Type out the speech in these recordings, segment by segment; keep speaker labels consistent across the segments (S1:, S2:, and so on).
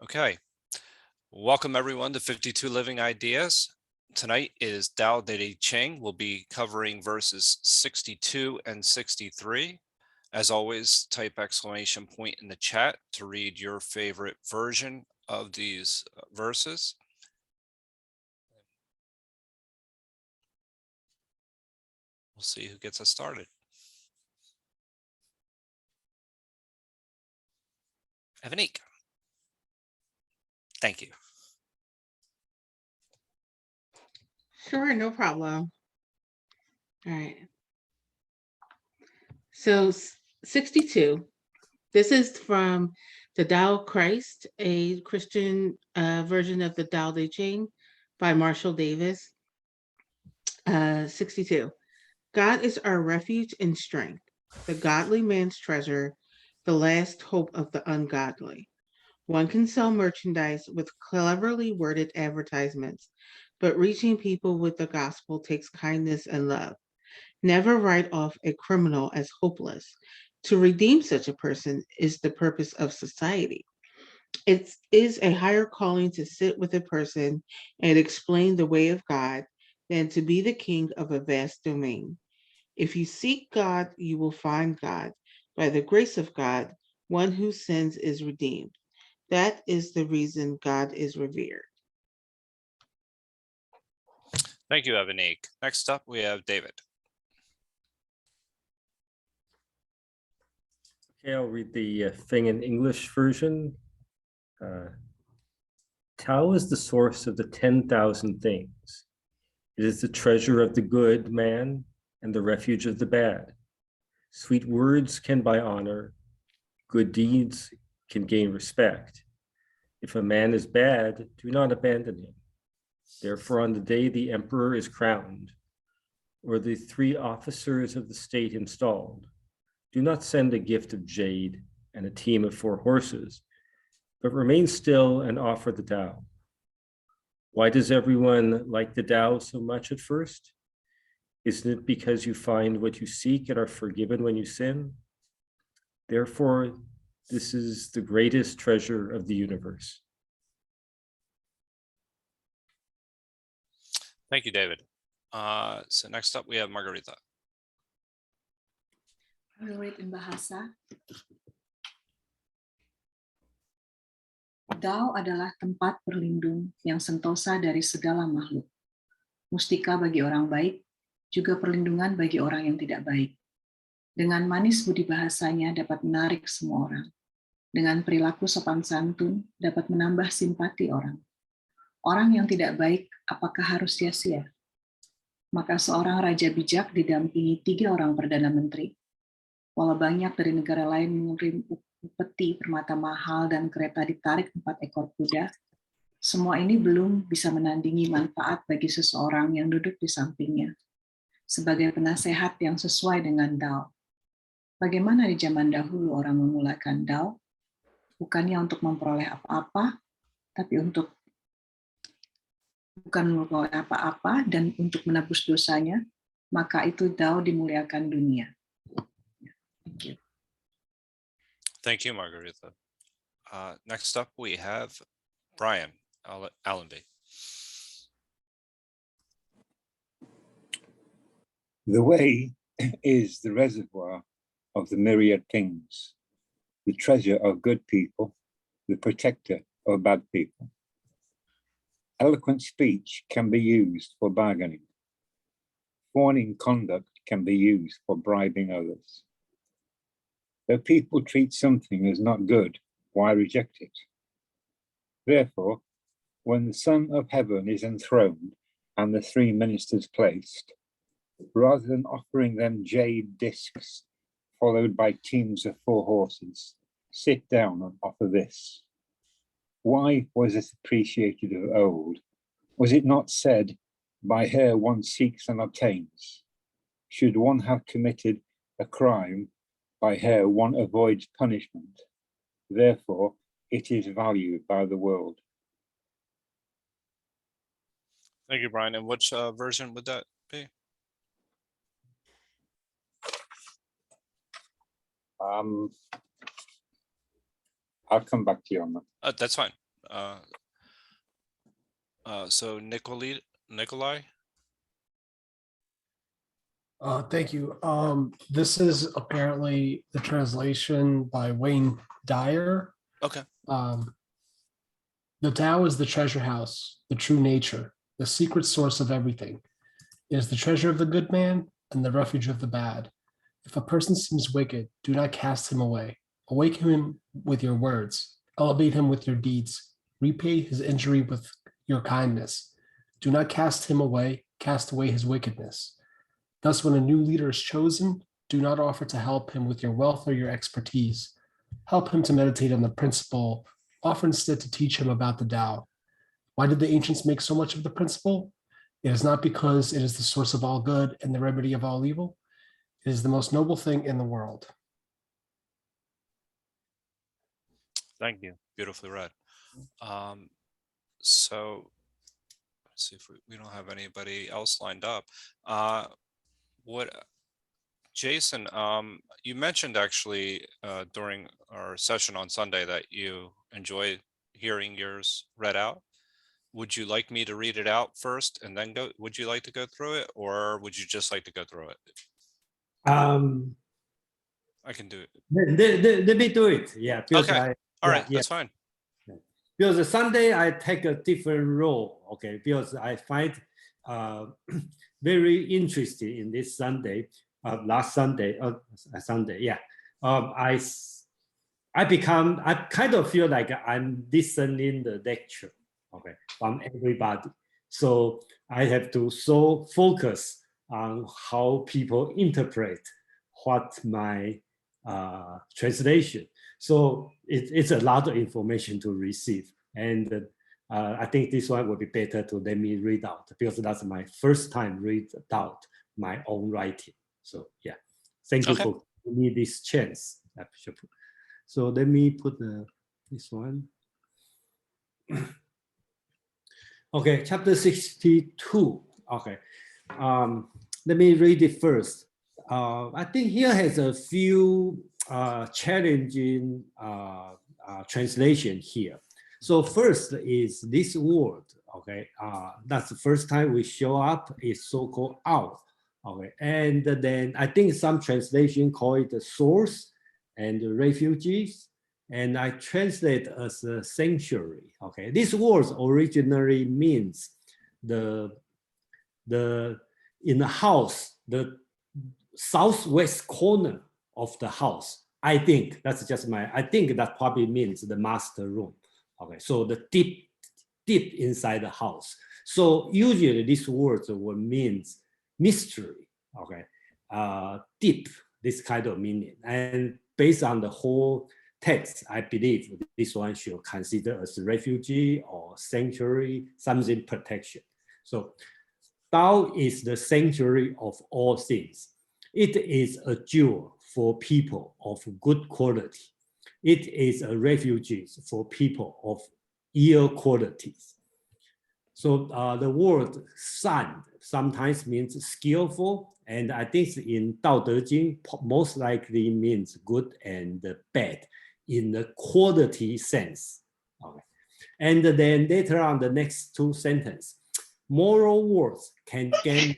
S1: Okay, welcome everyone to 52 Living Ideas. Tonight is Dao De Jing. We'll be covering verses 62 and 63. As always, type exclamation point in the chat to read your favorite version of these verses. We'll see who gets us started. Evanik. Thank you.
S2: Sure, no problem. All right. So 62. This is from the Tao Christ, a Christian version of the Dao De Jing by Marshall Davis. 62. God is our refuge and strength, the godly man's treasure, the last hope of the ungodly. One can sell merchandise with cleverly worded advertisements, but reaching people with the gospel takes kindness and love. Never write off a criminal as hopeless. To redeem such a person is the purpose of society. It is a higher calling to sit with a person and explain the way of God than to be the king of a vast domain. If you seek God, you will find God. By the grace of God, one who sins is redeemed. That is the reason God is revered.
S1: Thank you, Evanik. Next up, we have David.
S3: Okay, I'll read the thing in English version. Tao is the source of the 10,000 things. It is the treasure of the good man and the refuge of the bad. Sweet words can buy honor. Good deeds can gain respect. If a man is bad, do not abandon him. Therefore, on the day the emperor is crowned, or the 3 officers of the state installed, do not send a gift of jade and a team of 4 horses, but remain still and offer the Tao. Why does everyone like the Tao so much at first? Isn't it because you find what you seek and are forgiven when you sin? Therefore, this is the greatest treasure of the universe.
S1: Thank you, David. So next up, we have Margarita.
S4: I will read in Bahasa. Dao adalah tempat berlindung yang sentosa dari segala makhluk. Mustika bagi orang baik, juga perlindungan bagi orang yang tidak baik. Dengan manis budi bahasanya dapat menarik semua orang. Dengan perilaku sopan santun dapat menambah simpati orang. Orang yang tidak baik, apakah harus sia-sia? Maka seorang raja bijak didampingi 3 orang perdana menteri. Walau banyak dari negara lain mengirim upeti, permata mahal, dan kereta ditarik 4 ekor kuda, semua ini belum bisa menandingi manfaat bagi seseorang yang duduk di sampingnya, sebagai penasehat yang sesuai dengan Dao. Bagaimana di zaman dahulu orang memulakan Dao? Bukannya untuk memperoleh apa-apa, tapi bukan memperoleh apa-apa dan untuk menebus dosanya, maka itu Dao dimuliakan dunia. Thank you.
S1: Thank you, Margarita. Next up, we have Brian Allenby.
S5: The way is the reservoir of the myriad kings, the treasure of good people, the protector of bad people. Eloquent speech can be used for bargaining. Fawning conduct can be used for bribing others. Though people treat something as not good, why reject it? Therefore, when the Son of Heaven is enthroned and the 3 ministers placed, rather than offering them jade discs followed by teams of 4 horses, sit down and offer this. Why was this appreciated of old? Was it not said, by her one seeks and obtains? Should one have committed a crime, by her one avoids punishment. Therefore, it is valued by the world.
S1: Thank you, Brian. And which version would that be?
S5: I'll come back to you on that.
S1: That's fine. So Nikolai.
S6: Thank you. This is apparently the translation by Wayne Dyer.
S1: Okay.
S6: The Tao is the treasure house, the true nature, the secret source of everything. It is the treasure of the good man and the refuge of the bad. If a person seems wicked, do not cast him away. Awaken him with your words. Elevate him with your deeds. Repay his injury with your kindness. Do not cast him away. Cast away his wickedness. Thus, when a new leader is chosen, do not offer to help him with your wealth or your expertise. Help him to meditate on the principle. Offer instead to teach him about the Tao. Why did the ancients make so much of the principle? It is not because it is the source of all good and the remedy of all evil. It is the most noble thing in the world.
S1: Thank you. Beautifully read. So let's see if we don't have anybody else lined up. Jason, you mentioned actually during our session on Sunday that you enjoy hearing yours read out. Would you like me to read it out first and then go? Would you like to go through it, or would you just like to go through it? I can do it.
S7: Let me do it. Yeah.
S1: Okay. All right. That's fine.
S7: Because Sunday I take a different role. Okay. Because I find very interesting in this Sunday. Last Sunday, Sunday. Yeah. I kind of feel like I'm listening the lecture. Okay. From everybody. So I have to so focus on how people interpret what my translation. So it's a lot of information to receive. And I think this one would be better to let me read out because that's my first time read out my own writing. So yeah, thank you for giving me this chance. So let me put this one. Okay, chapter 62. Okay, let me read it first. I think here has a few challenging translation here. So first is this word, okay? That's the first time we show up is so-called out, okay? And then I think some translation call it the source and the refugees, and I translate as a sanctuary, okay? This word originally means in the house, the southwest corner of the house. I think that's just I think that probably means the master room. Okay, so the deep inside the house. So usually this word will means mystery. Okay, deep, this kind of meaning. And based on the whole text, I believe this one should consider as a refugee or sanctuary, something protection. So Tao is the sanctuary of all things. It is a jewel for people of good quality. It is a refuge for people of ill qualities. So the word san sometimes means skillful, and I think in Dao De Jing most likely means good and bad in the quality sense. Okay. And then later on the next two sentences, moral words can gain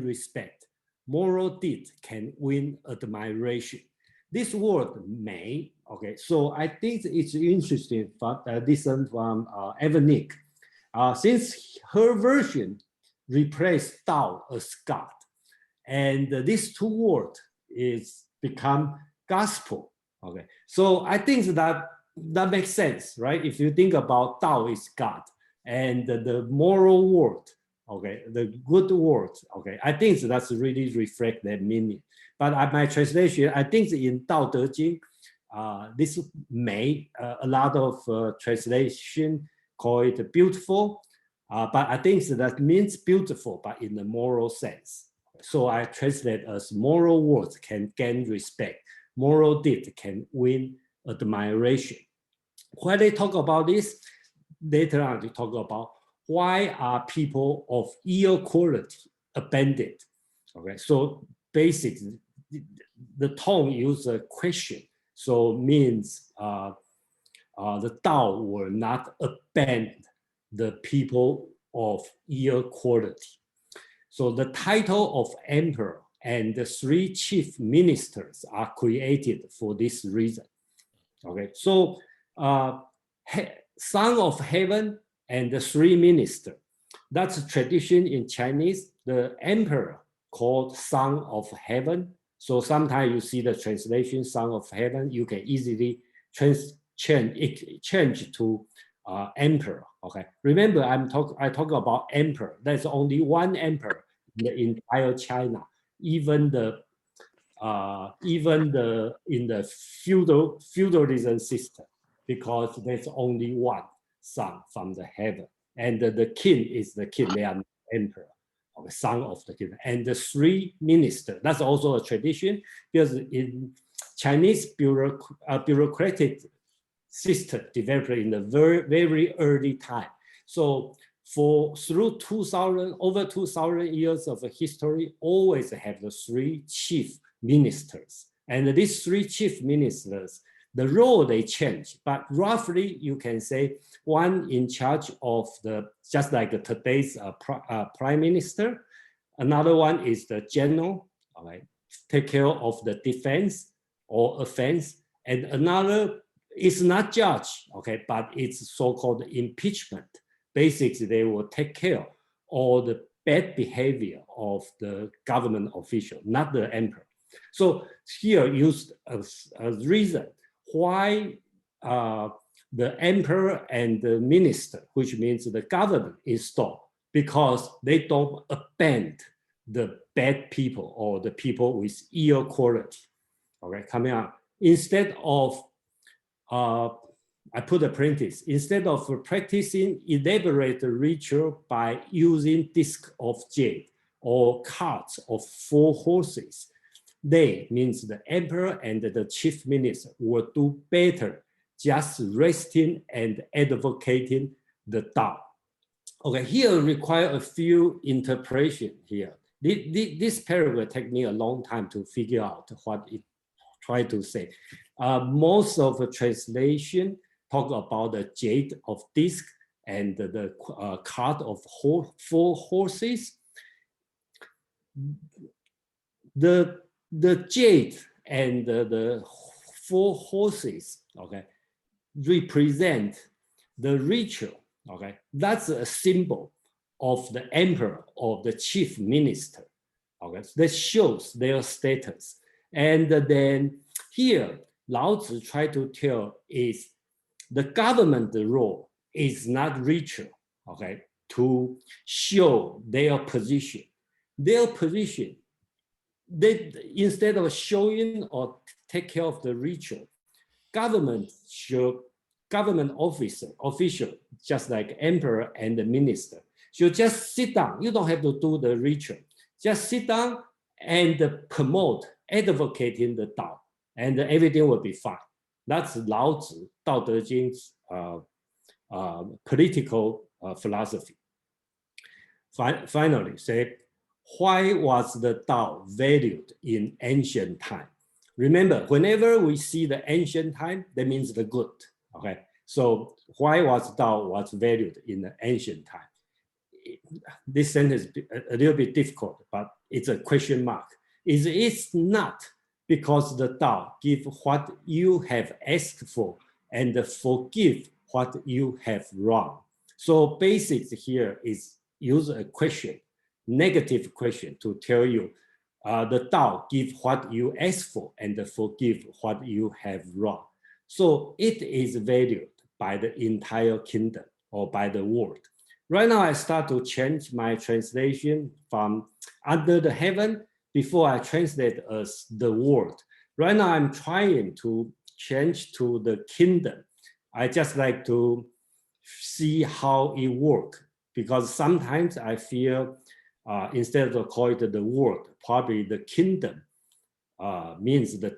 S7: respect. Moral deed can win admiration. This word may, okay, so I think it's interesting, but listen from Evanick. Since her version replaced Tao as God, and these two words is become gospel, okay. So I think that makes sense, right? If you think about Tao is God, and the moral word, okay, the good word, okay, I think that's really reflect that meaning. But my translation, I think in Dao De Jing, this may, a lot of translation call it beautiful, but I think that means beautiful, but in the moral sense. So I translate as moral words can gain respect, moral deed can win admiration. When they talk about this, later on they talk about why are people of ill quality abandoned? Okay, so basically the tone use a question, so means the Tao will not abandon the people of equal quality. So the title of emperor and the 3 chief ministers are created for this reason. Okay, so son of heaven and the 3 ministers. That's a tradition in Chinese. The emperor called son of heaven. So sometimes you see the translation son of heaven, you can easily change to emperor. Okay, remember I talk about emperor. There's only one emperor in the entire China. Even in the feudalism system, because there's only one son from the heaven, and the king is the king. They are emperor, or the son of the king, and the 3 ministers. That's also a tradition, because in Chinese bureaucratic system developed in the very early time. So through over 2,000 years of history, always have the 3 chief ministers. And these 3 chief ministers, the role they change, but roughly you can say one in charge of just like today's prime minister, another one is the general, all right, take care of the defense or offense, and another is not judge, okay, but it's so-called impeachment. Basically, they will take care of all the bad behavior of the government official, not the emperor. So here used as a reason why the emperor and the minister, which means the government, is stopped, because they don't abandon the bad people or the people with equal quality. Okay, coming up. Instead of I put a parenthesis. Instead of practicing elaborate ritual by using disc of jade or carts of 4 horses, they, means the emperor and the chief minister, will do better just resting and advocating the Tao. Okay, here require a few interpretation here. This paragraph will take me a long time to figure out what it tried to say. Most of the translation talk about the jade of disc and the cart of 4 horses. The jade and the 4 horses, okay, represent the ritual. Okay, that's a symbol of the emperor or the chief minister. Okay, that shows their status. And then here, Lao Tzu try to tell is the government role is not ritual, okay, to show their position. Their position, they, instead of showing or take care of the ritual, government official, just like emperor and the minister, should just sit down. You don't have to do the ritual. Just sit down and promote, advocating the Tao, and everything will be fine. That's Lao Tzu, Dao De Jing's political philosophy. Finally, say, why was the Tao valued in ancient time? Remember, whenever we see the ancient time, that means the good. Okay, so why was Tao was valued in the ancient time? This sentence is a little bit difficult, but it's a question mark. It's not because the Tao give what you have asked for and forgive what you have wrong. So basics here is use a question, negative question, to tell you the Tao give what you ask for and forgive what you have wrong. So it is valued by the entire kingdom or by the world. Right now, I start to change my translation from under the heaven before I translate as the world. Right now, I'm trying to change to the kingdom. I just like to see how it works, because sometimes I feel instead of call it the world, probably the kingdom means the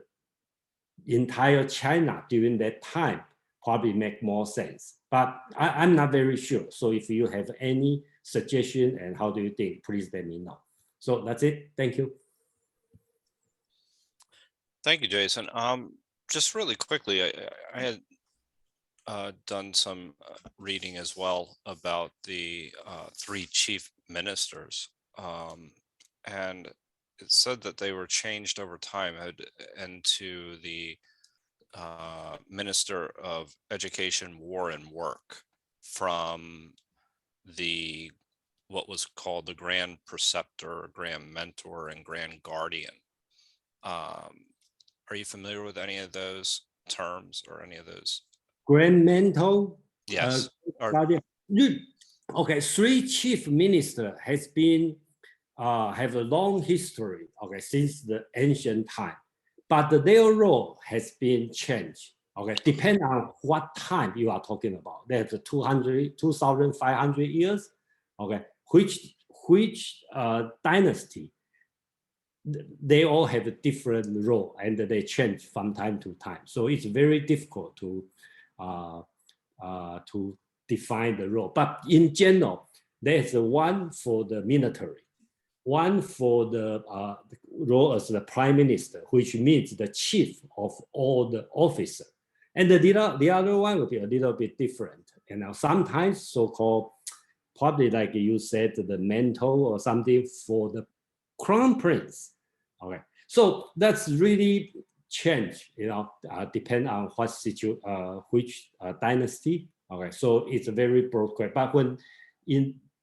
S7: entire China during that time probably make more sense. But I'm not very sure. So if you have any suggestion and how do you think, please let me know. So that's it. Thank you.
S1: Thank you, Jason. Just really quickly, I had done some reading as well about the three chief ministers, and it said that they were changed over time into the Minister of Education, War, and Work from the what was called the Grand Preceptor, Grand Mentor, and Grand Guardian. Are you familiar with any of those terms or any of those?
S7: Grand Mentor.
S1: Yes.
S7: Guardian. Okay, three chief minister has been have a long history. Okay, since the ancient time, but their role has been changed. Okay, depend on what time you are talking about. There's 2,500 years. Okay, which dynasty? They all have a different role and they change from time to time. So it's very difficult to define the role. But in general, there's one for the military, one for the role as the prime minister, which means the chief of all the officers. And the other one will be a little bit different. You know, sometimes so-called, probably like you said, the mentor or something for the crown prince. Okay, so that's really change. You know, depend on what which dynasty. Okay, so it's a very broad question. But when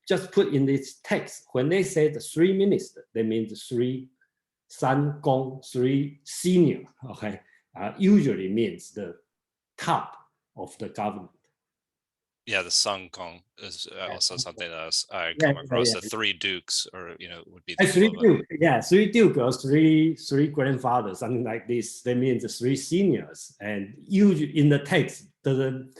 S7: just put in this text, when they say the three ministers, they mean the three san gong, three senior. Okay, usually means the top of the government.
S1: Yeah, the Sung Kong is also something that I come across. The three dukes, or would be the
S7: three duke. Yeah, three duke or three grandfathers, something like this. That means the three seniors, and usually in the text doesn't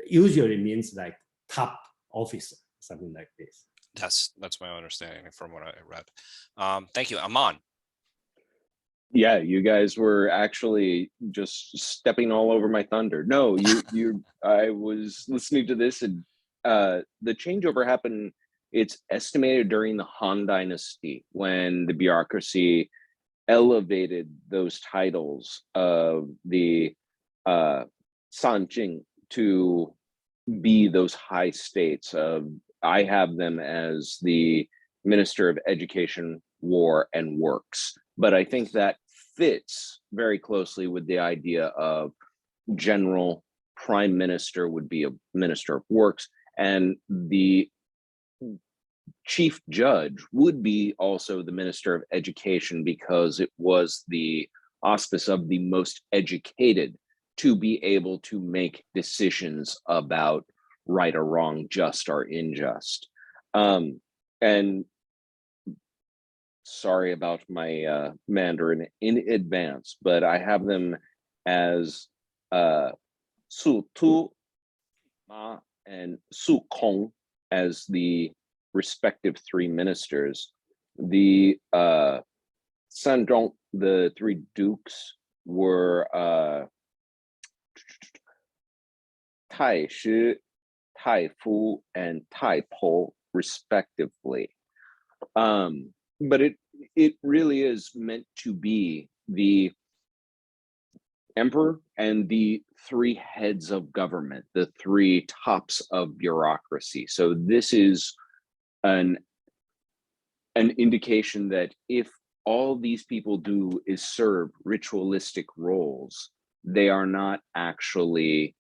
S7: usually means like top officer, something like this.
S1: That's my understanding from what I read. Thank you, Aman.
S8: Yeah, you guys were actually just stepping all over my thunder. No, I was listening to this, and the changeover happened, it's estimated during the Han Dynasty, when the bureaucracy elevated those titles of the San Jing to be those high states of, I have them as the Minister of Education, War, and Works. But I think that fits very closely with the idea of general prime minister would be a minister of works, and the chief judge would be also the minister of education, because it was the auspice of the most educated to be able to make decisions about right or wrong, just or unjust. And sorry about my Mandarin in advance, but I have them as Su Tu Ma and Su Kong as the respective three ministers. The Sandong, the three dukes, were Tai Shi, Tai Fu, and Tai Po, respectively. But it really is meant to be the emperor and the three heads of government, the three tops of bureaucracy. So this is an indication that if all these people do is serve ritualistic roles, they are not actually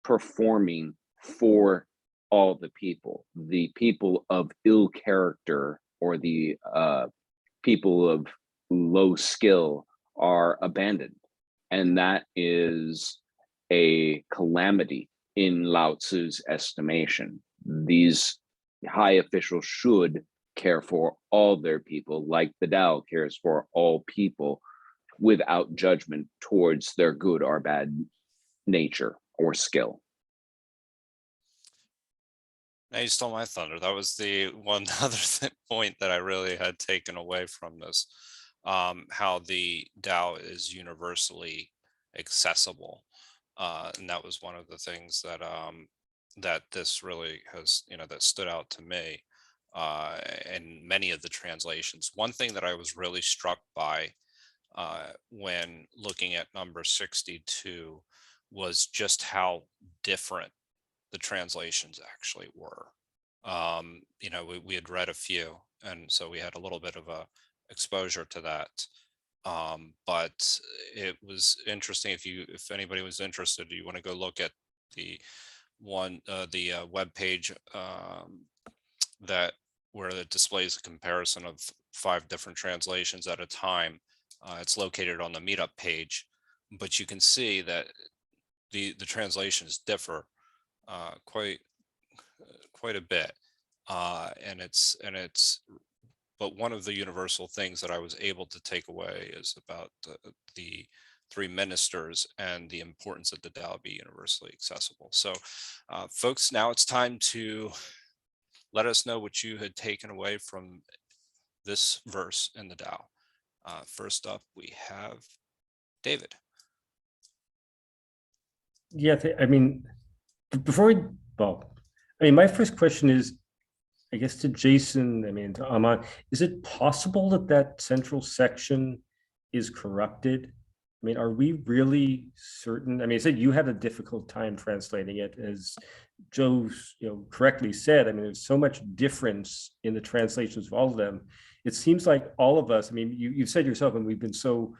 S8: performing for all the people. The people of ill character or the people of low skill are abandoned. And that is a calamity in Lao Tzu's estimation. These high officials should care for all their people, like the Tao cares for all people, without judgment towards their good or bad nature or skill.
S1: Now you stole my thunder. That was the one other point that I really had taken away from this, how the Tao is universally accessible. And that was one of the things that that this really has, that stood out to me in many of the translations. One thing that I was really struck by when looking at number 62 was just how different the translations actually were. You know, we had read a few, and so we had a little bit of a exposure to that. But it was interesting. If anybody was interested, you want to go look at the web page that where it displays a comparison of 5 different translations at a time. It's located on the meetup page, but you can see that the translations differ quite a bit, but one of the universal things that I was able to take away is about the 3 ministers and the importance that the Tao be universally accessible. So folks, now it's time to let us know what you had taken away from this verse in the Tao. First up, we have David.
S3: Yeah, I mean, my first question is, I guess, to Jason, I mean, to Aman, is it possible that that central section is corrupted? I mean, are we really certain? I mean, I said you had a difficult time translating it, as Joe, correctly said. I mean, there's so much difference in the translations of all of them. It seems like all of us, I mean, you said yourself, and we've been so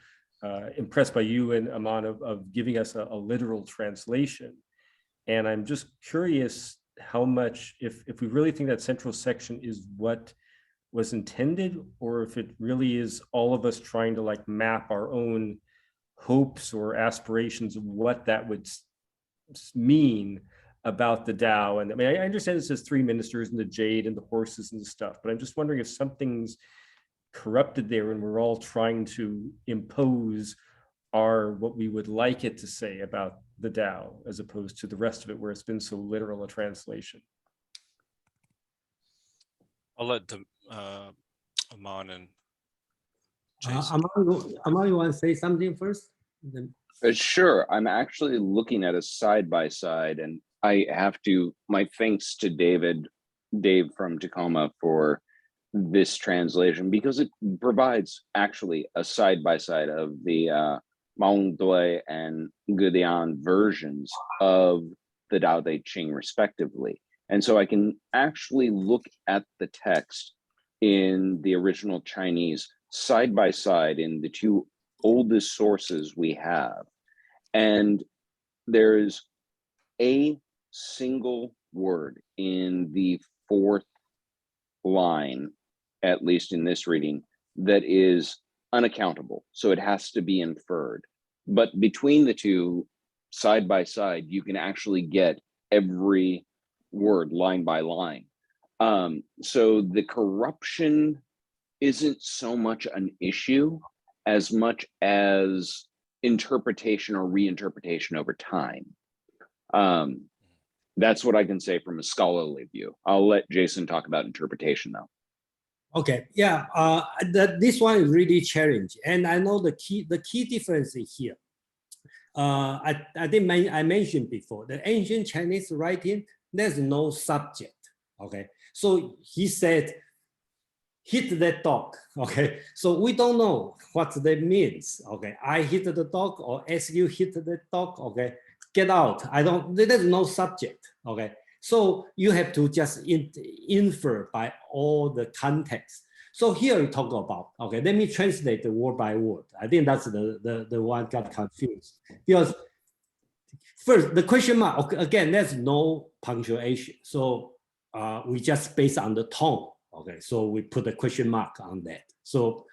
S3: impressed by you and Aman of giving us a literal translation. And I'm just curious how much, if we really think that central section is what was intended, or if it really is all of us trying to like map our own hopes or aspirations of what that would mean about the Tao. And I mean, I understand it says 3 ministers and the jade and the horses and the stuff, but I'm just wondering if something's corrupted there and we're all trying to impose what we would like it to say about the Tao, as opposed to the rest of it where it's been so literal a translation.
S1: I'll let Aman and Jason.
S7: Aman, you want to say something first?
S8: Sure. I'm actually looking at a side-by-side, and I have to, my thanks to Dave from Tacoma for this translation, because it provides actually a side-by-side of the Maung Dui and Gudian versions of the Dao De Jing respectively. And so I can actually look at the text in the original Chinese side by side in the 2 oldest sources we have. And there's a single word in the 4th line, at least in this reading, that is unaccountable. So it has to be inferred. But between the 2, side by side, you can actually get every word line by line. So the corruption isn't so much an issue as much as interpretation or reinterpretation over time. That's what I can say from a scholarly view. I'll let Jason talk about interpretation though.
S7: Okay, yeah, this one is really challenging, and I know the key difference is here. I think I mentioned before, the ancient Chinese writing, there's no subject. Okay, so he said, hit that dog. Okay, so we don't know what that means. Okay, I hit the dog, or as you hit the dog. Okay, get out. There's no subject. Okay. So you have to just infer by all the context. So here we talk about, okay, let me translate the word by word. I think that's the one got confused. Because first, the question mark, okay, again, there's no punctuation. So we just based on the tone. Okay, so we put a question mark on that. So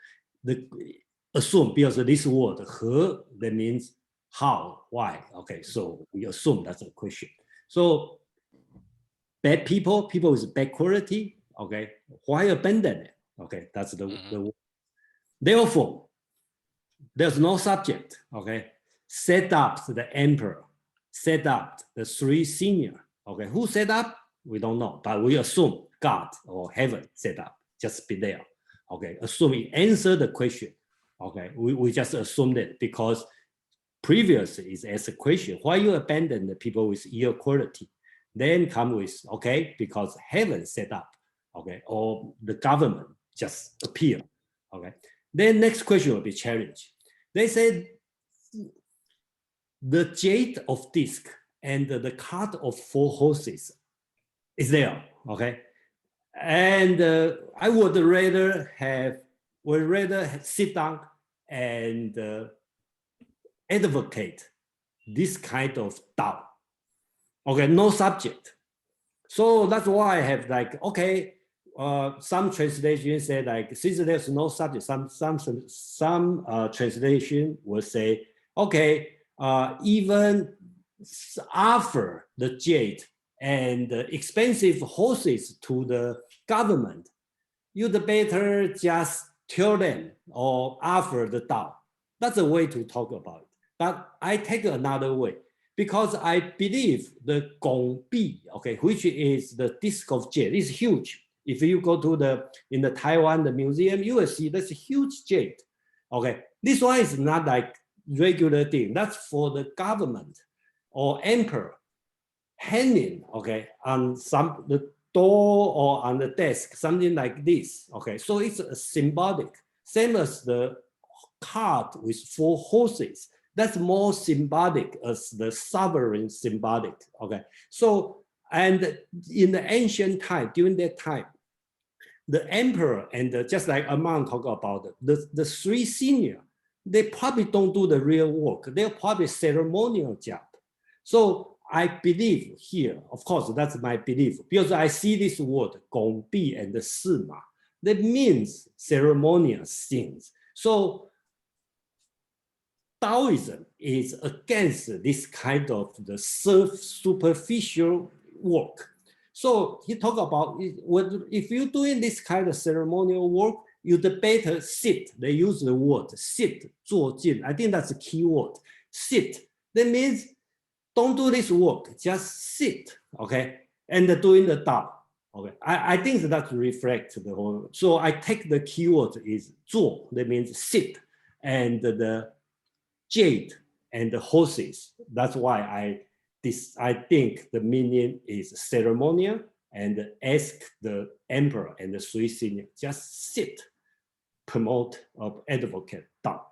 S7: assume, because this word, 和, that means how, why. Okay, so we assume that's a question. So bad people with bad quality, okay, why abandon it? Okay, that's the word. Therefore, there's no subject, okay. Set up the emperor, set up the 3 senior, okay. Who set up? We don't know, but we assume God or heaven set up, just be there, okay. Assume it answer the question, okay. We just assume that because previous is asked a question, why you abandon the people with ill quality? Then come with, okay, because heaven set up, okay, or the government just appear, okay. Then next question will be challenge. They said, the jade of disc and the cart of 4 horses is there, okay? And I would rather sit down and advocate this kind of Tao. Okay, no subject. So that's why I have like, okay, some translations say like, since there's no subject, some translation will say, okay, even offer the jade and expensive horses to the government, you'd better just tell them or offer the Tao. That's a way to talk about it. But I take another way, because I believe the Gong Bi, okay, which is the disc of jade, is huge. If you go to in the Taiwan, the museum, you will see that's a huge jade. Okay, this one is not like regular thing. That's for the government or emperor hanging, okay, on the door or on the desk, something like this. Okay, so it's a symbolic, same as the cart with 4 horses. That's more symbolic as the sovereign symbolic. Okay, so and in the ancient time, during that time, the emperor and just like Aman talk about the 3 senior, they probably don't do the real work. They're probably ceremonial job. So I believe here, of course, that's my belief, because I see this word Gong Bi and the Sima. That means ceremonial things. So Taoism is against this kind of the superficial work. So he talked about if you're doing this kind of ceremonial work, you'd better sit. They use the word sit, 坐静. I think that's a key word. Sit. That means don't do this work, just sit, okay? And doing the Tao. Okay, I think that reflects the whole. So I take the keyword is 坐, that means sit, and the jade and the horses. That's why I think the meaning is ceremonial, and ask the emperor and the 3 senior, just sit, promote or advocate Tao.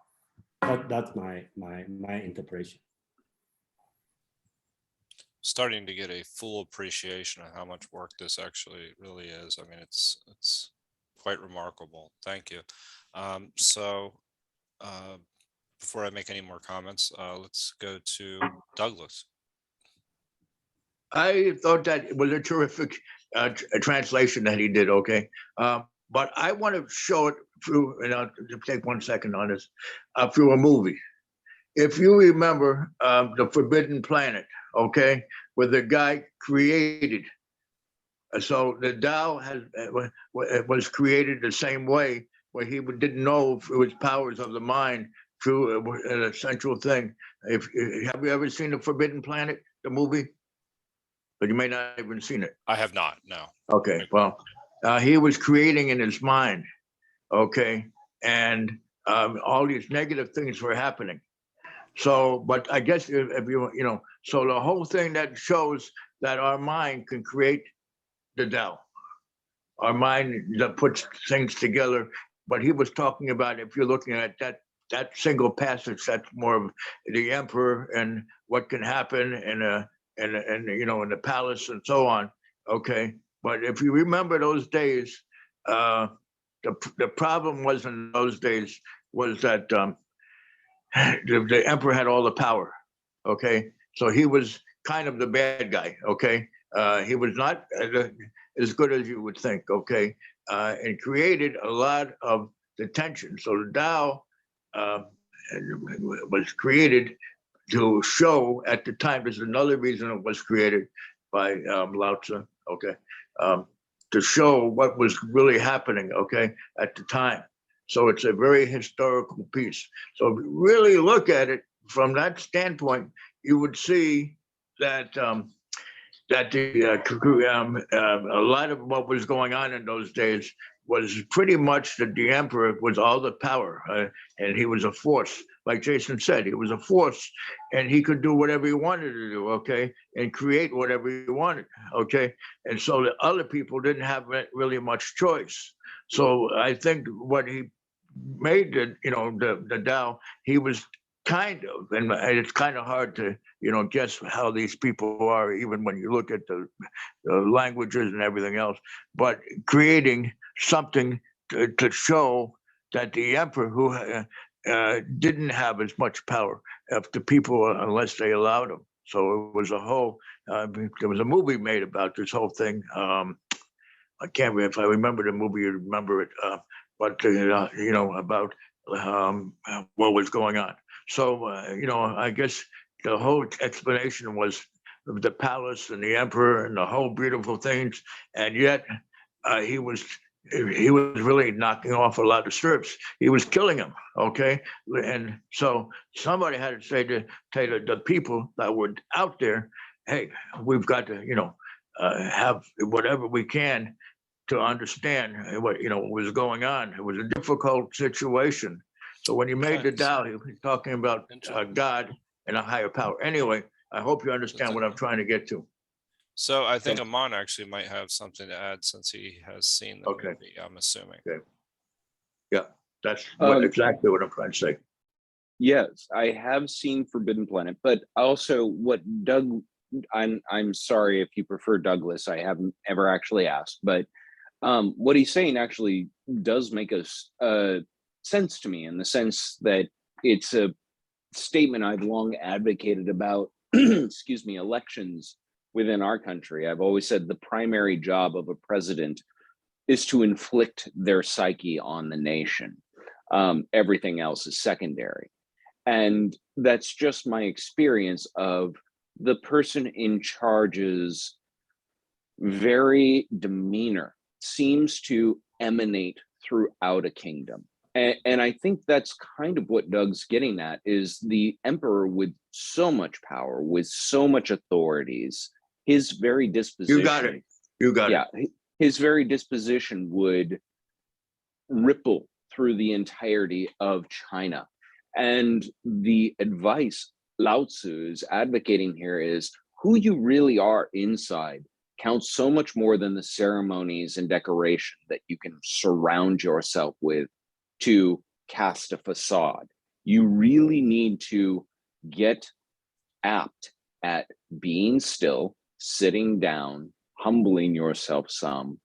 S7: That's my interpretation.
S1: Starting to get a full appreciation of how much work this actually really is. I mean, it's quite remarkable. Thank you. Before I make any more comments, let's go to Douglas.
S9: I thought that was a terrific translation that he did. Okay, but I want to show it through, and I'll take 1 second on this, through a movie. If you remember the Forbidden Planet, okay, where the guy created. So the Tao was created the same way, where he didn't know through his powers of the mind, through an essential thing. Have you ever seen the Forbidden Planet, the movie? But you may not have even seen it.
S1: I have not, no.
S9: Okay, well, he was creating in his mind, okay, and all these negative things were happening. So, but I guess if you so the whole thing that shows that our mind can create the Tao, our mind that puts things together. But he was talking about, if you're looking at that single passage, that's more of the emperor and what can happen in the palace and so on. Okay, but if you remember those days, the problem was in those days was that the emperor had all the power. Okay, so he was kind of the bad guy. Okay, he was not as good as you would think. Okay, and created a lot of the tension. So the Tao was created to show at the time. There's another reason it was created by Lao Tzu. Okay, to show what was really happening. Okay, at the time. So it's a very historical piece. So if you really look at it from that standpoint, you would see that a lot of what was going on in those days was pretty much that the emperor was all the power, and he was a force. Like Jason said, he was a force, and he could do whatever he wanted to do, okay, and create whatever he wanted, okay. And so the other people didn't have really much choice. So I think what he made the Tao, he was kind of, and it's kind of hard to, guess how these people are, even when you look at the languages and everything else, but creating something to show that the emperor, who didn't have as much power of the people unless they allowed him. So it was a whole, there was a movie made about this whole thing. I can't remember if I remember the movie, you remember it, but about what was going on. So, I guess the whole explanation was the palace and the emperor and the whole beautiful things. And yet he was really knocking off a lot of stirrups. He was killing them. Okay. And so somebody had to say to the people that were out there, hey, we've got to, have whatever we can to understand what was going on. It was a difficult situation. So when you made the Tao, he was talking about God and a higher power. Anyway, I hope you understand what I'm trying to get to.
S1: So I think Aman actually might have something to add since he has seen the movie, I'm assuming.
S9: Okay. Yeah, that's exactly what I'm trying to say.
S8: Yes, I have seen Forbidden Planet, but also what Doug, I'm sorry if you prefer Douglas, I haven't ever actually asked, but what he's saying actually does make sense to me, in the sense that it's a statement I've long advocated about, excuse me, elections within our country. I've always said the primary job of a president is to inflict their psyche on the nation. Everything else is secondary. And that's just my experience of the person in charge's very demeanor seems to emanate throughout a kingdom. And I think that's kind of what Doug's getting at, is the emperor with so much power, with so much authorities, his very disposition.
S9: You got it. You got it.
S8: Yeah, his very disposition would ripple through the entirety of China. And the advice Lao Tzu is advocating here is who you really are inside counts so much more than the ceremonies and decoration that you can surround yourself with to cast a facade. You really need to get apt at being still, sitting down, humbling yourself some,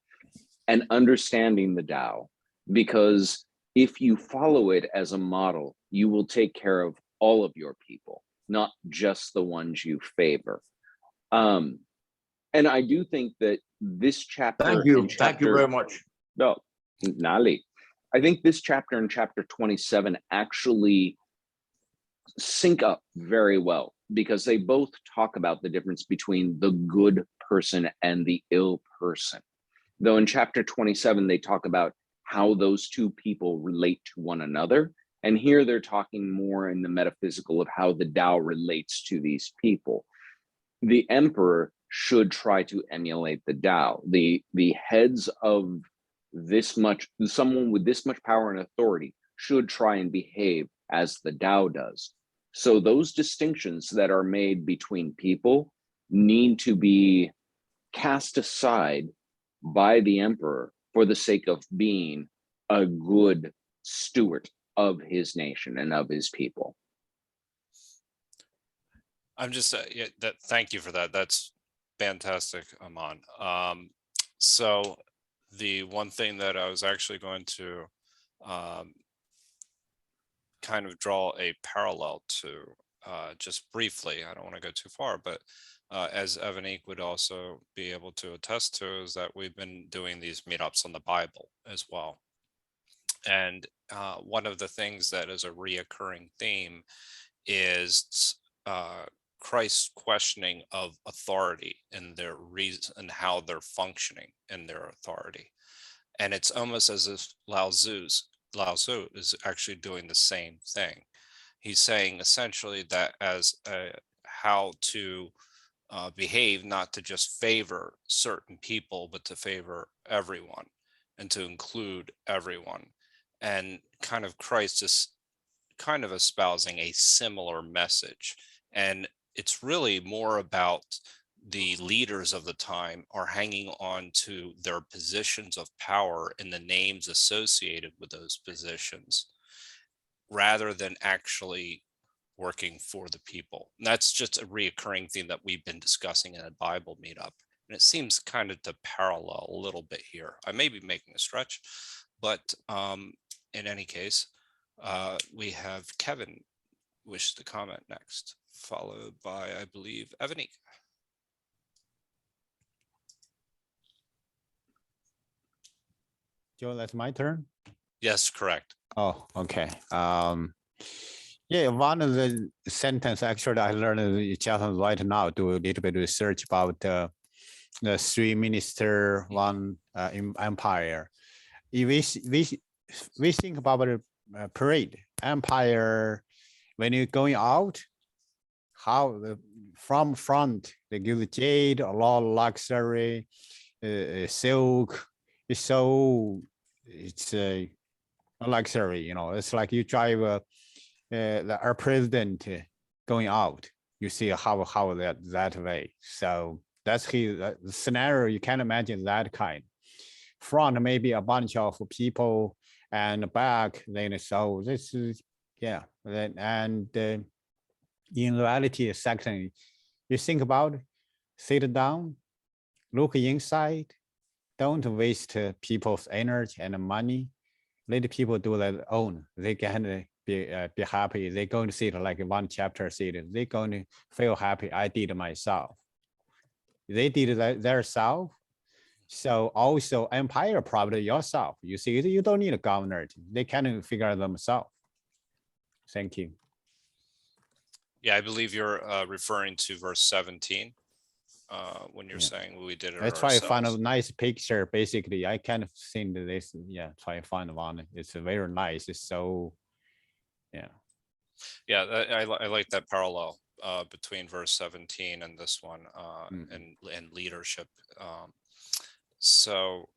S8: and understanding the Tao. Because if you follow it as a model, you will take care of all of your people, not just the ones you favor. And I do think that this chapter.
S9: Thank you. Thank you very much.
S8: No, Nali. I think this chapter and chapter 27 actually sync up very well, because they both talk about the difference between the good person and the ill person. Though in chapter 27, they talk about how those two people relate to one another. And here they're talking more in the metaphysical of how the Tao relates to these people. The emperor should try to emulate the Tao. The heads of this much, someone with this much power and authority should try and behave as the Tao does. So those distinctions that are made between people need to be cast aside by the emperor for the sake of being a good steward of his nation and of his people.
S1: I'm just thank you for that. That's fantastic, Aman. So the one thing that I was actually going to kind of draw a parallel to, just briefly, I don't want to go too far, but as Evanique would also be able to attest to, is that we've been doing these meetups on the Bible as well. And one of the things that is a reoccurring theme is Christ's questioning of authority and their reason and how they're functioning in their authority. And it's almost as if Lao Tzu is actually doing the same thing. He's saying essentially that as how to behave, not to just favor certain people, but to favor everyone and to include everyone. And kind of Christ is kind of espousing a similar message. And it's really more about the leaders of the time are hanging on to their positions of power and the names associated with those positions, rather than actually working for the people. And that's just a reoccurring theme that we've been discussing in a Bible meetup. And it seems kind of to parallel a little bit here. I may be making a stretch, but in any case, we have Kevin wish to comment next, followed by, I believe, Evanique.
S10: Joe, that's my turn.
S1: Yes, correct.
S10: Oh, okay. Yeah, one of the sentence actually I learned just right now, do a little bit of research about the three minister one empire. If we think about a parade empire, when you're going out, how from front they give the jade, a lot of luxury, silk. It's a luxury, you know. It's like you drive our president going out. You see how that way. So that's the scenario. You can imagine that kind. Front maybe a bunch of people, and back then. So this is and in reality, second, you think about it, sit down, look inside. Don't waste people's energy and money. Let people do their own. They can be happy. They're going to see it like one chapter see it. They're going to feel happy. I did myself. They did their self. So also empire probably yourself. You see, you don't need a governor. They can figure themselves. Thank you.
S1: Yeah, I believe you're referring to verse 17 when you're saying we did it
S10: Let's try to find a
S1: ourselves.
S10: nice picture. Basically, I kind of think this. Yeah, try to find one. It's very nice. It's so, yeah.
S1: Yeah, I like that parallel between verse 17 and this one and leadership. So,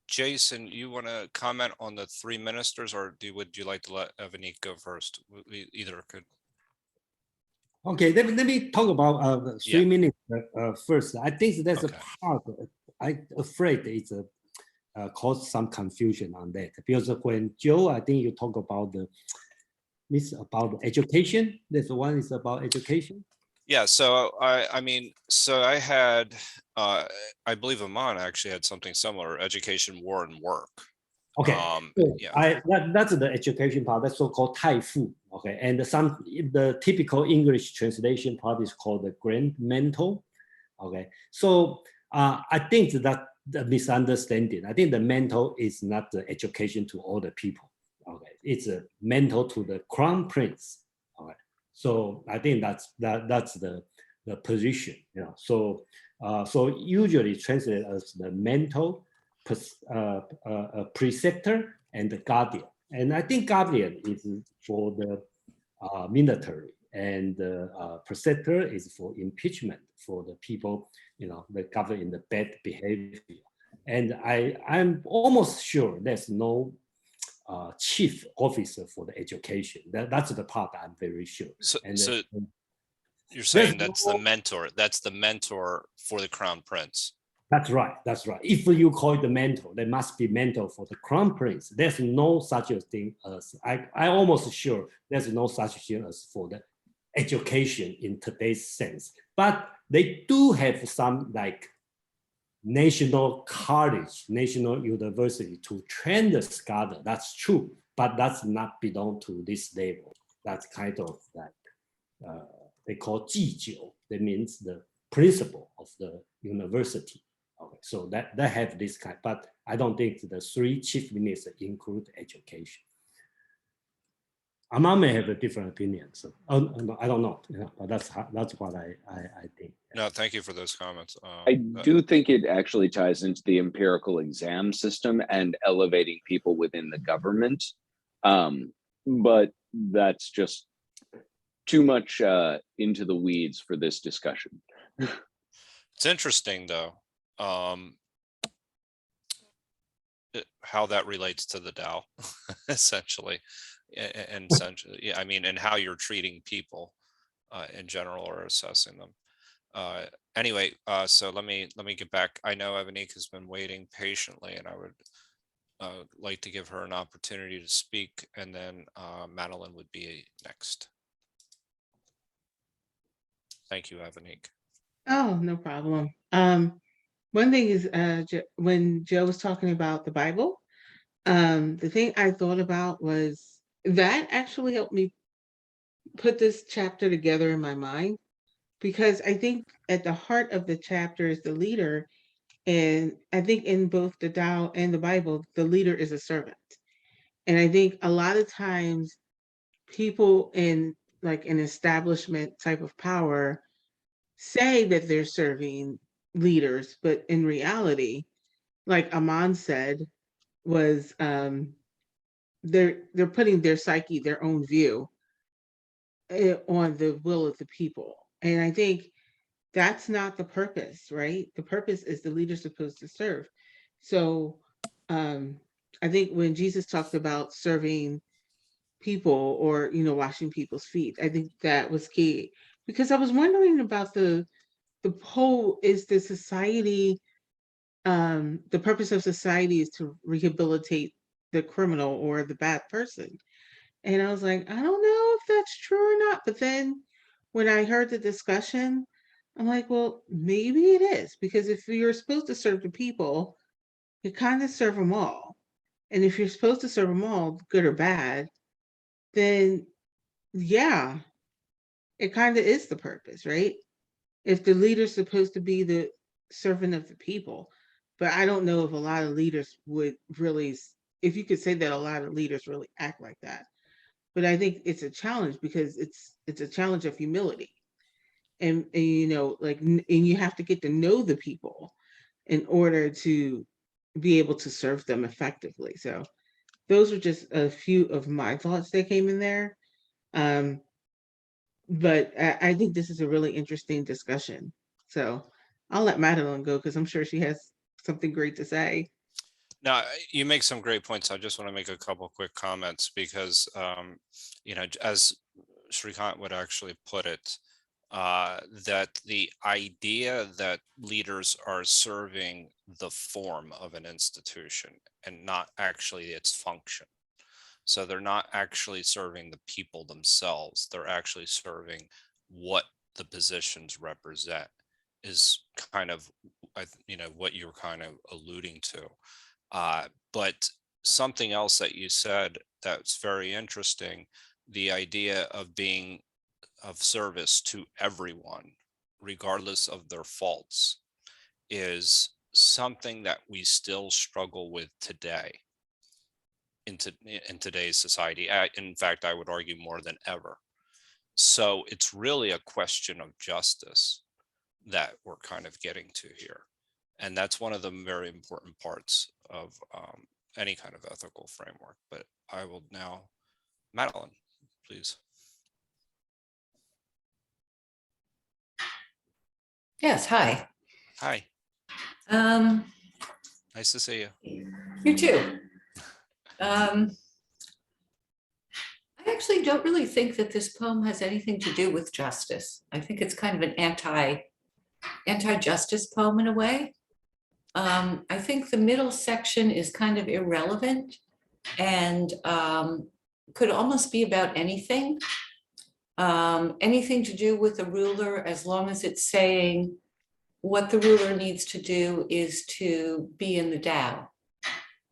S1: Jason, you want to comment on the three ministers, or would you like to let Evanique go first? Either could.
S7: Okay, let me talk about 3 minutes first. I think that's a part. I'm afraid it's cause some confusion on that, because when Joe, I think you talk about about education. This one is about education.
S1: Yeah, so I mean, so I had, I believe Aman actually had something similar: education, war, and work.
S7: Okay, so
S1: yeah,
S7: that's the education part. That's so-called Tai Fu. Okay, and the typical English translation part is called the grand mentor. Okay, so I think that the misunderstanding. I think the mentor is not the education to all the people. Okay, it's a mentor to the crown prince. Okay, so I think that's the position. You know, so usually translated as the mentor, preceptor, and the guardian. And I think guardian is for the military, and the preceptor is for impeachment for the people, you know, that cover in the bad behavior. And I'm almost sure there's no chief officer for the education. That's the part I'm very sure.
S1: So you're saying that's the mentor. That's the mentor for the crown prince.
S7: That's right. That's right. If you call it the mentor, there must be mentor for the crown prince. There's no such a thing as I almost sure there's no such thing as for the education in today's sense. But they do have some like national college, national university to train the scholar. That's true, but that's not belong to this level. That's kind of like they call 祭酒. That means the principal of the university. Okay, so that have this kind, but I don't think the 3 chief ministers include education. Aman may have a different opinion, so I don't know. You know, but that's what I think.
S1: No, thank you for those comments.
S8: I do think it actually ties into the empirical exam system and elevating people within the government, but that's just too much into the weeds for this discussion.
S1: It's interesting though. How that relates to the Tao, essentially, and essentially, yeah, I mean, and how you're treating people in general or assessing them. Anyway, so let me get back. I know Evanique has been waiting patiently, and I would like to give her an opportunity to speak, and then Madeline would be next. Thank you, Avanique.
S2: Oh, no problem. One thing is when Joe was talking about the Bible, the thing I thought about was that actually helped me put this chapter together in my mind, because I think at the heart of the chapter is the leader. And I think in both the Tao and the Bible, the leader is a servant. And I think a lot of times people in like an establishment type of power say that they're serving leaders, but in reality, like Aman said, was they're putting their psyche, their own view on the will of the people. And I think that's not the purpose, right? The purpose is the leader's supposed to serve. So I think when Jesus talked about serving people, or washing people's feet, I think that was key, because I was wondering about the whole, is the society, the purpose of society is to rehabilitate the criminal or the bad person. And I was like, I don't know if that's true or not. But then when I heard the discussion, I'm like, well, maybe it is, because if you're supposed to serve the people, you kind of serve them all. And if you're supposed to serve them all, good or bad, then yeah, it kind of is the purpose, right? If the leader's supposed to be the servant of the people. But I don't know if a lot of leaders would really, if you could say that a lot of leaders really act like that. But I think it's a challenge, because it's a challenge of humility. And like, and you have to get to know the people in order to be able to serve them effectively. So those are just a few of my thoughts that came in there. But I think this is a really interesting discussion. So I'll let Madeline go, because I'm sure she has something great to say.
S1: Now, you make some great points. I just want to make a couple quick comments, because, as Shrikant would actually put it, that the idea that leaders are serving the form of an institution and not actually its function. So they're not actually serving the people themselves. They're actually serving what the positions represent, is kind of, what you're kind of alluding to. But something else that you said that's very interesting, the idea of being of service to everyone, regardless of their faults, is something that we still struggle with today in today's society. In fact, I would argue more than ever. So it's really a question of justice that we're kind of getting to here. And that's one of the very important parts of any kind of ethical framework. But I will now, Madeline, please.
S11: Yes, hi.
S1: Hi, nice to see you.
S11: You too. I actually don't really think that this poem has anything to do with justice. I think it's kind of an anti-justice poem in a way. I think the middle section is kind of irrelevant and could almost be about anything. Anything to do with the ruler, as long as it's saying what the ruler needs to do is to be in the Tao,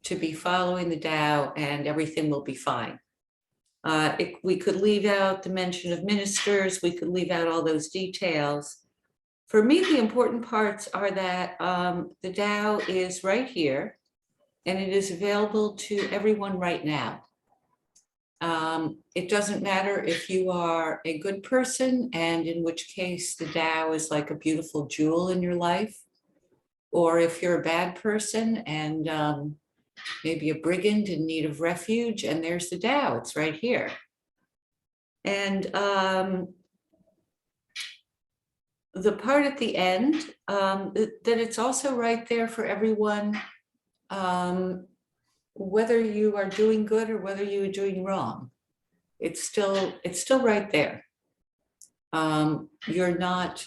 S11: to be following the Tao, and everything will be fine. We could leave out the mention of ministers, we could leave out all those details. For me, the important parts are that the Tao is right here, and it is available to everyone right now. It doesn't matter if you are a good person, and in which case the Tao is like a beautiful jewel in your life, or if you're a bad person and maybe a brigand in need of refuge, and there's the Tao, it's right here. And the part at the end, that it's also right there for everyone, whether you are doing good or whether you are doing wrong. It's still right there. You're not,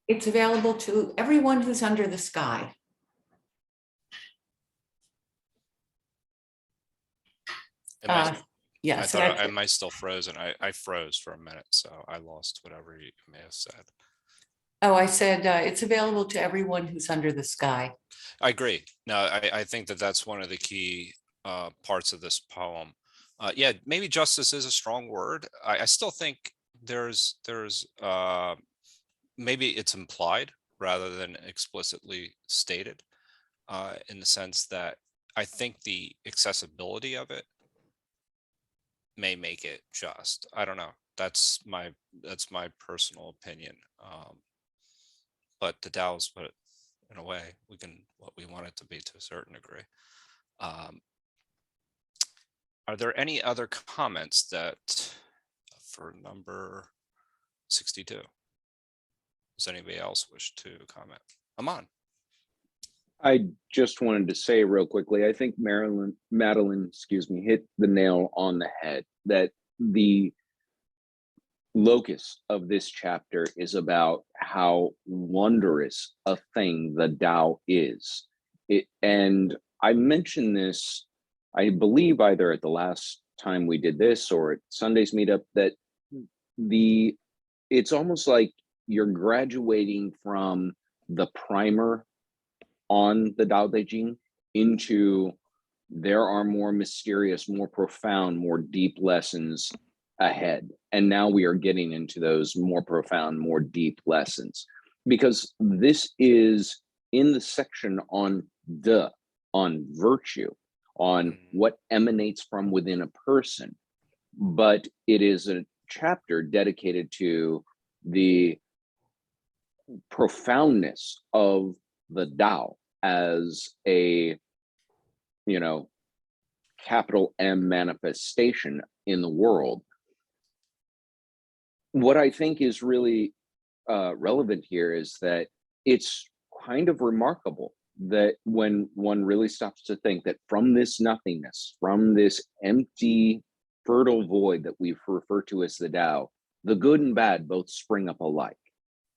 S11: it's available to everyone who's under the sky. Yeah,
S1: I
S11: so
S1: thought I
S11: that's,
S1: am I still frozen? I froze for a minute, so I lost whatever you may have said.
S11: oh, I said it's available to everyone who's under the sky.
S1: I agree. No, I think that that's one of the key parts of this poem. Yeah, maybe justice is a strong word. I still think there's maybe it's implied rather than explicitly stated, in the sense that I think the accessibility of it may make it just. I don't know. That's my personal opinion. But the Tao's, but in a way, we can what we want it to be to a certain degree. Are there any other comments that for number 62? Does anybody else wish to comment? Aman.
S8: I just wanted to say real quickly, I think Madeline, excuse me, hit the nail on the head, that the locus of this chapter is about how wondrous a thing the Tao is. And I mentioned this, I believe, either at the last time we did this or at Sunday's meetup, that it's almost like you're graduating from the primer on the Dao De Jing into there are more mysterious, more profound, more deep lessons ahead. And now we are getting into those more profound, more deep lessons, because this is in the section on virtue, on what emanates from within a person. But it is a chapter dedicated to the profoundness of the Tao as a, capital M manifestation in the world. What I think is really relevant here is that it's kind of remarkable that when one really stops to think that from this nothingness, from this empty, fertile void that we refer to as the Tao, the good and bad both spring up alike.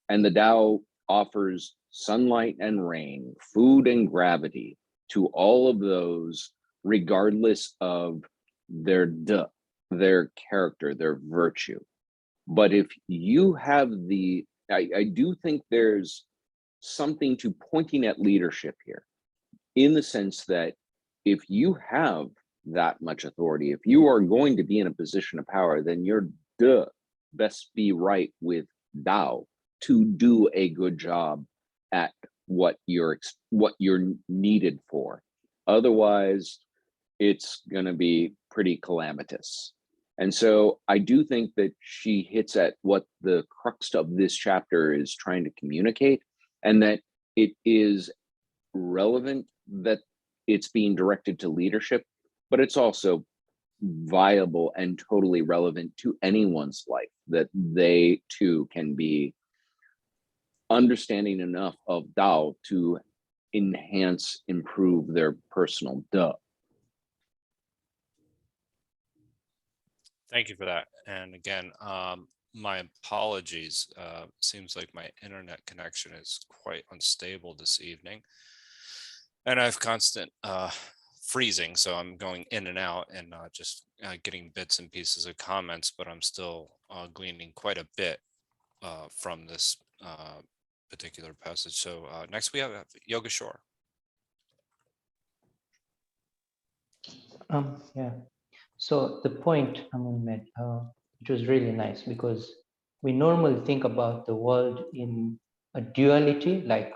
S8: And the Tao offers sunlight and rain, food and gravity to all of those, regardless of their character, their virtue. But if you have I do think there's something to pointing at leadership here, in the sense that if you have that much authority, if you are going to be in a position of power, then you're best be right with Tao to do a good job at what you're needed for. Otherwise, it's going to be pretty calamitous. And so I do think that she hits at what the crux of this chapter is trying to communicate, and that it is relevant that it's being directed to leadership, but it's also viable and totally relevant to anyone's life, that they too can be understanding enough of Tao to enhance, improve their personal Tao.
S1: Thank you for that. And again, my apologies. Seems like my internet connection is quite unstable this evening. And I have constant freezing, so I'm going in and out and just getting bits and pieces of comments, but I'm still gleaning quite a bit from this particular passage. So next we have Yoga Shore.
S12: Yeah. So the point Amun made, it was really nice, because we normally think about the world in a duality, like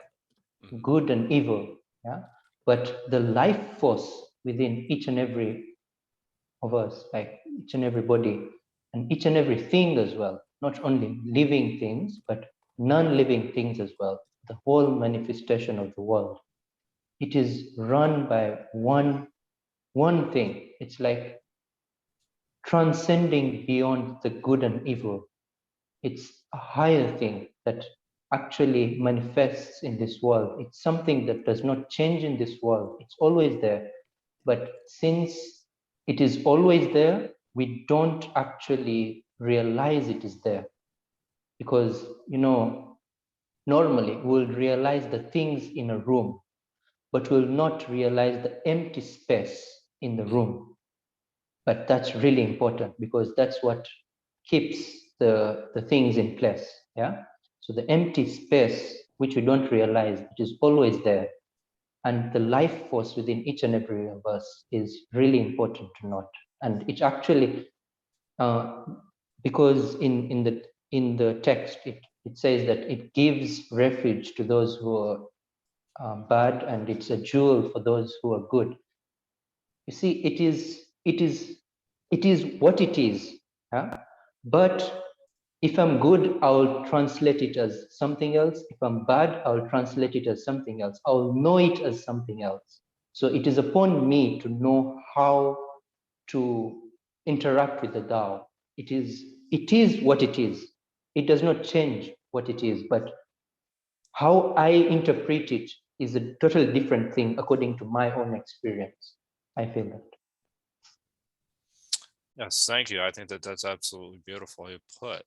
S12: good and evil, yeah. But the life force within each and every of us, like each and every body, and each and every thing as well, not only living things, but non-living things as well, the whole manifestation of the world, it is run by one thing. It's like transcending beyond the good and evil. It's a higher thing that actually manifests in this world. It's something that does not change in this world. It's always there. But since it is always there, we don't actually realize it is there. Because, normally we'll realize the things in a room, but we'll not realize the empty space in the room. but that's really important because that's what keeps the things in place. Yeah. So the empty space, which we don't realize, which is always there, and the life force within each and every of us is really important to note. And it's actually because in the text it says that it gives refuge to those who are bad, and it's a jewel for those who are good. You see, it is what it is. Yeah? But if I'm good, I'll translate it as something else. If I'm bad, I'll translate it as something else. I'll know it as something else. So it is upon me to know how to interact with the Tao. It is what it is. It does not change what it is, but how I interpret it is a totally different thing according to my own experience. I feel that.
S1: Yes, thank you. I think that that's absolutely beautifully put.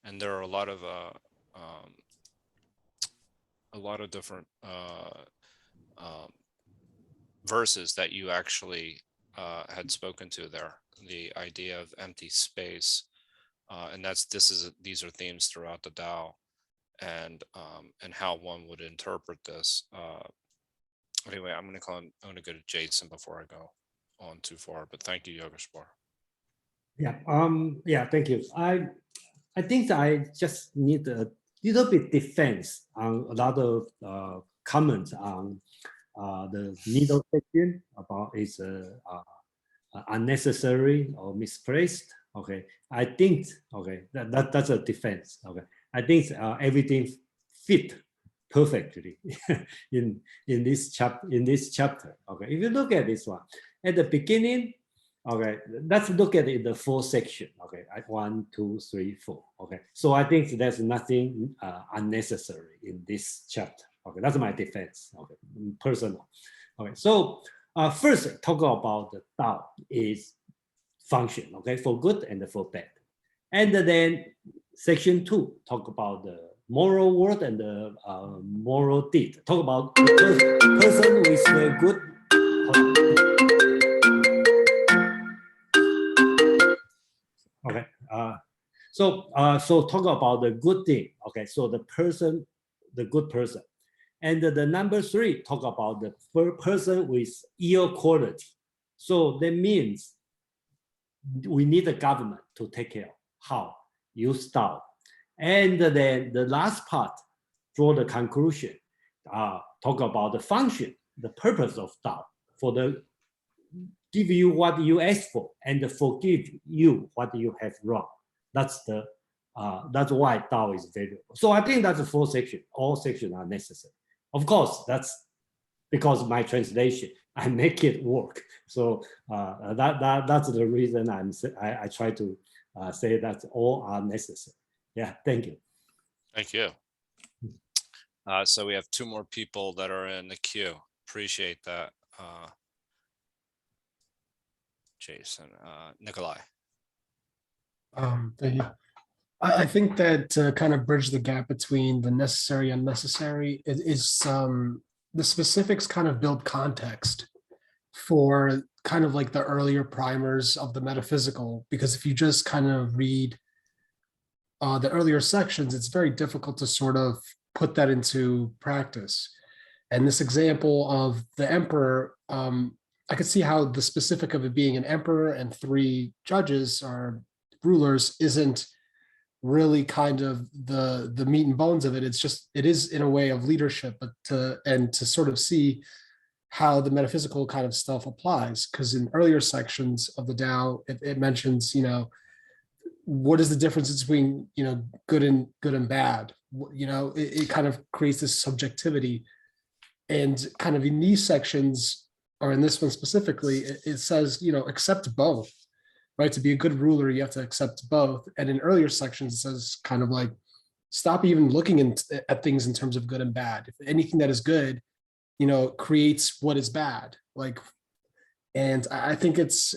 S1: And there are a lot of different verses that you actually had spoken to there. The idea of empty space, and these are themes throughout the Tao, and how one would interpret this. Anyway, I'm going to go to Jason before I go on too far, but thank you, Yogeshwar.
S7: Yeah, thank you. I think I just need a little bit defense on a lot of comments on the middle section about it's unnecessary or misplaced. Okay, I think that's a defense. Okay, I think everything fit perfectly in this chapter. Okay, if you look at this one at the beginning, okay, let's look at it in the fourth section. Okay, 1, 2, 3, 4. Okay, so I think there's nothing unnecessary in this chapter. Okay, that's my defense. Okay, personal. Okay, so first talk about the Tao is function. Okay, for good and for bad, and then section 2 talk about the moral word and the moral deed. Talk about the person with the good. Okay. So talk about the good thing. Okay. So the person, the good person, and the number 3 talk about the person with ill quality. So that means we need a government to take care of how use Tao. And then the last part, draw the conclusion, talk about the function, the purpose of Tao, for the give you what you ask for and forgive you what you have wrong. That's why Tao is valuable. So I think that's the 4th section. All sections are necessary. Of course, that's because my translation, I make it work. So that's the reason I try to say that all are necessary. Yeah, thank you.
S1: Thank you. So we have 2 more people that are in the queue. Appreciate that. Jason, Nikolai.
S6: Thank you. I think that to kind of bridge the gap between the necessary and unnecessary is the specifics kind of build context for kind of like the earlier primers of the metaphysical, because if you just kind of read the earlier sections, it's very difficult to sort of put that into practice. And this example of the emperor, I could see how the specific of it being an emperor and 3 judges or rulers isn't really kind of the meat and bones of it. It's just, it is in a way of leadership, but to sort of see how the metaphysical kind of stuff applies. Because in earlier sections of the Tao, it mentions, what is the difference between, good and bad? It kind of creates this subjectivity. And kind of in these sections, or in this one specifically, it says, accept both, right? To be a good ruler, you have to accept both. And in earlier sections, it says kind of like, stop even looking at things in terms of good and bad. If anything that is good, creates what is bad. Like, and I think it's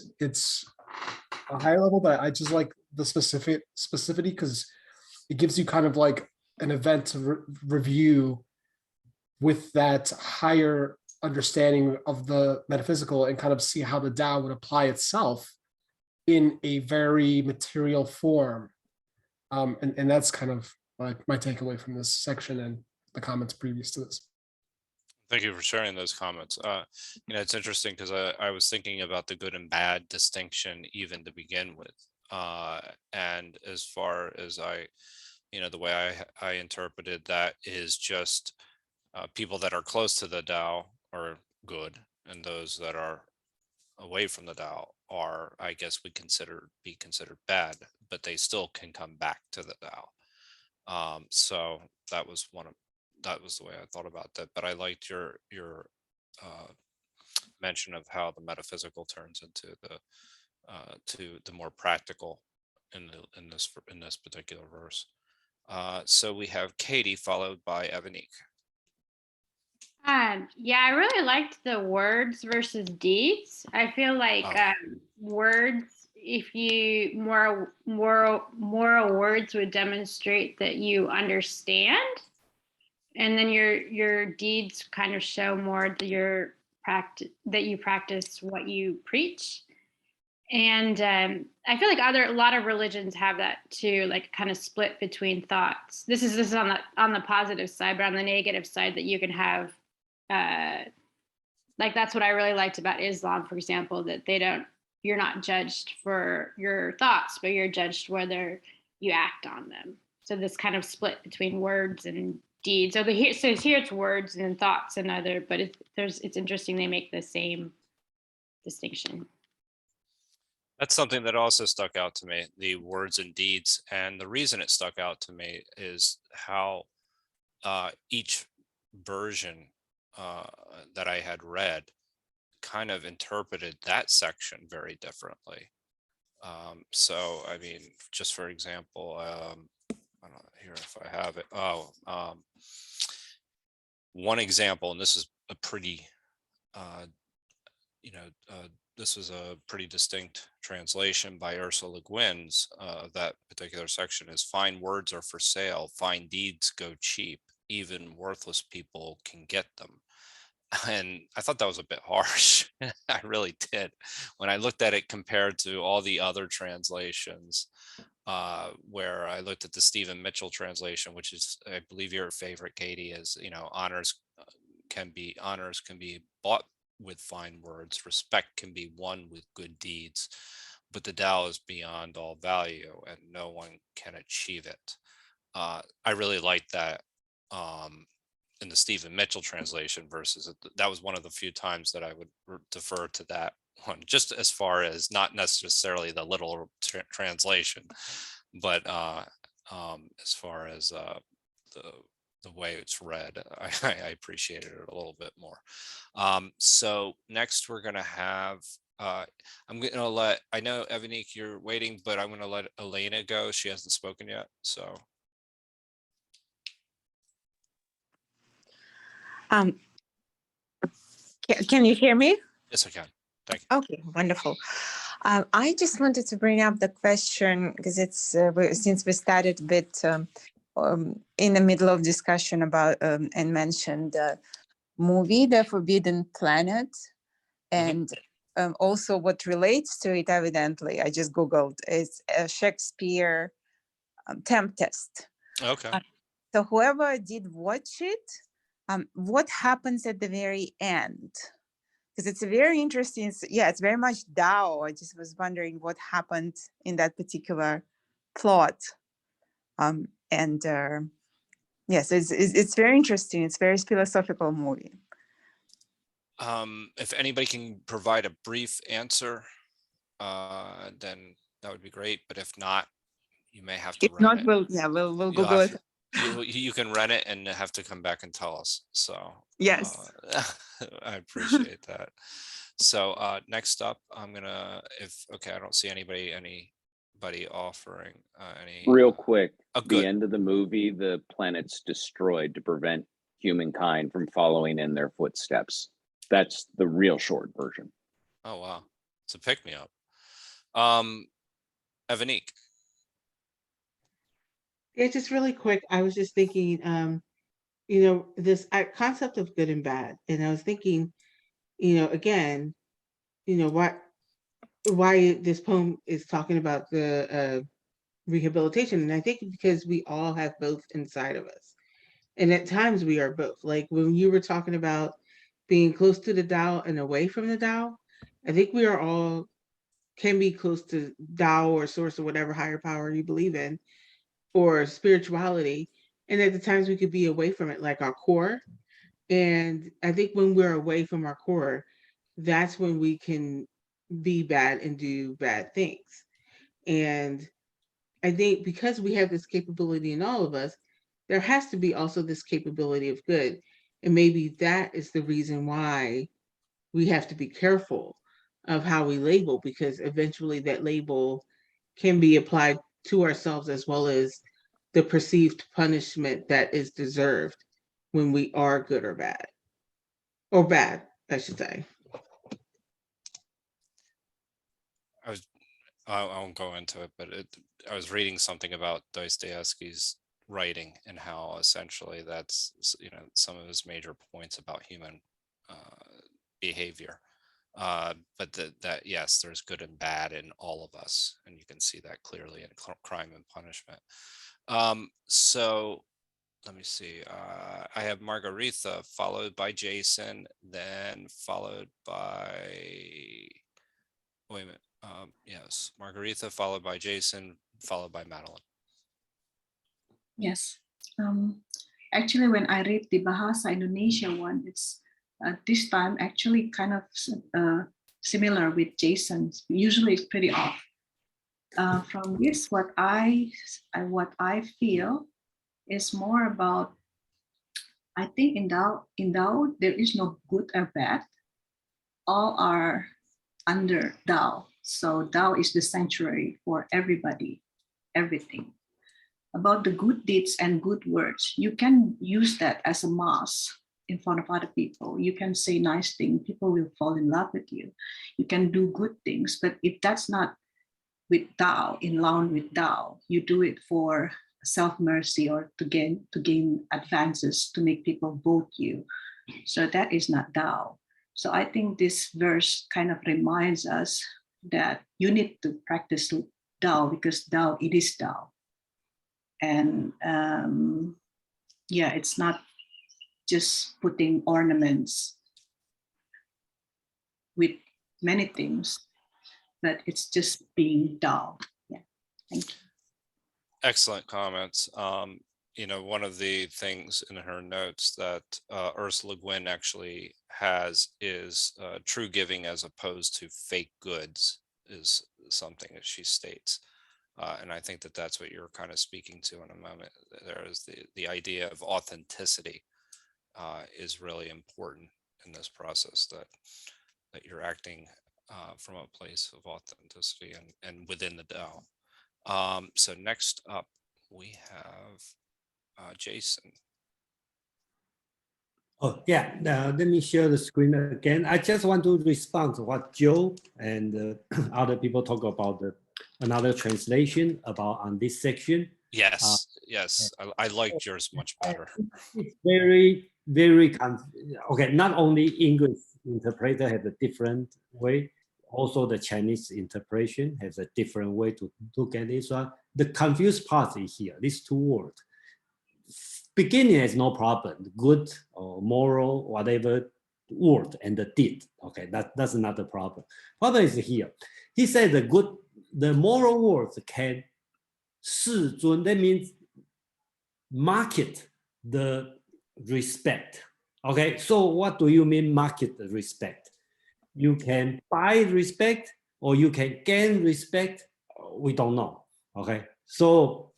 S6: a higher level, but I just like the specificity because it gives you kind of like an event to review with that higher understanding of the metaphysical and kind of see how the Tao would apply itself in a very material form. And that's kind of my takeaway from this section and the comments previous to this.
S1: Thank you for sharing those comments. It's interesting because I was thinking about the good and bad distinction even to begin with. And as far as the way I interpreted that is just people that are close to the Tao are good, and those that are away from the Tao are, I guess, be considered bad, but they still can come back to the Tao. So that was the way I thought about that. But I liked your mention of how the metaphysical turns into the more practical in this particular verse. So we have Katie followed by Evanique.
S13: Yeah, I really liked the words versus deeds. I feel like words, if you more words would demonstrate that you understand, and then your deeds kind of show more that you practice what you preach. And I feel like a lot of religions have that too, like kind of split between thoughts. This is on the positive side, but on the negative side, that you can have, like that's what I really liked about Islam, for example, that you're not judged for your thoughts, but you're judged whether you act on them. So this kind of split between words and deeds. So here it's words and thoughts and other, but it's interesting they make the same distinction.
S1: That's something that also stuck out to me, the words and deeds. And the reason it stuck out to me is how each version that I had read kind of interpreted that section very differently. So, I mean, just for example, I don't know here if I have it. One example, and this is a pretty, this was a pretty distinct translation by Ursula Le Guin's that particular section is: fine words are for sale, fine deeds go cheap, even worthless people can get them. And I thought that was a bit harsh. I really did. When I looked at it compared to all the other translations, where I looked at the Stephen Mitchell translation, which is, I believe, your favorite, Katie, is, honors can be bought with fine words, respect can be won with good deeds, but the Tao is beyond all value and no one can achieve it. I really liked that in the Stephen Mitchell translation versus that was one of the few times that I would defer to that one, just as far as not necessarily the literal translation, but as far as the way it's read, I appreciated it a little bit more. So next we're going to have, I'm going to let, I know Evanique, you're waiting, but I'm going to let Elena go. She hasn't spoken yet. So.
S14: Can you hear me?
S1: Yes, I can. Thank you.
S14: Okay, wonderful. I just wanted to bring up the question because it's since we started with in the middle of discussion about and mentioned the movie The Forbidden Planet, and also what relates to it. Evidently, I just googled is a Shakespeare Tempest.
S1: Okay.
S14: So whoever did watch it, what happens at the very end? Because it's a very interesting, it's very much Tao. I just was wondering what happened in that particular plot. Yes, it's very interesting. It's a very philosophical movie.
S1: If anybody can provide a brief answer, then that would be great. But if not, you may have to rent it.
S14: We'll Google it.
S1: You can rent it and have to come back and tell us. So
S14: yes,
S1: I appreciate that. So next up, I'm gonna, I don't see anybody offering any.
S8: Real quick,
S1: the
S8: end of the movie, the planet's destroyed to prevent humankind from following in their footsteps. That's the real short version.
S1: Oh wow, it's a pick me up. Evanique.
S2: Yeah, just really quick. I was just thinking, this concept of good and bad. And I was thinking, again, why this poem is talking about the rehabilitation. And I think because we all have both inside of us. And at times we are both. Like when you were talking about being close to the Tao and away from the Tao, I think we are all can be close to Tao or source or whatever higher power you believe in, or spirituality. And at the times we could be away from it, like our core. And I think when we're away from our core, that's when we can be bad and do bad things. And I think because we have this capability in all of us, there has to be also this capability of good. And maybe that is the reason why we have to be careful of how we label, because eventually that label can be applied to ourselves as well as the perceived punishment that is deserved when we are good or bad. Or bad, I should say.
S1: I won't go into it, but I was reading something about Dostoevsky's writing and how essentially that's some of his major points about human behavior. But that yes, there's good and bad in all of us, and you can see that clearly in Crime and Punishment. So let me see. I have Margaretha followed by Jason, then followed by. Wait a minute. Yes, Margaretha followed by Jason, followed by Madeline.
S4: Yes. Actually, when I read the Bahasa Indonesia one, it's this time actually kind of similar with Jason's. Usually it's pretty off. From this, what I feel is more about, I think in Tao there is no good or bad. All are under Tao. So Tao is the sanctuary for everybody, everything. About the good deeds and good words, you can use that as a mask in front of other people. You can say nice things, people will fall in love with you. You can do good things, but if that's not with Tao, in line with Tao, you do it for self-mercy or to gain advances, to make people vote you. So that is not Tao. So I think this verse kind of reminds us that you need to practice Tao, because Tao, it is Tao. And it's not just putting ornaments with many things, but it's just being Tao. Yeah, thank you.
S1: Excellent comments. One of the things in her notes that Ursula Gwynn actually has is true giving as opposed to fake goods is something that she states. And I think that that's what you're kind of speaking to in a moment. There is the idea of authenticity is really important in this process, that you're acting from a place of authenticity and within the Tao. So next up, we have Jason.
S7: Oh, yeah. Let me share the screen again. I just want to respond to what Joe and other people talk about another translation about on this section.
S1: Yes, I liked yours much better.
S7: It's very, very okay. Not only English interpreter have a different way, also the Chinese interpretation has a different way to look at this one. The confused part is here. These two words. Beginning is no problem. Good or moral, whatever word and the deed. Okay, that's not the problem. Problem is here. He said the moral words can 世尊, that means market the respect. Okay, so what do you mean market the respect? You can buy respect or you can gain respect. We don't know. Okay, so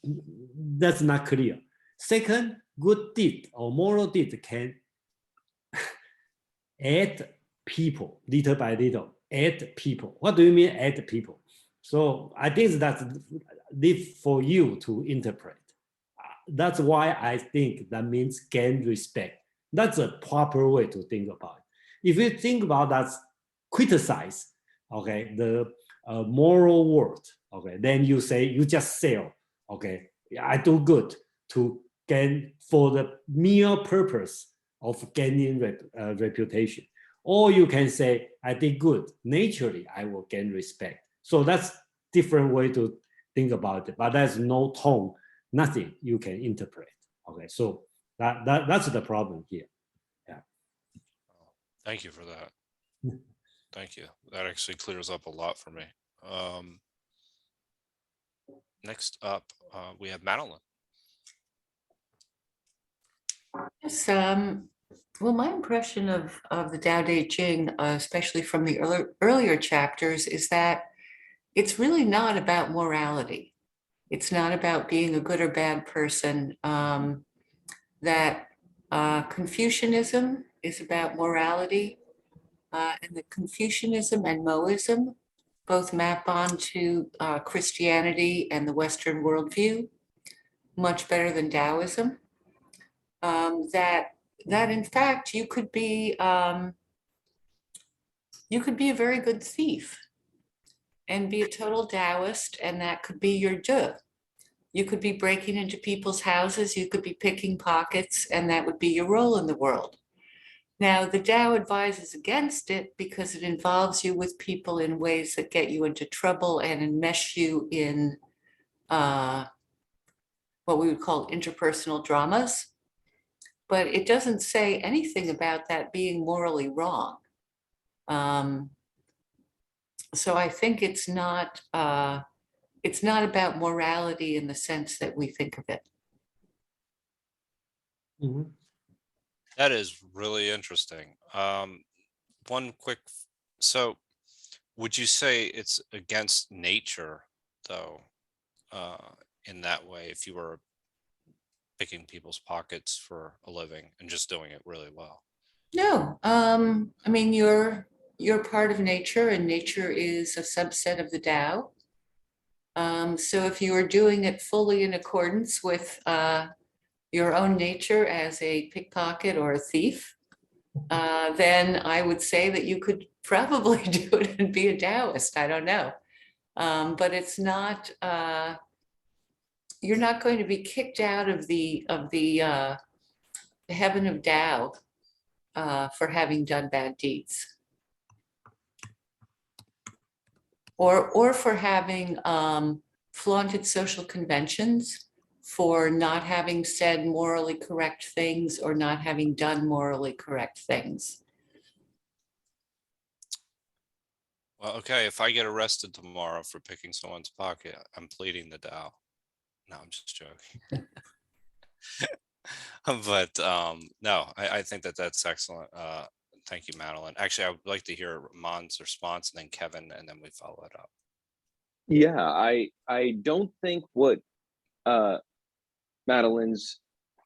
S7: that's not clear. Second, good deed or moral deed can add people little by little. Add people. What do you mean add people? So I think that's for you to interpret. That's why I think that means gain respect. That's a proper way to think about it. If you think about that, criticize, okay, the moral word, okay, then you say you just sell, okay, I do good to gain for the mere purpose of gaining reputation. Or you can say, I did good. Naturally, I will gain respect. So that's different way to think about it. But there's no tone, nothing you can interpret. Okay, so that's the problem here. Yeah.
S1: Thank you for that. Thank you. That actually clears up a lot for me. Next up, we have Madeline.
S11: Yes, well, my impression of the Tao Te Ching, especially from the earlier chapters, is that it's really not about morality. It's not about being a good or bad person. That Confucianism is about morality, and the Confucianism and Moism both map onto Christianity and the Western worldview much better than Taoism. That in fact you could be a very good thief and be a total Taoist, and that could be your de. You could be breaking into people's houses, you could be picking pockets, and that would be your role in the world. Now, the Tao advises against it because it involves you with people in ways that get you into trouble and enmesh you in what we would call interpersonal dramas. But it doesn't say anything about that being morally wrong. So I think it's not about morality in the sense that we think of it.
S7: Mm-hmm.
S1: That is really interesting. One quick, so would you say it's against nature though, in that way, if you were picking people's pockets for a living and just doing it really well?
S11: No, I mean, you're part of nature, and nature is a subset of the Tao. So if you are doing it fully in accordance with your own nature as a pickpocket or a thief, then I would say that you could probably do it and be a Taoist. I don't know. But it's not, you're not going to be kicked out of the heaven of Tao for having done bad deeds. Or for having flaunted social conventions, for not having said morally correct things or not having done morally correct things.
S1: Well, okay, if I get arrested tomorrow for picking someone's pocket, I'm pleading the Tao. No, I'm just joking. But no, I think that's excellent. Thank you, Madeline. Actually, I would like to hear Ramon's response, and then Kevin, and then we follow it up.
S8: Yeah, I don't think what Madeline's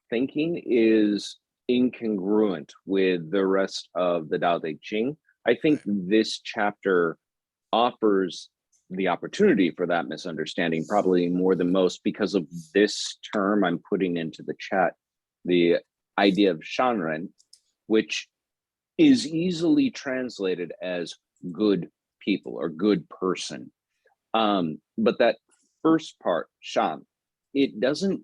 S8: thinking is incongruent with the rest of the Dao De Jing. I think this chapter offers the opportunity for that misunderstanding probably more than most because of this term I'm putting into the chat, the idea of shanren, which is easily translated as good people or good person. But that first part, shan, it doesn't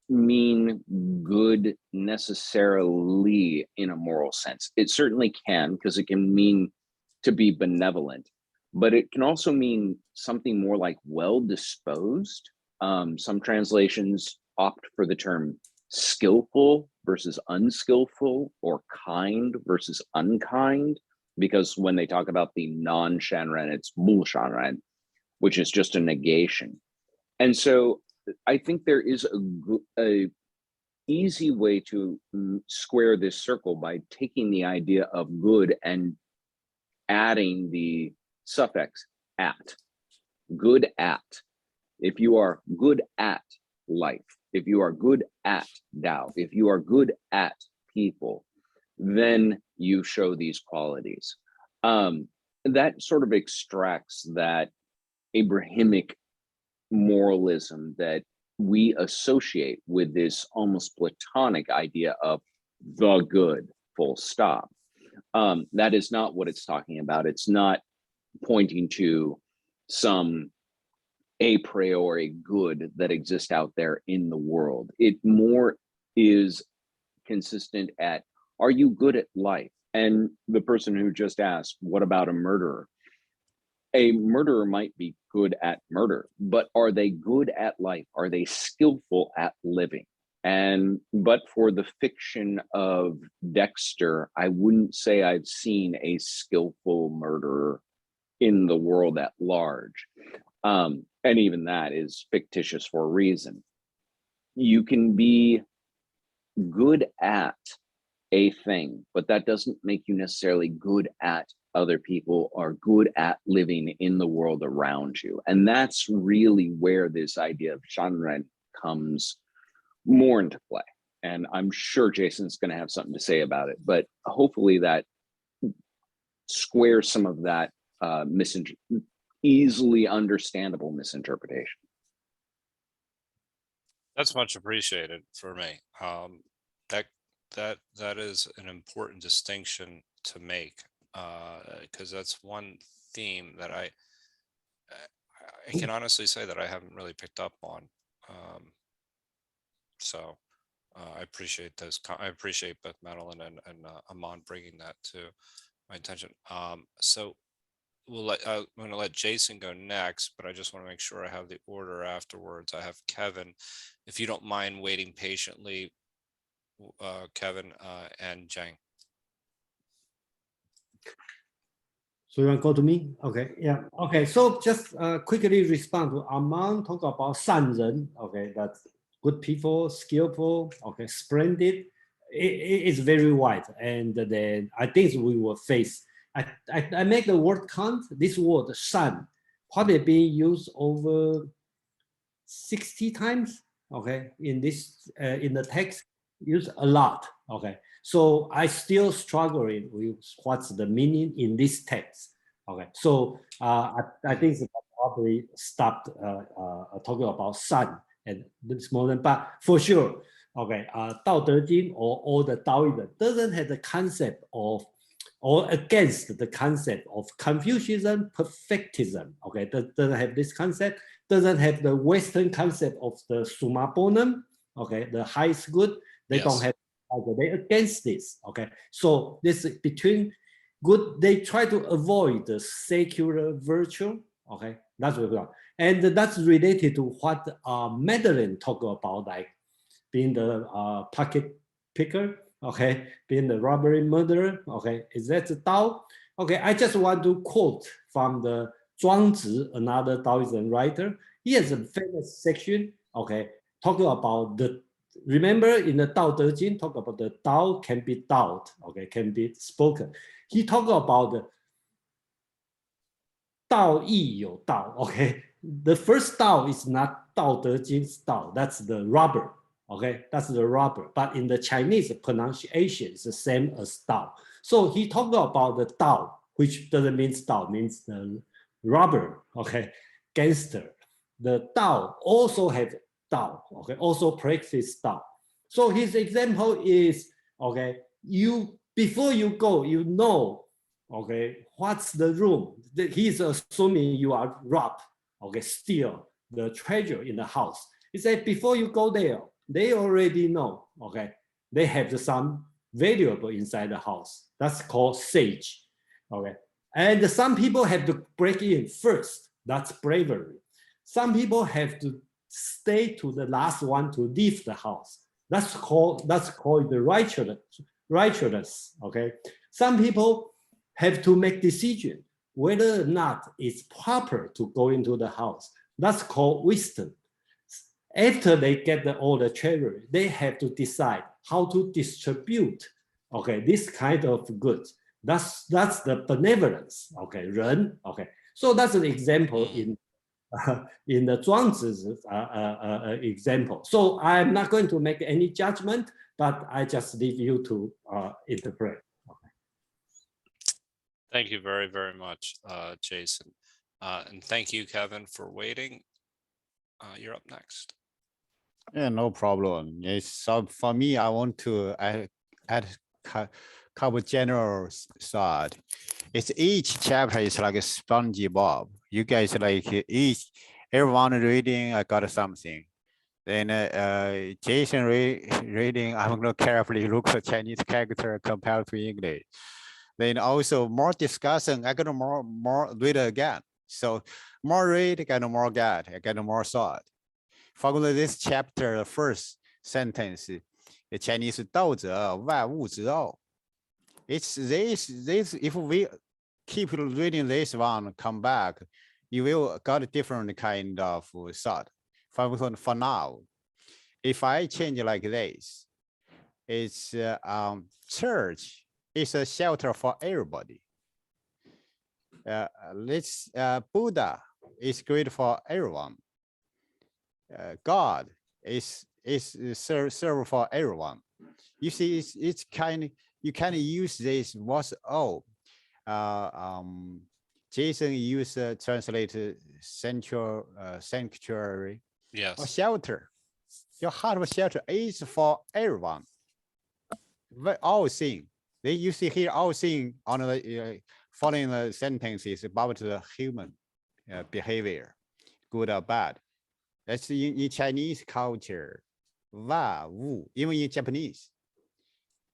S8: mean good necessarily in a moral sense. It certainly can, because it can mean to be benevolent, but it can also mean something more like well-disposed. Some translations opt for the term skillful versus unskillful, or kind versus unkind, because when they talk about the non-shanren, it's bu shanren, which is just a negation. And so I think there is a easy way to square this circle by taking the idea of good and adding the suffix at. Good at. If you are good at life, if you are good at Tao, if you are good at people, then you show these qualities. That sort of extracts that Abrahamic moralism that we associate with this almost Platonic idea of the good, full stop. That is not what it's talking about. It's not pointing to some a priori good that exists out there in the world. It more is consistent at, are you good at life? And the person who just asked, what about a murderer? A murderer might be good at murder, but are they good at life? Are they skillful at living? But for the fiction of Dexter, I wouldn't say I've seen a skillful murderer in the world at large. And even that is fictitious for a reason. You can be good at a thing, but that doesn't make you necessarily good at other people or good at living in the world around you. And that's really where this idea of Shanren comes more into play. And I'm sure Jason's going to have something to say about it, but hopefully that squares some of that easily understandable misinterpretation.
S1: That's much appreciated for me. That is an important distinction to make, because that's one theme that I can honestly say that I haven't really picked up on. So I appreciate those. I appreciate both Madeline and Amon bringing that to my attention. So I'm going to let Jason go next, but I just want to make sure I have the order afterwards. I have Kevin, if you don't mind waiting patiently, Kevin and Chang.
S7: So you want to go to me? Okay, yeah. Okay, so just quickly respond to Amon, talk about 善人. Okay, that's good people, skillful, okay, splendid. It's very wide. And then I think we will face, I make the word count, this word 善, probably being used over 60 times, okay, in this, in the text, used a lot, okay. So I still struggling with what's the meaning in this text, okay. So I think that probably stopped talking about 善 and this moment, but for sure, okay, Dao De Jing or the Taoism doesn't have the concept of, or against the concept of Confucianism, perfectism, okay, doesn't have this concept, doesn't have the Western concept of the summa bonum, okay, the highest good, they don't have, they against this, okay. So this between good, they try to avoid the secular virtue, okay, that's what we are. And that's related to what Madeline talked about, like being the pocket picker, okay, being the robbery murderer, okay, is that the Tao? Okay, I just want to quote from the Zhuangzi, another Taoism writer. He has a famous section, okay, talking about the, remember in the Dao De Jing, talk about the Tao can be Daoed, okay, can be spoken. He talked about the Dao Yi You Dao, okay. The first Dao is not Dao De Jing's Dao, that's the robber, okay, that's the robber. But in the Chinese pronunciation, it's the same as Dao. So he talked about the Dao, which doesn't mean Dao, means the robber, okay, gangster. The Dao also have Dao, okay, also practice Dao. So his example is, okay, you, before you go, you know, okay, what's the room? He's assuming you are robbed, okay, steal the treasure in the house. He said, before you go there, they already know, okay, they have some valuable inside the house. That's called sage, okay. And some people have to break in first. That's bravery. Some people have to stay to the last one to leave the house. That's called the righteousness, okay. Some people have to make decision whether or not it's proper to go into the house. That's called wisdom. After they get all the treasure, they have to decide how to distribute, okay, this kind of goods. That's the benevolence, okay, Ren, okay. So that's an example in the Zhuangzi's example. So I'm not going to make any judgment, but I just leave you to interpret.
S1: Thank you very, very much, Jason. And thank you, Kevin, for waiting. You're up next.
S10: Yeah, no problem. Yes, so for me, I want to add couple general thought. It's each chapter is like a spongy bob. You guys like everyone reading, I got something. Then Jason reading, I'm going to carefully look for Chinese character compared to English. Then also more discussion, I got more read again. So more read, get more get, I get more thought. For this chapter, the first sentence, the Chinese 道者万物之奥. It's this, if we keep reading this one, come back, you will got a different kind of thought. For now, if I change like this, it's church is a shelter for everybody. Buddha is great for everyone. God is serve for everyone. You see, it's kind of, you can use this what's all. Jason used translated sanctuary.
S1: Yes.
S10: Or shelter. Your heart of shelter is for everyone. All things. You see here, all things on the following the sentences about the human behavior, good or bad. That's in Chinese culture. 万物, even in Japanese.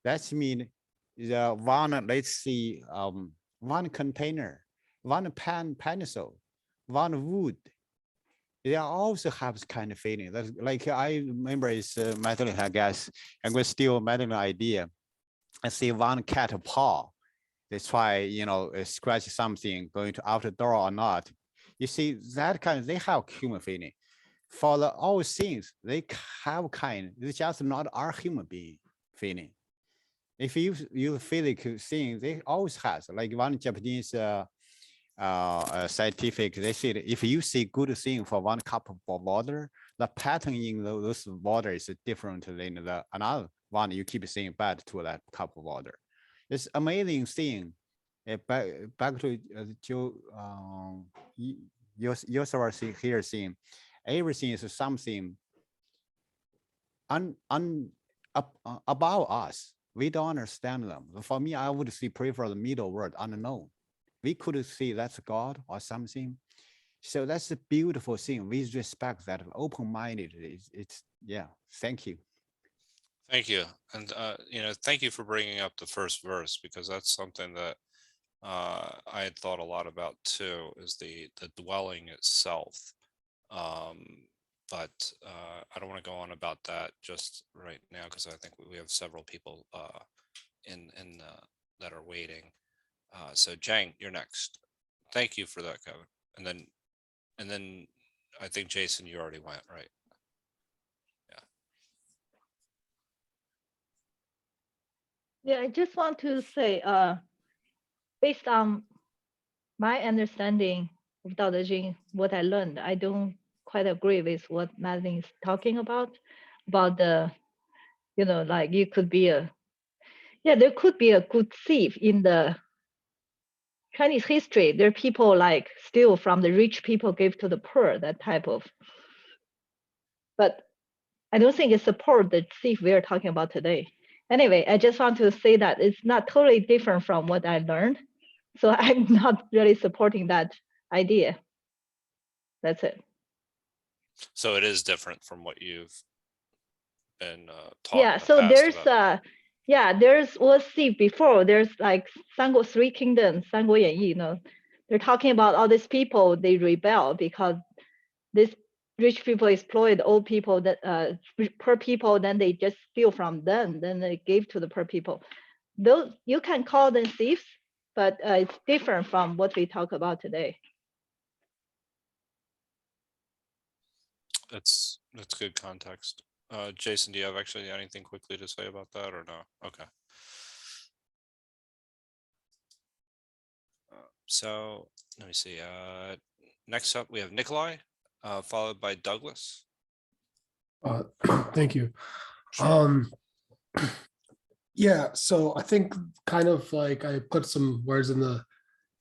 S10: That means the one, let's see, one container, one pencil, one wood. They also have this kind of feeling. That's like I remember it's Madeline, I guess, and we're still Madeline idea. I see one cat paw. They try, scratch something, going to out the door or not. You see that kind of, they have human feeling. For all things, they have kind, it's just not our human being feeling. If you physical thing, they always has, like one Japanese scientific, they said if you see good thing for one cup of water, the pattern in those water is different than the another one you keep seeing bad to that cup of water. It's amazing thing. Back to Joe, your here seeing everything is something about us. We don't understand them. For me, I would prefer the middle word, unknown. We could see that's God or something. So that's the beautiful thing. We respect that, open-minded. It's yeah. Thank you.
S1: Thank you. And, thank you for bringing up the first verse, because that's something that I had thought a lot about too, is the dwelling itself. But I don't want to go on about that just right now, because I think we have several people in that are waiting. So Chang, you're next. Thank you for that, Kevin. And then I think Jason, you already went, right?
S15: Yeah, I just want to say, based on my understanding of Dao De Jing, what I learned, I don't quite agree with what Madeline is talking about the, like you could be there could be a good thief in the Chinese history. There are people like steal from the rich people, give to the poor, that type of. But I don't think it supports the thief we are talking about today. Anyway, I just want to say that it's not totally different from what I learned. So I'm not really supporting that idea. That's it.
S1: So it is different from what you've been taught.
S15: Yeah, so there's was thief before. There's like Three Kingdoms, 三国演义, they're talking about all these people, they rebel because this rich people exploit old people, that poor people, then they just steal from them, then they give to the poor people. Those, you can call them thieves, but it's different from what we talk about today.
S1: That's good context. Jason, do you have actually anything quickly to say about that or no? Okay. So let me see. Next up, we have Nikolai, followed by Douglas.
S6: Thank you. Yeah, so I think kind of like I put some words in the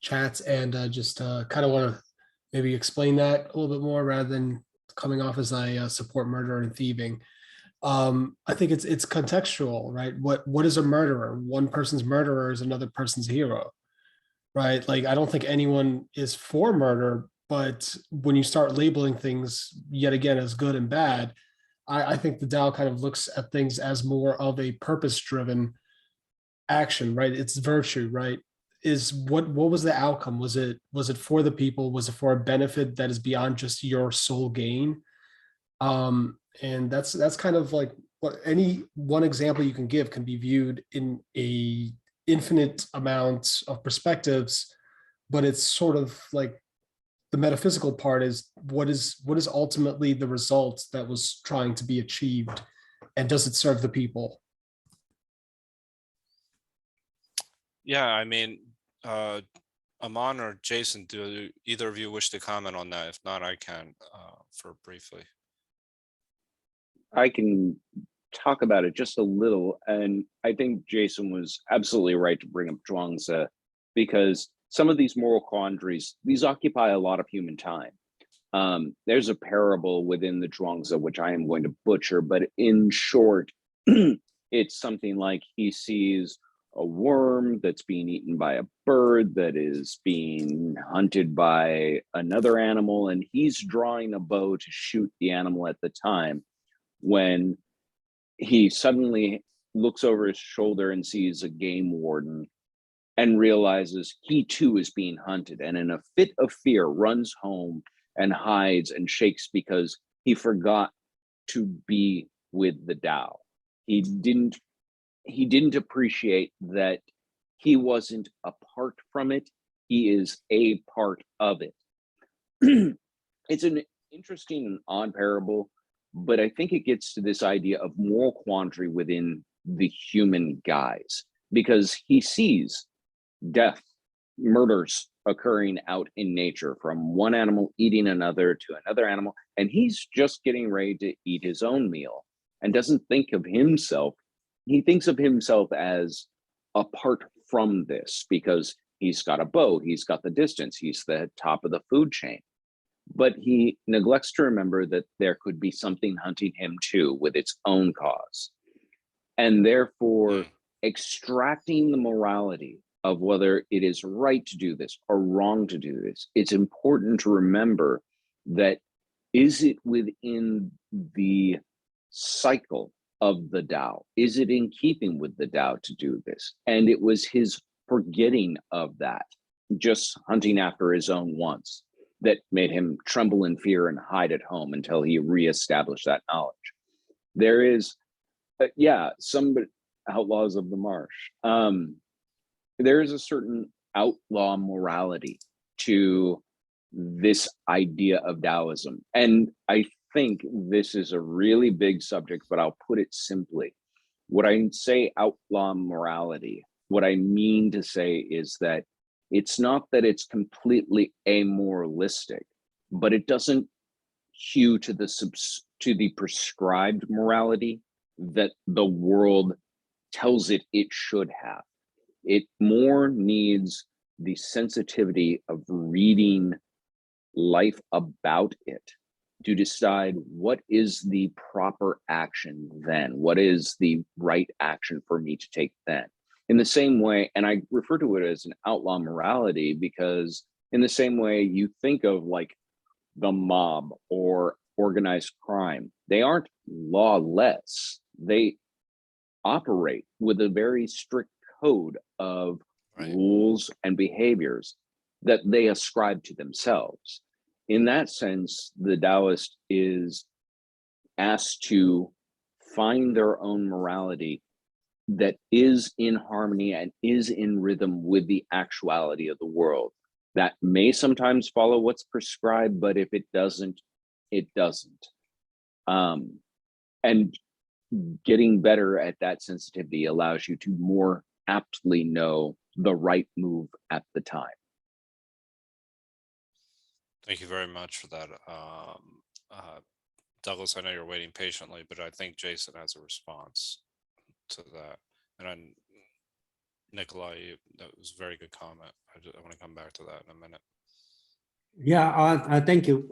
S6: chats and just kind of want to maybe explain that a little bit more rather than coming off as I support murder and thieving. I think it's contextual, right? What is a murderer? One person's murderer is another person's hero, right? Like I don't think anyone is for murder, but when you start labeling things yet again as good and bad, I think the Tao kind of looks at things as more of a purpose-driven action, right? It's virtue, right? Is what was the outcome? Was it for the people? Was it for a benefit that is beyond just your sole gain? And that's kind of like what any one example you can give can be viewed in a infinite amount of perspectives, but it's sort of like the metaphysical part is what is ultimately the result that was trying to be achieved, and does it serve the people?
S1: Yeah, I mean, Aman or Jason, do either of you wish to comment on that? If not, I can for briefly.
S8: I can talk about it just a little, and I think Jason was absolutely right to bring up Zhuangzi, because some of these moral quandaries, these occupy a lot of human time. There's a parable within the Zhuangzi, which I am going to butcher, but in short, it's something like he sees a worm that's being eaten by a bird that is being hunted by another animal, and he's drawing a bow to shoot the animal at the time, when he suddenly looks over his shoulder and sees a game warden and realizes he too is being hunted, and in a fit of fear runs home and hides and shakes because he forgot to be with the Tao. He didn't appreciate that he wasn't apart from it. He is a part of it. It's an interesting and odd parable, but I think it gets to this idea of moral quandary within the human guise, because he sees death, murders occurring out in nature, from one animal eating another to another animal, and he's just getting ready to eat his own meal and doesn't think of himself. He thinks of himself as apart from this because he's got a bow, he's got the distance, he's the top of the food chain. But he neglects to remember that there could be something hunting him too with its own cause. And therefore, extracting the morality of whether it is right to do this or wrong to do this, it's important to remember that, is it within the cycle of the Tao? Is it in keeping with the Tao to do this? And it was his forgetting of that, just hunting after his own wants, that made him tremble in fear and hide at home until he reestablished that knowledge. There is, some outlaws of the marsh. There is a certain outlaw morality to this idea of Taoism. And I think this is a really big subject, but I'll put it simply. When I say outlaw morality, what I mean to say is that it's not that it's completely amoralistic, but it doesn't hew to the prescribed morality that the world tells it should have. It more needs the sensitivity of reading life about it to decide what is the proper action then, what is the right action for me to take then. In the same way, and I refer to it as an outlaw morality because in the same way you think of like the mob or organized crime, they aren't lawless. They operate with a very strict code of rules and behaviors that they ascribe to themselves. In that sense, the Taoist is asked to find their own morality that is in harmony and is in rhythm with the actuality of the world. That may sometimes follow what's prescribed, but if it doesn't, it doesn't. And getting better at that sensitivity allows you to more aptly know the right move at the time.
S1: Thank you very much for that. Douglas, I know you're waiting patiently, but I think Jason has a response to that. And then Nikolai, that was a very good comment. I want to come back to that in a minute.
S7: Yeah, thank you.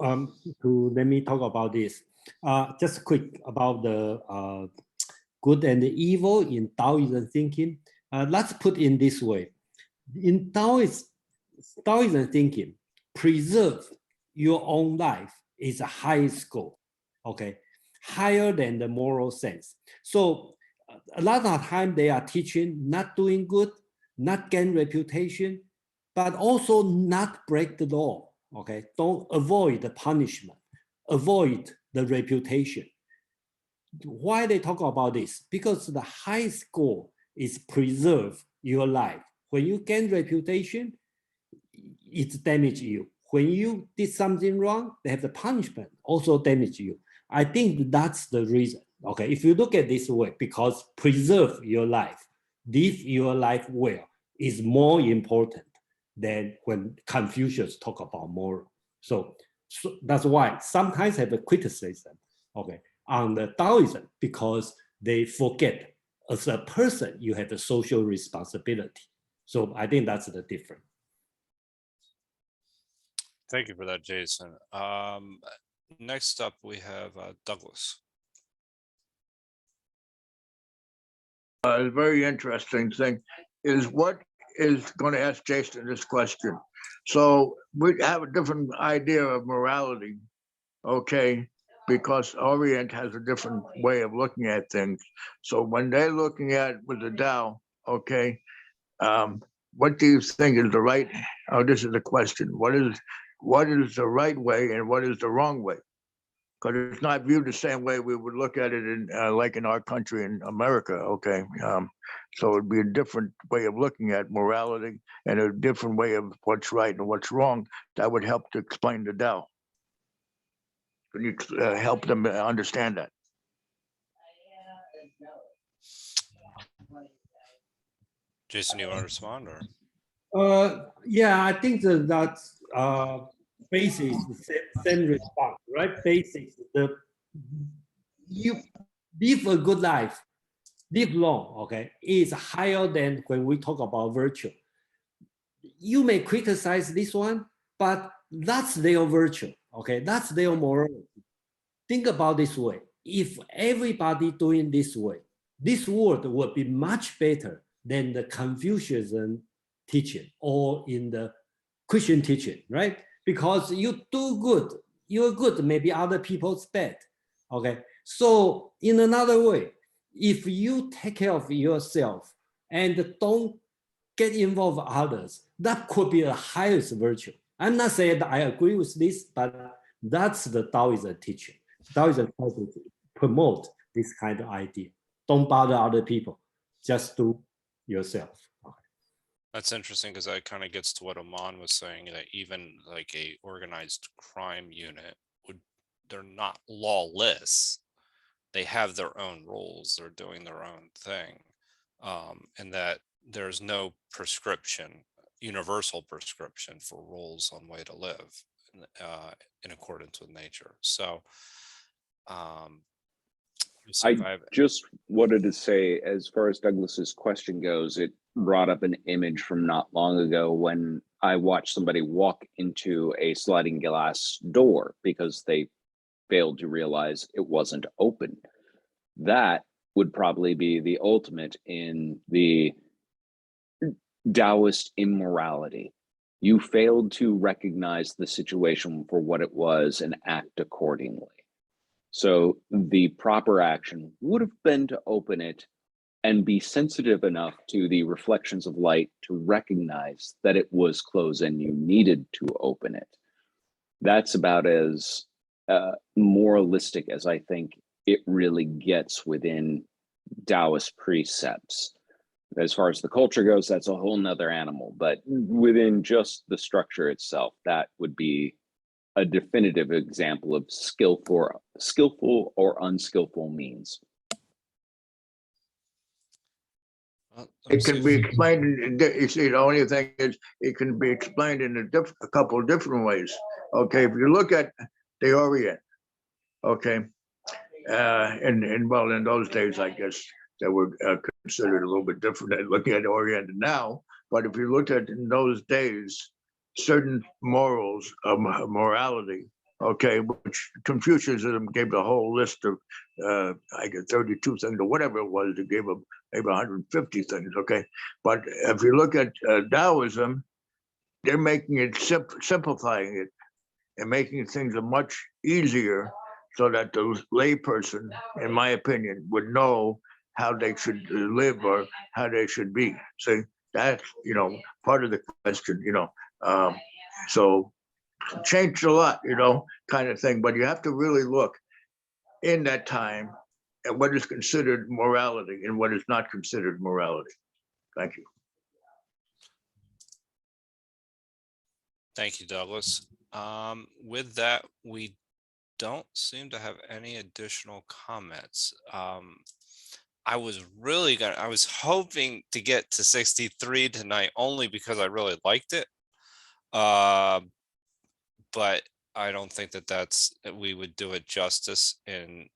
S7: To let me talk about this. Just quick about the good and the evil in Taoism thinking. Let's put in this way. In Taoism thinking, preserve your own life is the highest goal. Okay. higher than the moral sense. So a lot of time they are teaching not doing good, not gain reputation, but also not break the law. Okay, don't avoid the punishment, avoid the reputation. Why they talk about this? Because the highest goal is preserve your life. When you gain reputation, it damage you. When you did something wrong, they have the punishment also damage you. I think that's the reason. Okay, if you look at this way, because preserve your life, live your life well is more important than when Confucius talk about moral. So that's why sometimes have a criticism, okay, on the Taoism, because they forget as a person you have a social responsibility. So I think that's the difference.
S1: Thank you for that, Jason. Next up, we have Douglas.
S9: A very interesting thing is what is going to ask Jason this question. So we have a different idea of morality, okay, because Orient has a different way of looking at things. So when they're looking at with the Tao, okay, what do you think is the right? Oh, this is the question. What is the right way and what is the wrong way? Because it's not viewed the same way we would look at it in like in our country in America, okay? So it'd be a different way of looking at morality and a different way of what's right and what's wrong. That would help to explain the Tao. Can you help them understand that?
S1: Jason, you want to respond or?
S7: Yeah, I think that's basics, the same response, right? Basics, you live a good life, live long, okay, is higher than when we talk about virtue. You may criticize this one, but that's their virtue, okay? That's their morality. Think about this way. If everybody doing this way, this world would be much better than the Confucian teaching or in the Christian teaching, right? Because you do good, you're good, maybe other people's bad, okay? So in another way, if you take care of yourself and don't get involved with others, that could be the highest virtue. I'm not saying that I agree with this, but that's the Taoism teaching. Taoism tries to promote this kind of idea. Don't bother other people, just do yourself.
S1: That's interesting because that kind of gets to what Aman was saying, that even like a organized crime unit they're not lawless. They have their own rules. They're doing their own thing. And that there's no prescription, universal prescription for rules on way to live in accordance with nature. So
S8: I just wanted to say, as far as Douglas's question goes, it brought up an image from not long ago when I watched somebody walk into a sliding glass door because they failed to realize it wasn't open. That would probably be the ultimate in the Taoist immorality. You failed to recognize the situation for what it was and act accordingly. So the proper action would have been to open it and be sensitive enough to the reflections of light to recognize that it was closed and you needed to open it. That's about as moralistic as I think it really gets within Taoist precepts. As far as the culture goes, that's a whole nother animal, but within just the structure itself, that would be a definitive example of skillful or unskillful means.
S9: It can be explained. You see, the only thing is it can be explained in a couple of different ways. Okay, if you look at the Orient, okay, well, in those days, I guess they were considered a little bit different than looking at the Orient now. But if you looked at in those days, certain morals of morality, okay, which Confucianism gave a whole list of, I guess 32 things or whatever it was, they gave them maybe 150 things, okay? But if you look at Taoism, they're making it, simplifying it and making things much easier so that the layperson, in my opinion, would know how they should live or how they should be. See, that's, part of the question, so changed a lot, kind of thing, but you have to really look in that time at what is considered morality and what is not considered morality. Thank you.
S1: Thank you, Douglas. With that, we don't seem to have any additional comments. I was hoping to get to 63 tonight only because I really liked it. But I don't think that we would do it justice in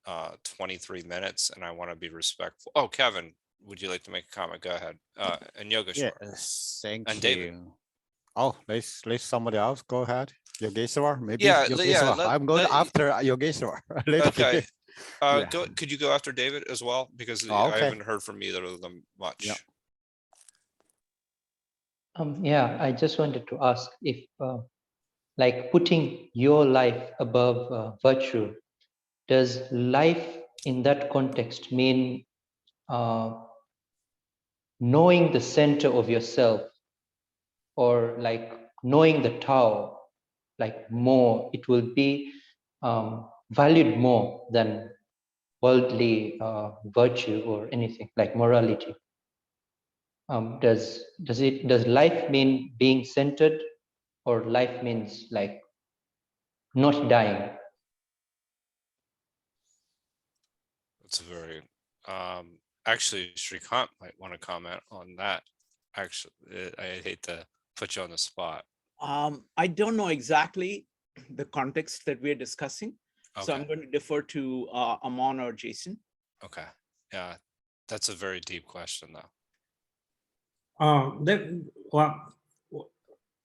S1: 23 minutes, and I want to be respectful. Oh, Kevin, would you like to make a comment? Go ahead. And Yogeshwar.
S10: Yes, thank
S1: and
S10: you.
S1: David.
S10: Oh, let somebody else go ahead. Yogeshwar, maybe
S1: Yeah,
S10: I'm going after Yogeshwar.
S1: Okay.
S10: Yeah.
S1: Could you go after David as well? Because
S10: Oh,
S1: I
S10: okay.
S1: haven't heard from either of them much.
S10: Yeah.
S12: Yeah, I just wanted to ask if, like, putting your life above virtue, does life in that context mean knowing the center of yourself, or like knowing the Tao, like more, it will be valued more than worldly virtue or anything like morality? Does life mean being centered, or life means like not dying?
S1: That's a very actually Shrikant might want to comment on that. Actually, I hate to put you on the spot.
S16: I don't know exactly the context that we're discussing, so I'm going to defer to Amon or Jason.
S1: Okay. Yeah, that's a very deep question, though.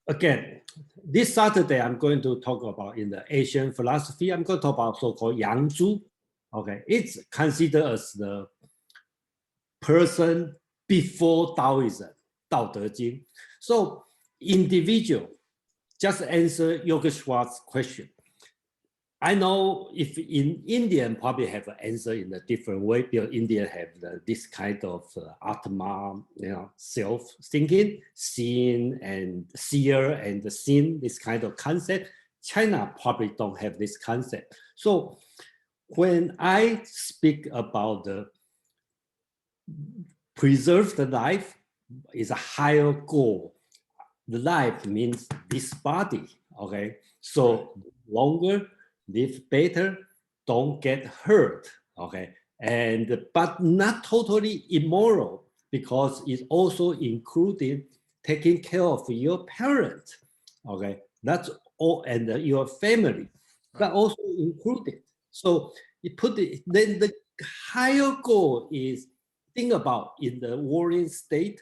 S7: Again, this Saturday, I'm going to talk about in the Asian philosophy, I'm going to talk about so-called Yangchu. Okay, it's considered as the person before Taoism, Dao De Jing. So individual, just answer Yogeshwar's question. I know if in Indian probably have an answer in a different way, because India have this kind of Atma, self-thinking, seeing and seer and the sin, this kind of concept. China probably don't have this concept. So when I speak about the preserve the life is a higher goal. The life means this body, okay? So longer, live better, don't get hurt, okay? But not totally immoral, because it's also included taking care of your parents, okay? That's all, and your family, that also included. So you put it, then the higher goal is, think about in the warring state,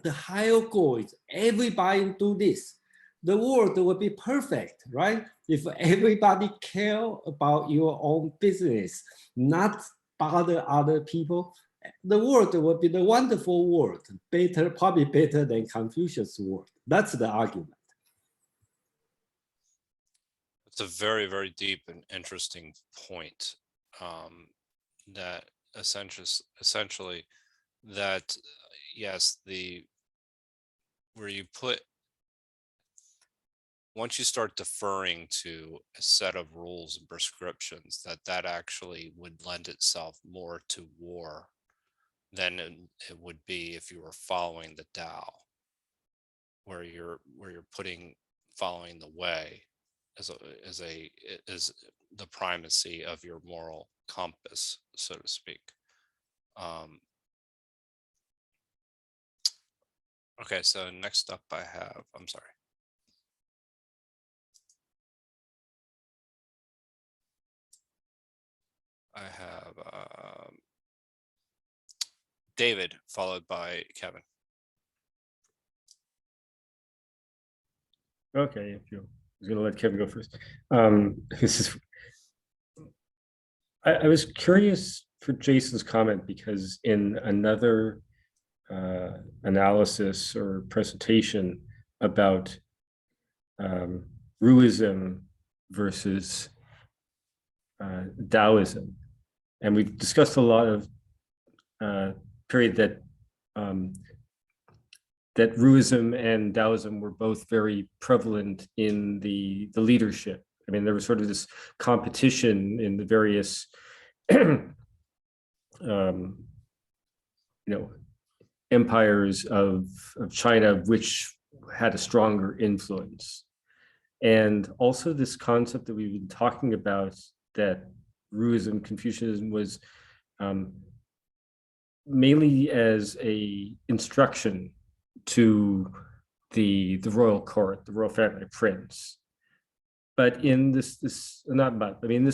S7: the higher goal is everybody do this. The world will be perfect, right? If everybody care about your own business, not bother other people, the world will be the wonderful world, better, probably better than Confucius' world. That's the argument.
S1: It's a very, very deep and interesting point. That essentially that yes, where you put, once you start deferring to a set of rules and prescriptions, that actually would lend itself more to war than it would be if you were following the Tao, where you're following the way as the primacy of your moral compass, so to speak. Okay, so next up I have, I'm sorry. I have David, followed by Kevin.
S3: Okay, if you, I was going to let Kevin go first. I was curious for Jason's comment, because in another analysis or presentation about Ruism versus Taoism. And we've discussed a lot of period that that Ruism and Taoism were both very prevalent in the leadership. I mean, there was sort of this competition in the various, empires of China, which had a stronger influence. And also this concept that we've been talking about, that Ruism, Confucianism was mainly as a instruction to the royal court, the royal family, prince. But in this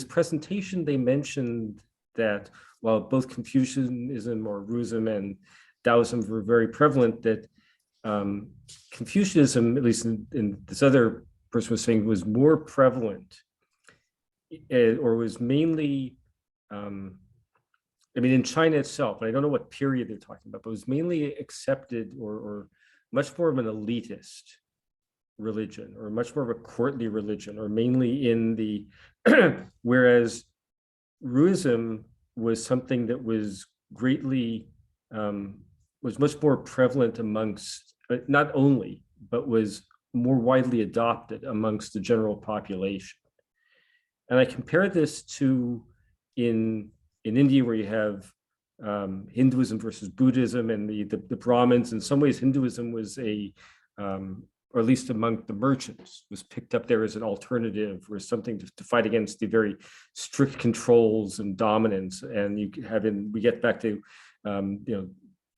S3: presentation, they mentioned that while both Confucianism or Ruism and Taoism were very prevalent, that Confucianism, at least in this other person was saying, was more prevalent, or was mainly, in China itself, and I don't know what period they're talking about, but it was mainly accepted or much more of an elitist religion, or much more of a courtly religion, or mainly in the, whereas Ruism was something that was greatly, was much more prevalent amongst, not only, but was more widely adopted amongst the general population. And I compare this to in India, where you have Hinduism versus Buddhism, and the Brahmins. In some ways, Hinduism was or at least among the merchants, was picked up there as an alternative, or something to fight against the very strict controls and dominance. And you have we get back to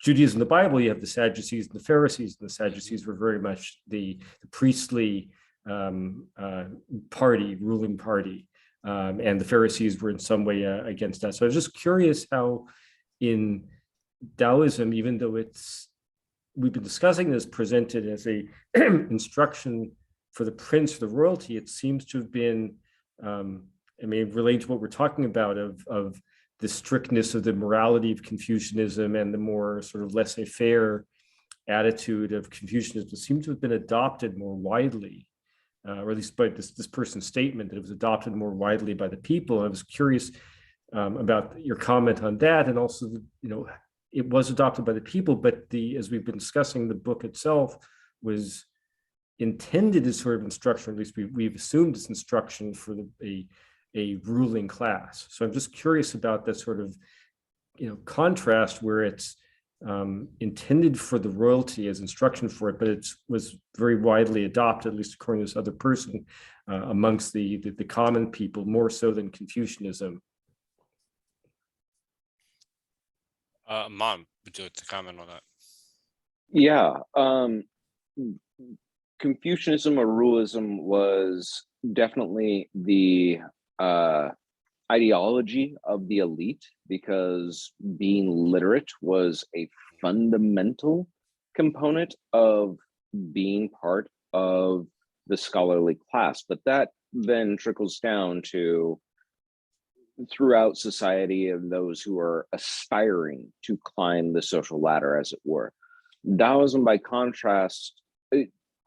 S3: Judaism, the Bible, you have the Sadducees and the Pharisees, and the Sadducees were very much the priestly party, ruling party. And the Pharisees were in some way against that. So I was just curious how in Taoism, even though we've been discussing this presented as a instruction for the prince, for the royalty, it seems to have been, relating to what we're talking about of the strictness of the morality of Confucianism and the more sort of laissez-faire attitude of Confucianism seems to have been adopted more widely. Or at least by this person's statement, that it was adopted more widely by the people. I was curious about your comment on that, and also, it was adopted by the people, but as we've been discussing, the book itself was intended as sort of instruction, at least we've assumed it's instruction for a ruling class. So I'm just curious about that sort of, contrast where it's intended for the royalty as instruction for it, but it was very widely adopted, at least according to this other person, amongst the common people, more so than Confucianism.
S1: Mom, would you like to comment on that?
S8: Yeah, Confucianism or Ruism was definitely the ideology of the elite, because being literate was a fundamental component of being part of the scholarly class. But that then trickles down to throughout society and those who are aspiring to climb the social ladder, as it were. Taoism, by contrast,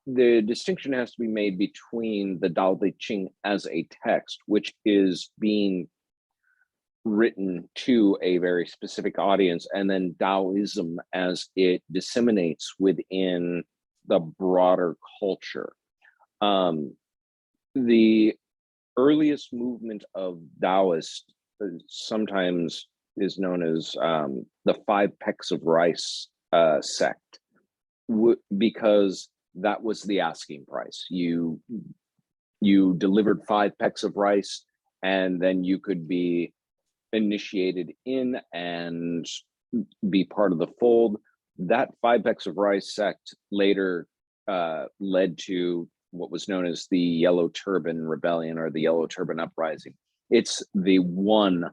S8: the distinction has to be made between the Dao De Jing as a text, which is being written to a very specific audience, and then Taoism as it disseminates within the broader culture. The earliest movement of Taoist sometimes is known as the 5 pecks of rice sect, because that was the asking price. You delivered 5 pecks of rice, and then you could be initiated in and be part of the fold. That 5 pecks of rice sect later led to what was known as the Yellow Turban Rebellion, or the Yellow Turban Uprising. It's the one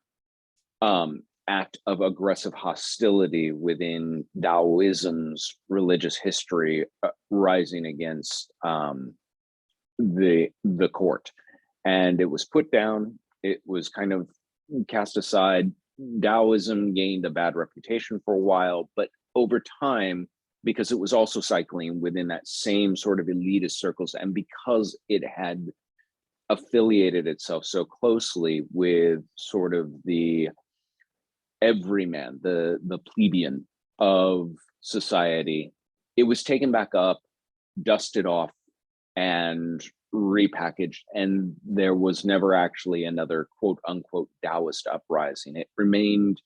S8: act of aggressive hostility within Taoism's religious history, rising against the court. And it was put down. It was kind of cast aside. Taoism gained a bad reputation for a while, but over time, because it was also cycling within that same sort of elitist circles, and because it had affiliated itself so closely with sort of the everyman, the plebeian of society. It was taken back up, dusted off, and repackaged, and there was never actually another quote unquote Taoist uprising. It remained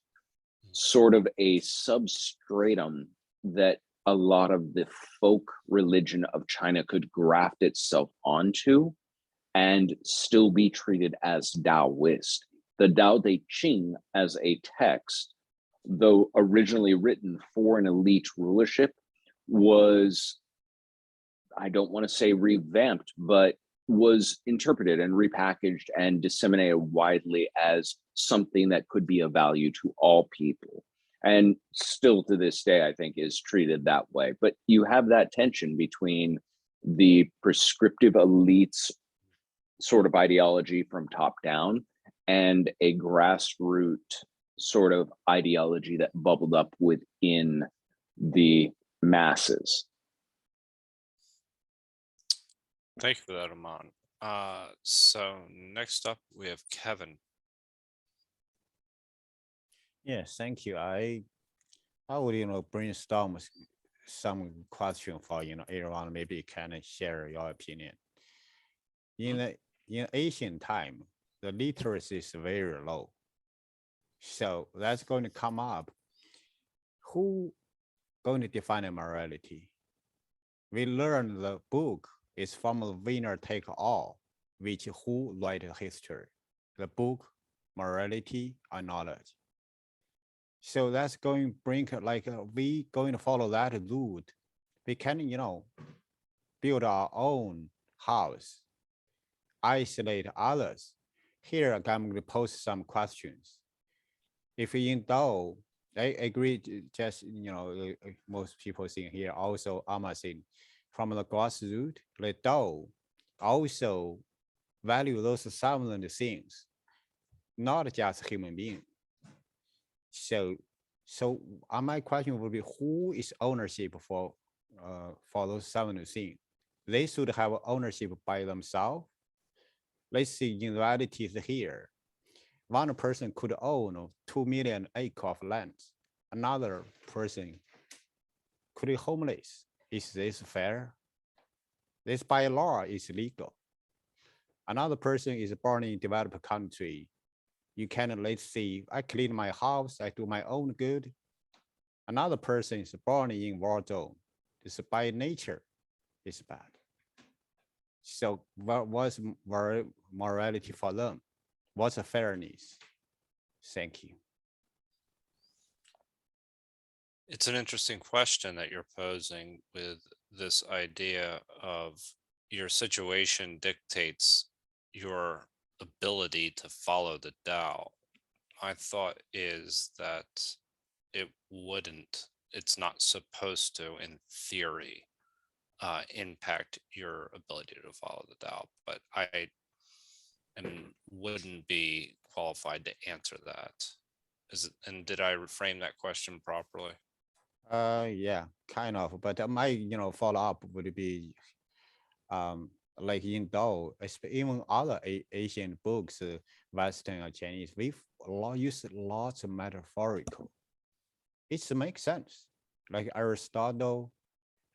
S8: sort of a substratum that a lot of the folk religion of China could graft itself onto and still be treated as Taoist. The Dao De Jing as a text, though originally written for an elite rulership, was, I don't want to say revamped, but was interpreted and repackaged and disseminated widely as something that could be of value to all people. And still to this day, I think, is treated that way. But you have that tension between the prescriptive elites sort of ideology from top down and a grassroots sort of ideology that bubbled up within the masses.
S1: Thank you for that, Aman. So next up, we have Kevin.
S10: Yes, thank you. I would brainstorm some question for everyone. Maybe you can share your opinion. In ancient time, the literacy is very low, so that's going to come up. Who going to define a morality? We learn the book is from the winner take all, which who write history, the book, morality, or knowledge. So that's going to bring we going to follow that route. We can build our own house, isolate others. Here I'm going to post some questions. If in Dao, I agree, just most people think here also Amma saying from the grassroots, the Dao also value those silent things, not just human being. So my question would be, who is ownership for those silent things? They should have ownership by themselves. Let's see, in reality is here. One person could own 2 million acres of land. Another person could be homeless. Is this fair? This by law is legal. Another person is born in developed country. You can, let's see, I clean my house, I do my own good. Another person is born in war zone. It's by nature, it's bad. So what's morality for them? What's a fairness? Thank you.
S1: It's an interesting question that you're posing with this idea of your situation dictates your ability to follow the Tao. My thought is that it's not supposed to, in theory, impact your ability to follow the Tao, but I wouldn't be qualified to answer that. And did I reframe that question properly?
S10: Yeah, kind of, but my follow up would be like in Dao, even other Asian books, Western or Chinese, we use lots of metaphorical. It makes sense. Like Aristotle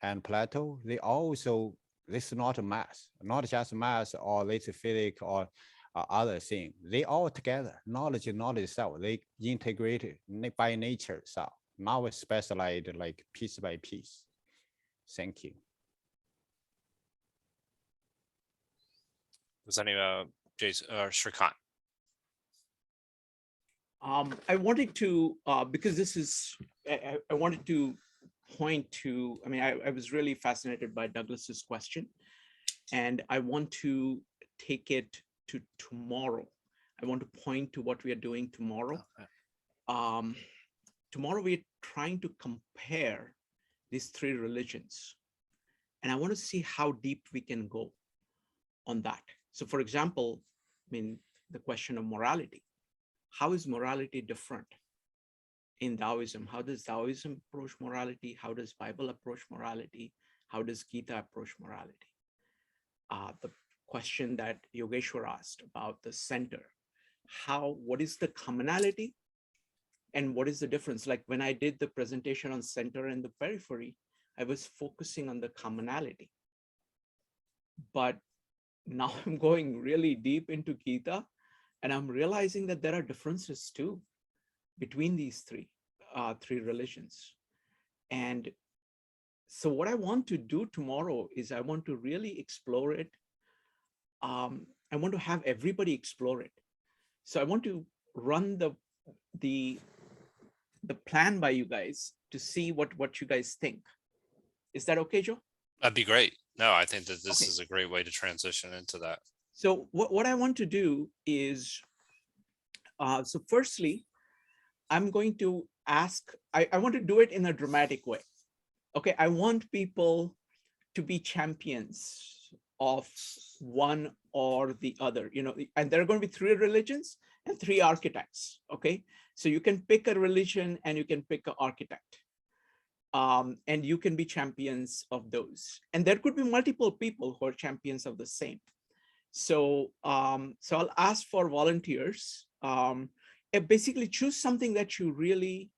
S10: and Plato, they also, this is not a math, not just math or this physics or other thing. They all together, knowledge itself, they integrate it by nature itself. Now it's specialized like piece by piece. Thank you.
S1: Does any Jason or Shrikant?
S16: I wanted to, because this is, I wanted to point to, I mean, I was really fascinated by Douglas's question, and I want to take it to tomorrow. I want to point to what we are doing tomorrow. Okay. Tomorrow we're trying to compare these three religions, and I want to see how deep we can go on that. So for example, I mean, the question of morality. How is morality different in Taoism? How does Taoism approach morality? How does Bible approach morality? How does Gita approach morality? question that Yogeshwar asked about the center. What is the commonality and what is the difference? Like when I did the presentation on center and the periphery, I was focusing on the commonality. But now I'm going really deep into Gita, and I'm realizing that there are differences too between these three religions. And so what I want to do tomorrow is I want to really explore it. I want to have everybody explore it. So I want to run the plan by you guys to see what you guys think. Is that okay, Joe?
S1: That'd be great. No, I think that this is a great way to transition into that.
S16: So what I want to do is, so firstly, I'm going to ask, I want to do it in a dramatic way. Okay, I want people to be champions of one or the other, and there are going to be 3 religions and 3 architects. Okay, so you can pick a religion and you can pick an architect. And you can be champions of those. And there could be multiple people who are champions of the same. So, so I'll ask for volunteers. And basically choose something that you really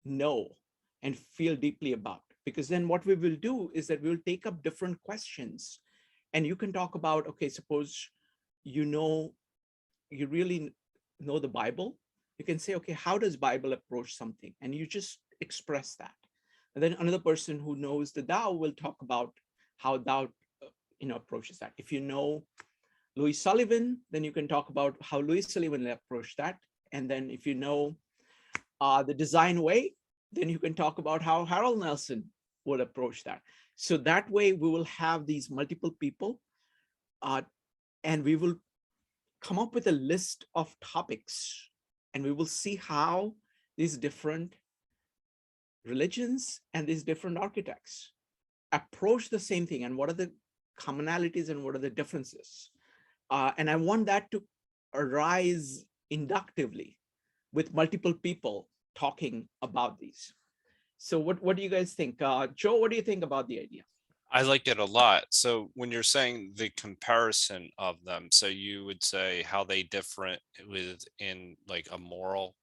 S16: know and feel deeply about. Because then what we will do is that we'll take up different questions. And you can talk about, okay, suppose you really know the Bible. You can say, okay, how does Bible approach something? And you just express that. And then another person who knows the Tao will talk about how Tao approaches that. If you know Louis Sullivan, then you can talk about how Louis Sullivan will approach that. And then if you know the design way, then you can talk about how Harold Nelson will approach that. So that way we will have these multiple people and we will come up with a list of topics and we will see how these different religions and these different architects approach the same thing and what are the commonalities and what are the differences. And I want that to arise inductively with multiple people talking about these. So what do you guys think? Joe, what do you think about the idea?
S1: I like it a lot. So when you're saying the comparison of them, so you would say how they different in like a moral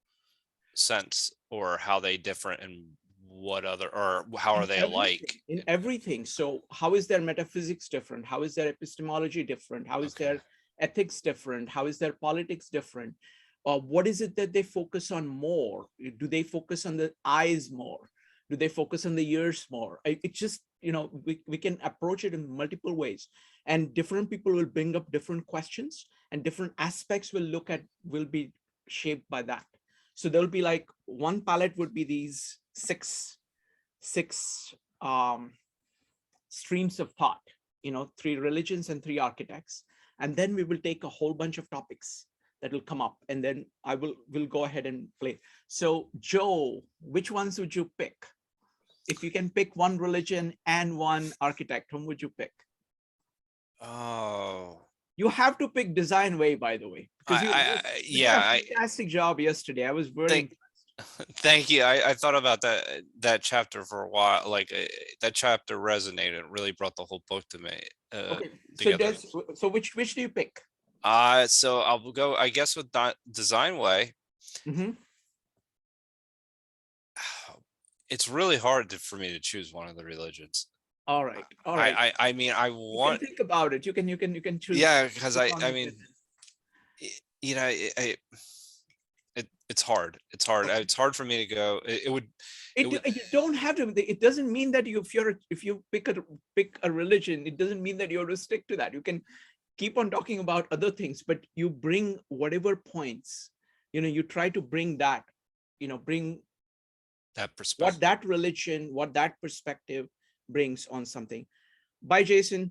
S1: sense, or how they different in what other, or how are they alike?
S16: In everything. So how is their metaphysics different? How is their epistemology different? How is their ethics different? How is their politics different? What is it that they focus on more? Do they focus on the eyes more? Do they focus on the ears more? It just, we can approach it in multiple ways, and different people will bring up different questions and different aspects will be shaped by that. So there'll be like one palette would be these six streams of thought, 3 religions and 3 architects. And then we will take a whole bunch of topics that will come up, and then we'll go ahead and play. So Joe, which ones would you pick? If you can pick one religion and one architect, whom would you pick?
S1: Oh,
S16: you have to pick design way, by the way, because you did a fantastic job yesterday. I was very impressed.
S1: Thank you. I thought about that chapter for a while. Like that chapter resonated. It really brought the whole book to me.
S16: Okay,
S1: together.
S16: So which do you pick?
S1: So I'll go, I guess, with design way.
S16: Mm-hmm.
S1: It's really hard for me to choose one of the religions.
S16: All right.
S1: I mean, I want.
S16: You can think about it. You can choose.
S1: Yeah, because I mean, it's hard. It's hard. It's hard for me to go.
S16: You don't have to. It doesn't mean that if you pick a religion, it doesn't mean that you have to stick to that. You can keep on talking about other things, but you bring whatever points. You try to bring that. Bring
S1: that perspective.
S16: What that religion, what that perspective brings on something. Bye, Jason.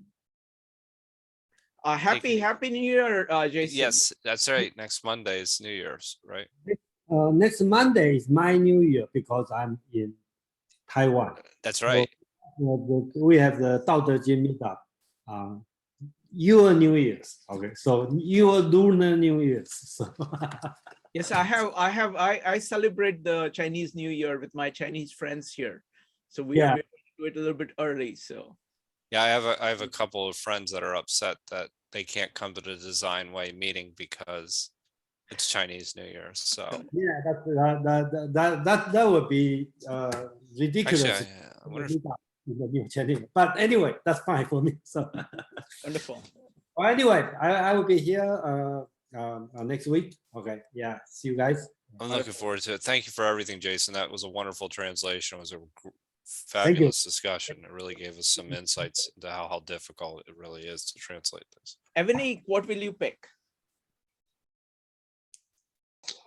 S16: Happy New Year, Jason.
S1: Yes, that's right. Next Monday is New Year's, right?
S7: Next Monday is my New Year because I'm in Taiwan.
S1: That's right.
S7: So, we have the Dao De Jing meetup. Your New Year's, okay? So your lunar New Year's. So.
S16: Yes, I celebrate the Chinese New Year with my Chinese friends here. So we do it a little bit early. So
S1: yeah, I have a couple of friends that are upset that they can't come to the Design Way meeting because it's Chinese New Year. So
S7: Yeah, that would be ridiculous.
S1: actually, I wonder if
S7: But anyway, that's fine for me. So
S16: Wonderful.
S7: well, anyway, I will be here next week. Okay, yeah, see you guys.
S1: I'm looking forward to it. Thank you for everything, Jason. That was a wonderful translation. It was a
S7: you.
S1: fabulous discussion. It really gave us some insights into how difficult it really is to translate this.
S16: Ebony, what will you pick?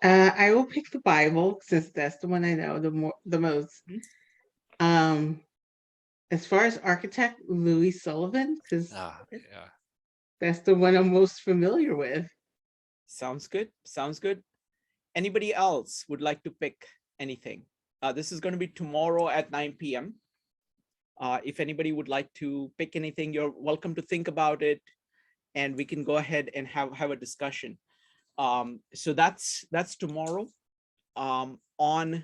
S2: I will pick the Bible since that's the one I know the most. As far as architect, Louis Sullivan, because
S1: Yeah.
S2: that's the one I'm most familiar with.
S16: Sounds good. Sounds good. Anybody else would like to pick anything? This is going to be tomorrow at 9 p.m. If anybody would like to pick anything, you're welcome to think about it, and we can go ahead and have a discussion. So that's tomorrow. On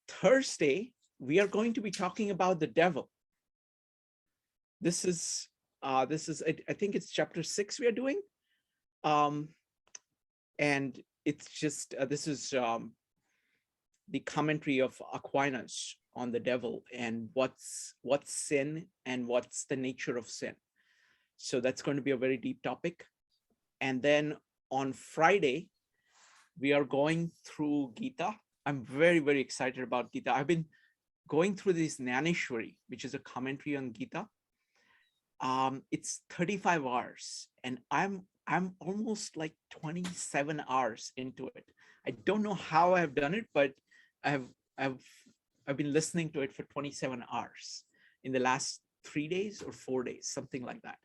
S16: Thursday, we are going to be talking about the devil. This is I think it's chapter 6 we are doing. And it's just this is the commentary of Aquinas on the devil and what's sin and what's the nature of sin. So that's going to be a very deep topic. And then on Friday, we are going through Gita. I'm very, very excited about Gita. I've been going through this Jnaneshwari, which is a commentary on Gita. It's 35 hours, and I'm almost like 27 hours into it. I don't know how I've done it, but I've been listening to it for 27 hours in the last 3 days or 4 days, something like that.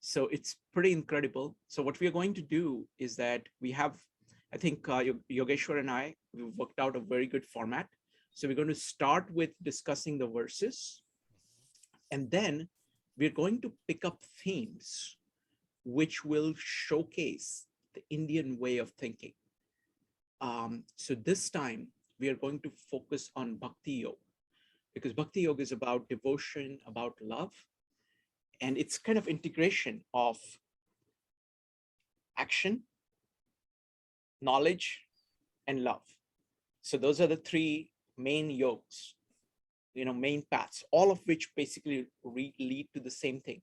S16: So it's pretty incredible. So what we are going to do is that we have, I think Yogeshwar and I, we've worked out a very good format. So we're going to start with discussing the verses, and then we're going to pick up themes which will showcase the Indian way of thinking. So this time we are going to focus on Bhakti-Yoga, because Bhakti-Yoga is about devotion, about love, and it's kind of integration of action, knowledge, and love. So those are the three main yogas, main paths, all of which basically lead to the same thing.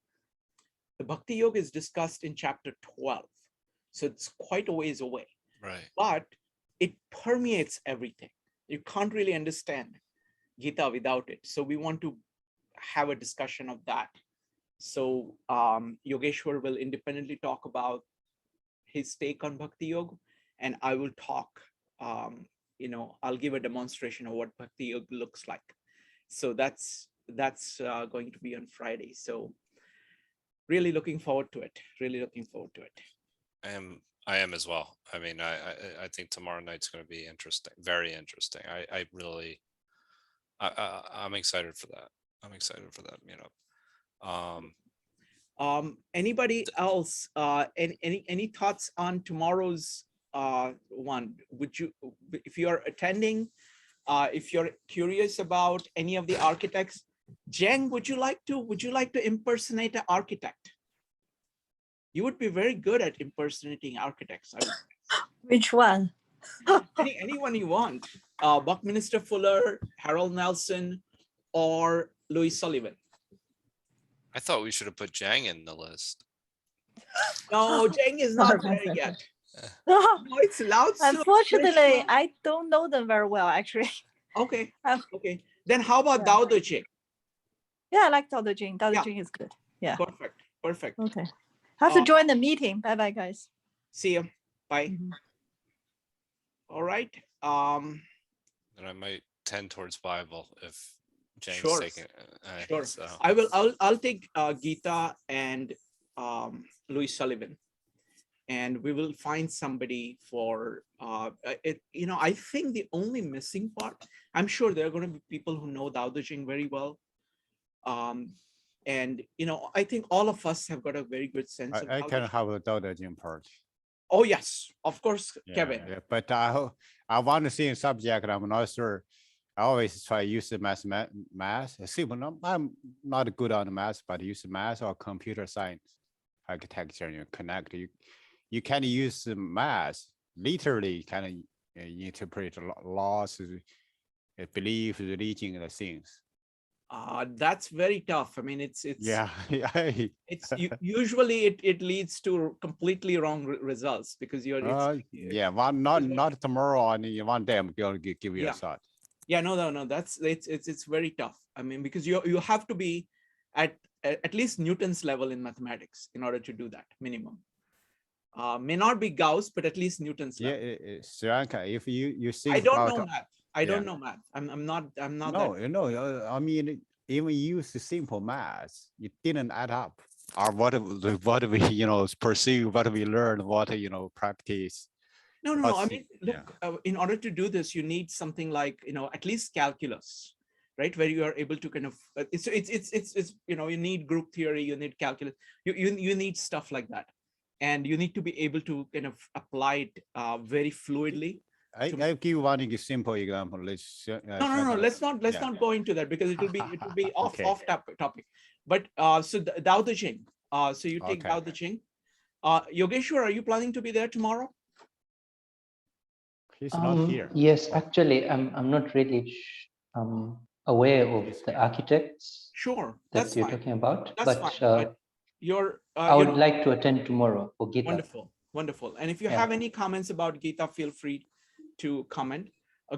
S16: The Bhakti Yoga is discussed in chapter 12. So it's quite a ways away.
S1: Right.
S16: But it permeates everything. You can't really understand Gita without it. So we want to have a discussion of that. So Yogeshwar will independently talk about his take on Bhakti Yoga, and I will talk, I'll give a demonstration of what Bhakti Yoga looks like. So that's going to be on Friday. So really looking forward to it. Really looking forward to it.
S1: I am as well. I mean, I think tomorrow night's going to be interesting. Very interesting. I'm excited for that. I'm excited for that meetup.
S16: Anybody else? Any thoughts on tomorrow's one? Would you, if you are attending, if you're curious about any of the architects, Zheng, would you like to impersonate an architect? You would be very good at impersonating architects.
S15: Which one?
S16: Anyone you want. Buckminster Fuller, Harold Nelson, or Louis Sullivan.
S1: I thought we should have put Zhang in the list.
S16: No, Zheng is not there yet.
S15: No,
S16: it's loud.
S15: Unfortunately, I don't know them very well, actually.
S16: Okay. Okay. Then how about Dao De Jing?
S15: Yeah, I like Dao De Jing. Dao De Jing is good. Yeah.
S16: Perfect. Perfect.
S15: Okay. Have to join the meeting. Bye bye, guys.
S16: See you. Bye. All right.
S1: And I might tend towards Bible if James taking it.
S16: Sure.
S1: So.
S16: I'll take Gita and Louis Sullivan, and we will find somebody for it. I think the only missing part, I'm sure there are going to be people who know Dao De Jing very well. And I think all of us have got a very good sense of
S10: I can have a Dao De Jing part.
S16: Oh yes, of course,
S10: Yeah,
S16: Kevin.
S10: yeah. But I want to see a subject. I'm not sure. I always try to use the math. See, but I'm not good on the math, but use math or computer science. architecture, you connect. You can use the math literally, kind of interpret laws, belief, religion, the things.
S16: That's very tough. I mean, it's
S10: yeah.
S16: Usually it leads to completely wrong results because you're
S10: yeah, not tomorrow and in one day I'm going to give you a thought.
S16: Yeah, no, that's it's very tough. I mean, because you have to be at least Newton's level in mathematics in order to do that minimum. May not be Gauss, but at least Newton's level.
S10: Yeah, Srilanka, if you think
S16: I don't know math. I don't know math. I'm not.
S10: No, I mean, even use simple math, it didn't add up. Or what we pursue, what we learn, what practice.
S16: No. I mean, look, in order to do this, you need something like at least calculus, right? Where you are able to kind of it's you need group theory, you need calculus, you need stuff like that, and you need to be able to kind of apply it very fluidly.
S10: I'll give one simple example. Let's
S16: no. Let's not go into that because it will be off topic. But so Dao De Jing. So you take Dao De Jing. Yogeshwar, are you planning to be there tomorrow?
S10: He's not here.
S12: Yes, actually, I'm not really aware of the architects.
S16: Sure,
S12: that you're talking about.
S16: That's
S12: but
S16: fine.
S12: I would like to attend tomorrow for Gita.
S16: Wonderful. And if you have any comments about Gita, feel free to comment.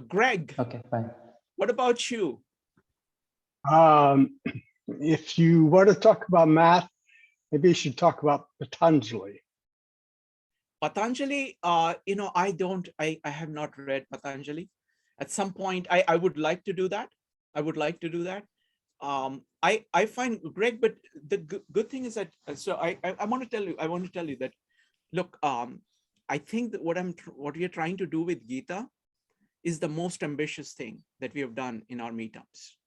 S16: Greg.
S12: Okay, fine.
S16: What about you?
S17: If you want to talk about math, maybe you should talk about Patanjali.
S16: Patanjali, I have not read Patanjali. At some point, I would like to do that. I find Greg, but the good thing is that I want to tell you that, look, I think that what we are trying to do with Gita is the most ambitious thing that we have done in our meetups,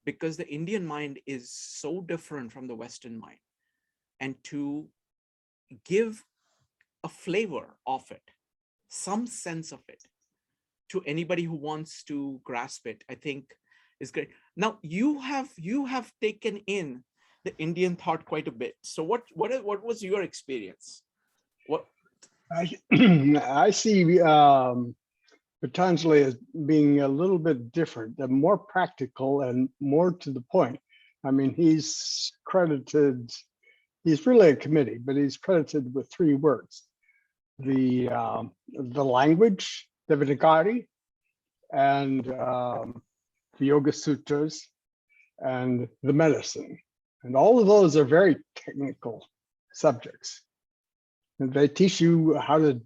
S16: because the Indian mind is so different from the Western mind, and to give a flavor of it, some sense of it, to anybody who wants to grasp it, I think is great. Now you have taken in the Indian thought quite a bit. So what was your experience? What
S17: I see Patanjali as being a little bit different, more practical and more to the point. I mean, he's really a committee, but he's credited with 3 words: the language, the Vinagari, and the Yoga Sutras, and the medicine. And all of those are very technical subjects. And they teach you how to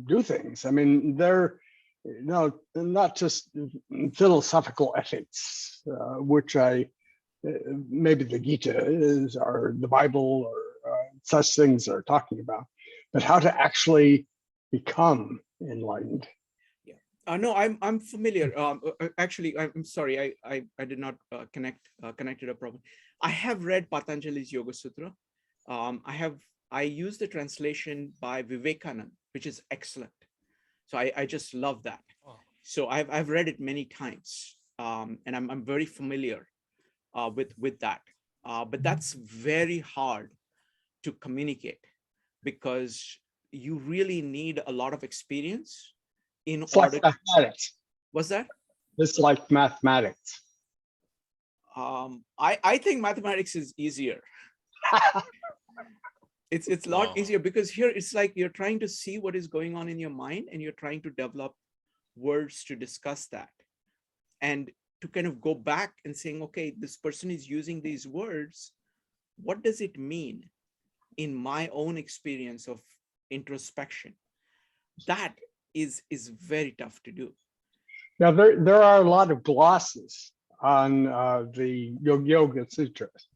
S17: do things. I mean, they're not just philosophical ethics, which maybe the Gita is, or the Bible, or such things are talking about, but how to actually become enlightened.
S16: No, I'm familiar. Actually, I'm sorry, I did not connected a problem. I have read Patanjali's Yoga Sutra. I use the translation by Vivekanand, which is excellent. So I just love that. So I've read it many times, and I'm very familiar with that. But that's very hard to communicate, because you really need a lot of experience in order.
S17: Like mathematics.
S16: What's that?
S17: It's like mathematics.
S16: I think mathematics is easier. It's a lot easier, because here it's like you're trying to see what is going on in your mind, and you're trying to develop words to discuss that, and to kind of go back and saying, okay, this person is using these words. What does it mean in my own experience of introspection? That is very tough to do.
S17: Now, there are a lot of glosses on the Yoga Sutras,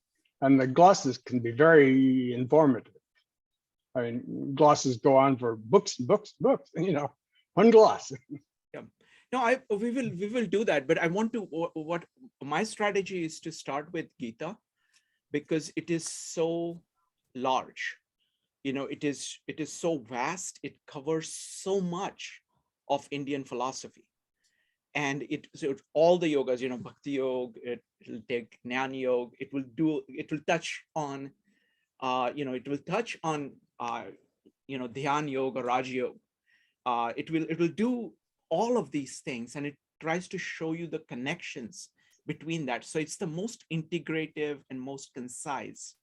S17: and the glosses can be very informative. I mean, glosses go on for books and books and books, one gloss.
S16: Yeah. No, we will do that, but I want to, what my strategy is to start with Gita, because it is so large. It is so vast. It covers so much of Indian philosophy, and so all the yogas, Bhakti-Yoga, it'll take Jnana Yoga. It will touch on it will touch on, Dhyan Yoga, Raja Yoga. It will do all of these things, and it tries to show you the connections between that. So it's the most integrative and most concise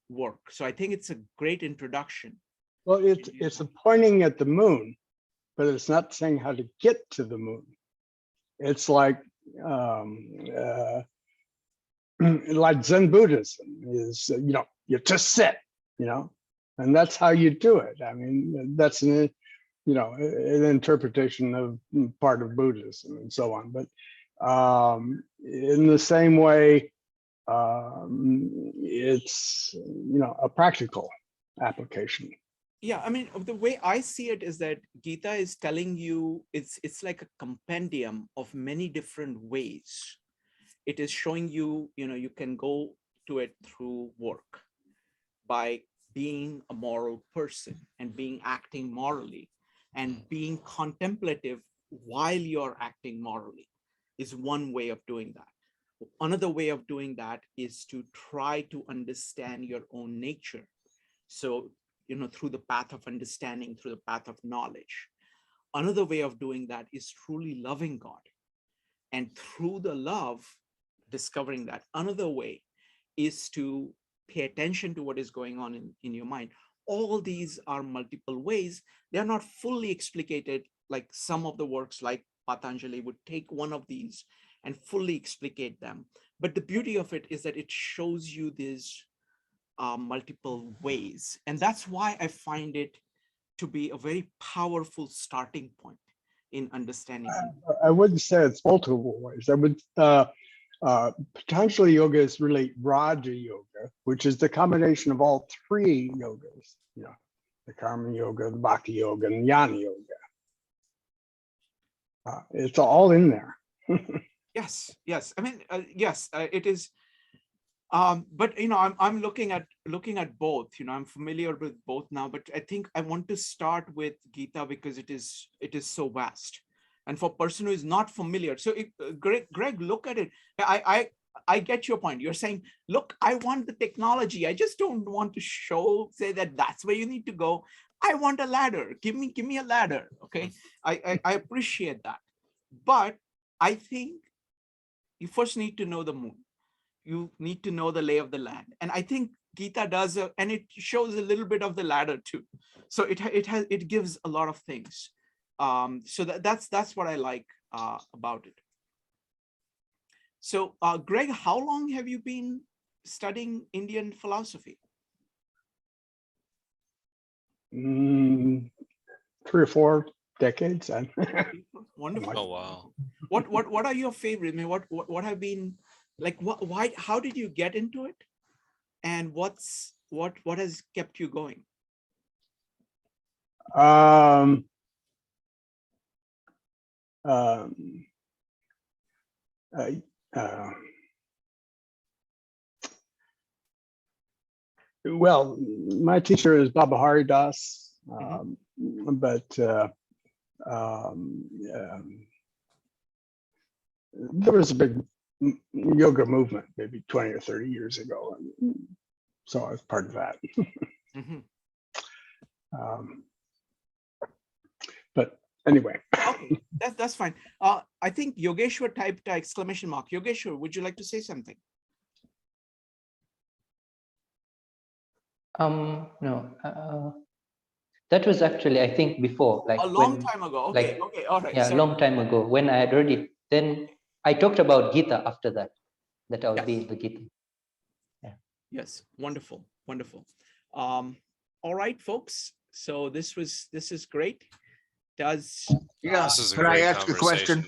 S16: work. So I think it's a great introduction.
S17: Well, it's pointing at the moon, but it's not saying how to get to the moon. It's like Zen Buddhism is, you just sit, and that's how you do it. I mean, that's an interpretation of part of Buddhism and so on. But in the same way, it's, a practical application.
S16: Yeah, I mean, the way I see it is that Gita is telling you it's like a compendium of many different ways. It is showing you, you can go to it through work by being a moral person and acting morally and being contemplative while you're acting morally is one way of doing that. Another way of doing that is to try to understand your own nature. So, through the path of understanding, through the path of knowledge. Another way of doing that is truly loving God. And through the love, discovering that. Another way is to pay attention to what is going on in your mind. All these are multiple ways. They're not fully explicated, like some of the works like Patanjali would take one of these and fully explicate them. But the beauty of it is that it shows you these multiple ways. And that's why I find it to be a very powerful starting point in understanding.
S17: I wouldn't say it's multiple ways. I would, Patanjali Yoga is really Raja Yoga, which is the combination of all three yogas, the Karma Yoga, the Bhakti-Yoga, and Jnana Yoga. It's all in there.
S16: Yes. I mean, yes, it is. But I'm looking at both. I'm familiar with both now, but I think I want to start with Gita because it is so vast, and for a person who is not familiar. So, Greg, look at it. I get your point. You're saying, look, I want the technology. I just don't want to say that that's where you need to go. I want a ladder. Give me a ladder. Okay, I appreciate that, but I think you first need to know the moon. You need to know the lay of the land. And I think Gita does, and it shows a little bit of the ladder too. So it gives a lot of things. So that's what I like about it. So Greg, how long have you been studying Indian philosophy?
S17: 3 or 4 decades.
S16: Wonderful.
S1: Oh wow.
S16: What are your favorite? I mean, what have been like? Why? How did you get into it? And what has kept you going?
S17: Well, my teacher is Baba Haridas, but there was a big yoga movement maybe 20 or 30 years ago, so I was part of that. But anyway.
S16: Okay, that's fine. I think Yogeshwar typed exclamation mark. Yogeshwar, would you like to say something?
S12: No. That was actually, I think, before, like
S16: a long time ago. Okay,
S12: like,
S16: okay, all right.
S12: Yeah, a long time ago when I had read it. Then I talked about Gita after that I would be in the Gita. Yeah.
S16: Yes, wonderful, wonderful. All right, folks. So this is great.
S9: Can I ask a question?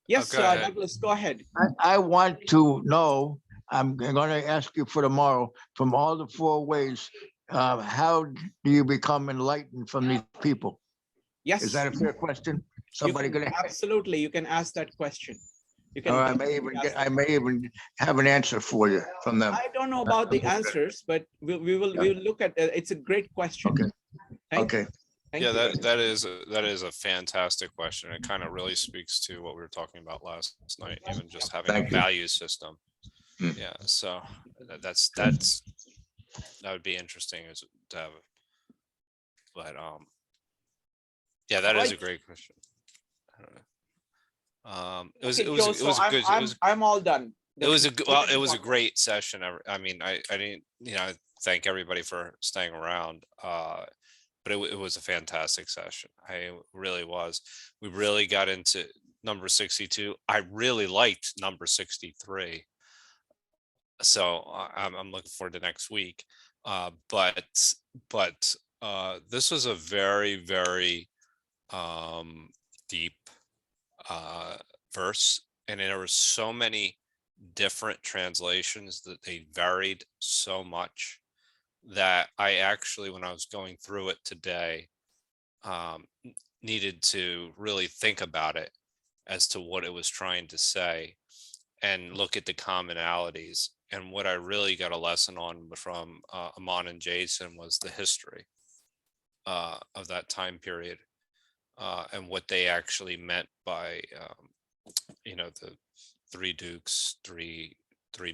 S16: Yes, Douglas, go ahead.
S9: I want to know, I'm going to ask you for tomorrow, from all the 4 ways, how do you become enlightened from these people?
S16: Yes.
S9: Is that a fair question? Somebody going to
S16: absolutely, you can ask that question. You can.
S9: Or I may even have an answer for you from them.
S16: I don't know about the answers, but we will look at. It's a great question.
S9: Okay. Okay.
S16: Thank
S1: Yeah,
S16: you.
S1: that is a fantastic question. It kind of really speaks to what we were talking about last night, even just having a value system. Yeah, so that's That would be interesting as to have. But yeah, that is a great question. I don't know. It was
S16: Okay,
S1: it was
S16: Joe,
S1: it
S16: so
S1: was a good. It was
S16: I'm all done.
S1: it was a
S16: What
S1: well,
S16: did
S1: it
S16: you
S1: was a
S16: talk about?
S1: great session. I mean, I didn't, thank everybody for staying around. But it was a fantastic session. It really was. We really got into number 62. I really liked number 63. So I'm looking forward to next week. But this was a very, very deep verse, and there were so many different translations that they varied so much that I actually, when I was going through it today, needed to really think about it as to what it was trying to say and look at the commonalities. And what I really got a lesson on from Amon and Jason was the history of that time period and what they actually meant by, the three dukes, three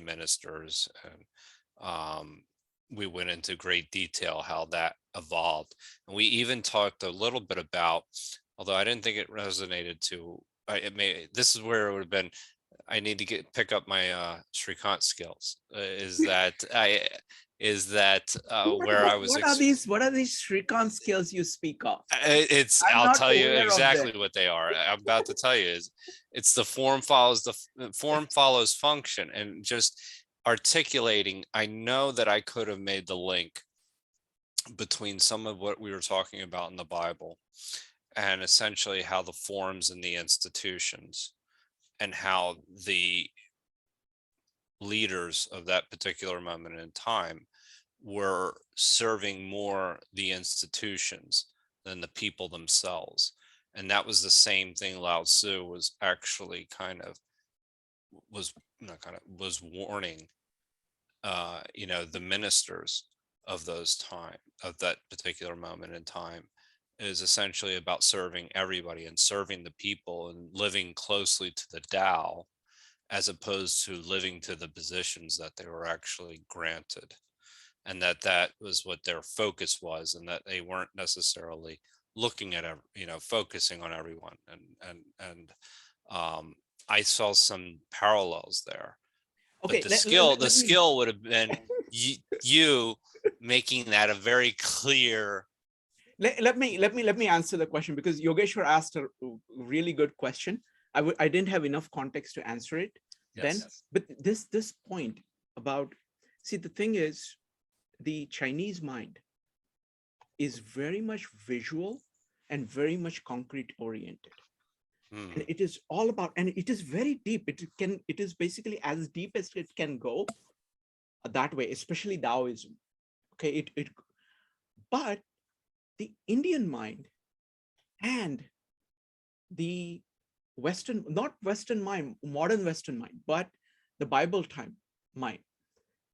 S1: ministers, and we went into great detail how that evolved. And we even talked a little bit about, although I didn't think it resonated this is where it would have been, I need to pick up my Shrikant skills.
S16: What are these Shrikant skills you speak of?
S1: I'll
S16: not
S1: tell you
S16: aware of
S1: exactly
S16: them.
S1: what they are. I'm about to tell you it's the form follows function, and just articulating. I know that I could have made the link between some of what we were talking about in the Bible and essentially how the forms and the institutions and how the leaders of that particular moment in time were serving more the institutions than the people themselves. And that was the same thing Lao Tzu was actually was warning the ministers of that particular moment in time, is essentially about serving everybody and serving the people and living closely to the Tao, as opposed to living to the positions that they were actually granted. And that was what their focus was, and that they weren't necessarily looking at, focusing on everyone. And I saw some parallels there.
S16: Okay,
S1: But the skill would have been you making that a very clear.
S16: Let me answer the question, because Yogeshwar asked a really good question. I didn't have enough context to answer it then. But this point about, see, the thing is, the Chinese mind is very much visual and very much concrete oriented. And it is all about, and it is very deep. It is basically as deep as it can go that way, especially Taoism. Okay, but the Indian mind and the Western, not Western mind, modern Western mind, but the Bible time mind,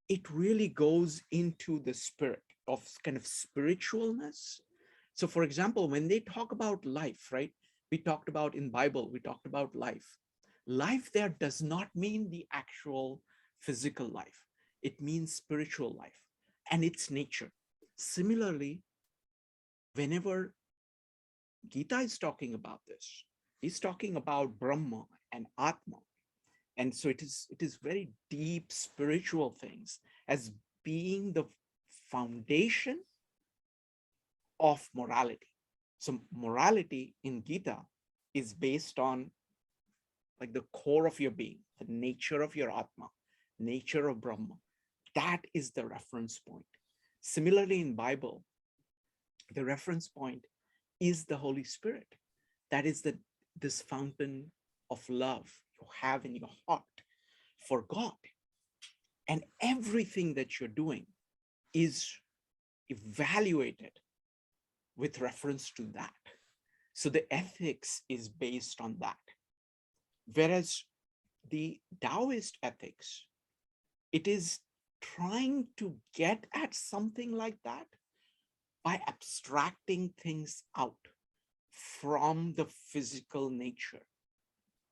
S16: it really goes into the spirit of kind of spiritualness. So for example, when they talk about life, right? We talked about in Bible, we talked about life. Life there does not mean the actual physical life. It means spiritual life and its nature. Similarly, whenever Gita is talking about this, he's talking about Brahma and Atma. And so it is very deep spiritual things as being the foundation of morality. So morality in Gita is based on like the core of your being, the nature of your Atma, nature of Brahma. That is the reference point. Similarly in Bible, the reference point is the Holy Spirit. That is this fountain of love you have in your heart for God. And everything that you're doing is evaluated with reference to that. So the ethics is based on that. Whereas the Taoist ethics, it is trying to get at something like that by abstracting things out from the physical nature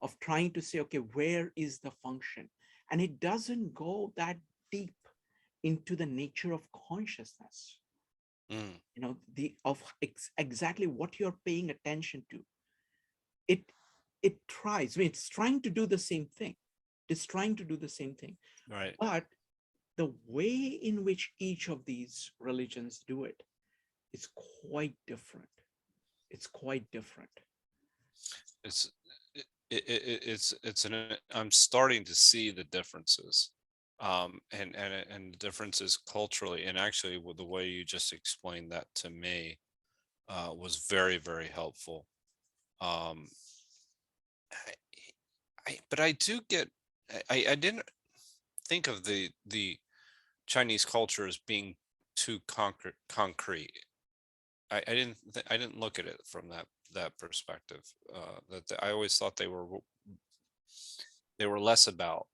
S16: of trying to say, okay, where is the function? And it doesn't go that deep into the nature of consciousness. You know, exactly what you're paying attention to. It tries, I mean, it's trying to do the same thing. It's trying to do the same thing.
S1: Right.
S16: But the way in which each of these religions do it is quite different. It's quite different.
S1: I'm starting to see the differences, and differences culturally, and actually with the way you just explained that to me was very, very helpful. But I do get, I didn't think of the Chinese culture as being too concrete. I didn't look at it from that perspective. I always thought they were less about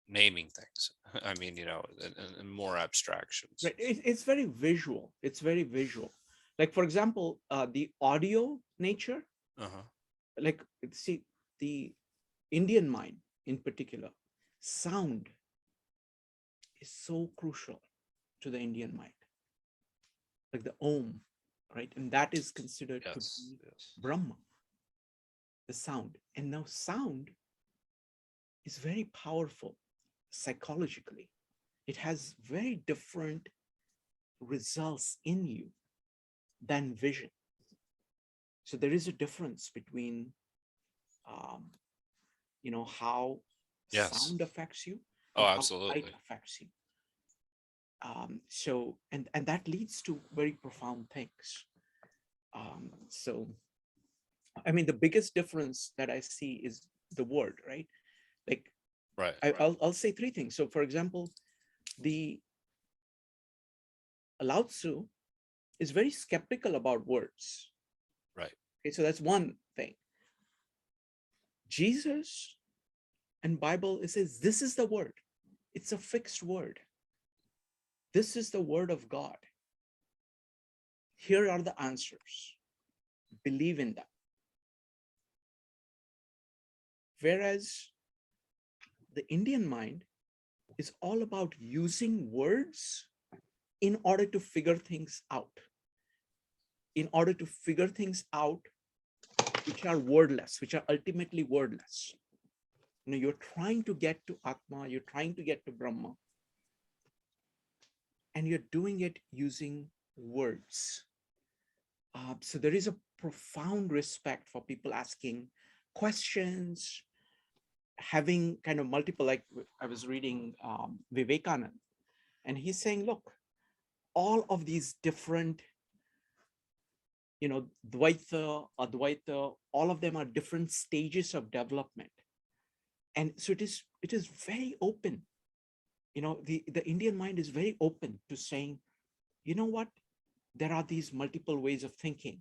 S1: naming things. I mean, you know, and more abstractions.
S16: Right. It's very visual. It's very visual. Like, for example, the audio nature. Like, see, the Indian mind in particular, sound is so crucial to the Indian mind. Like the Om, right? And that is considered to be Brahma, the sound. And now sound is very powerful psychologically. It has very different results in you than vision. So there is a difference between, you know, how sound affects you.
S1: Oh, absolutely.
S16: How light affects you. So, and that leads to very profound things. So, I mean, the biggest difference that I see is the word, right? Like, I'll say three things. So, for example, the Lao Tzu is very skeptical about words.
S1: Right.
S16: Okay, so that's one thing. Jesus and Bible, it says this is the word. It's a fixed word. This is the word of God. Here are the answers. Believe in them. Whereas the Indian mind is all about using words in order to figure things out. In order to figure things out which are wordless, which are ultimately wordless. You know, you're trying to get to Atma, you're trying to get to Brahma, and you're doing it using words. So there is a profound respect for people asking questions, having kind of multiple, like I was reading Vivekananda, and he's saying, look, all of these different, you know, Dvaita, Advaita, all of them are different stages of development. And so it is very open. You know, the Indian mind is very open to saying, you know what, there are these multiple ways of thinking.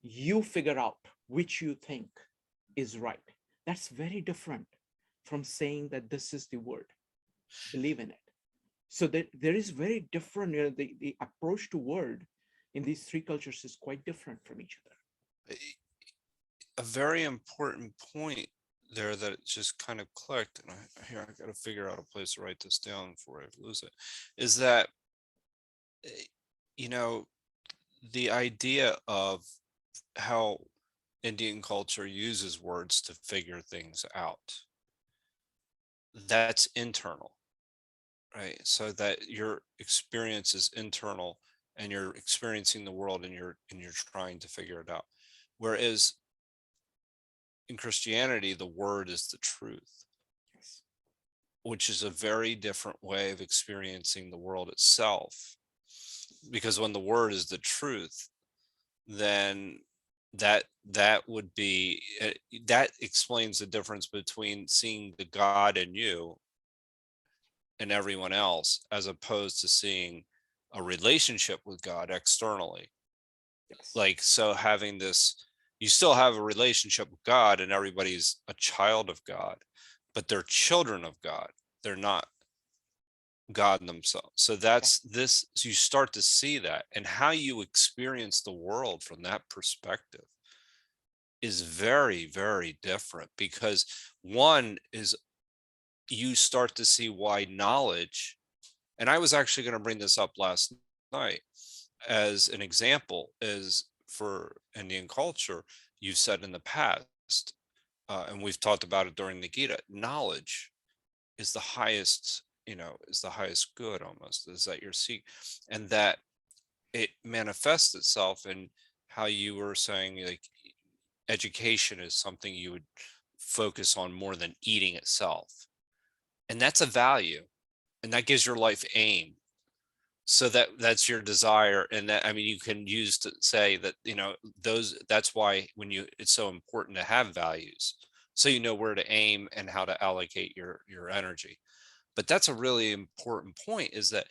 S16: You figure out which you think is right. That's very different from saying that this is the word. Believe in it. So that there is very different, you know, the approach to word in these three cultures is quite different from each other.
S1: A very important point there that just kind of clicked, and I got to figure out a place to write this down before I lose it, is that, you know, the idea of how Indian culture uses words to figure things out, that's internal, right? So that your experience is internal and you're experiencing the world and you're trying to figure it out. Whereas in Christianity, the word is the truth, which is a very different way of experiencing the world itself. Because when the word is the truth, then that would be, that explains the difference between seeing the God in you and everyone else, as opposed to seeing a relationship with God externally. Like, so having this, you still have a relationship with God and everybody's a child of God, but they're children of God. They're not God in themselves. So that's this, so you start to see that, and how you experience the world from that perspective is very, very different, because one is you start to see why knowledge, and I was actually going to bring this up last night as an example, is for Indian culture, you've said in the past, and we've talked about it during the Gita, knowledge is the highest, is the highest good, almost, is that you're seeking, and that it manifests itself in how you were saying, like, education is something you would focus on more than eating itself. And that's a value, and that gives your life aim. So that's your desire. And that, I mean, you can use to say that, that's why it's so important to have values, so you know where to aim and how to allocate your energy. But that's a really important point, is that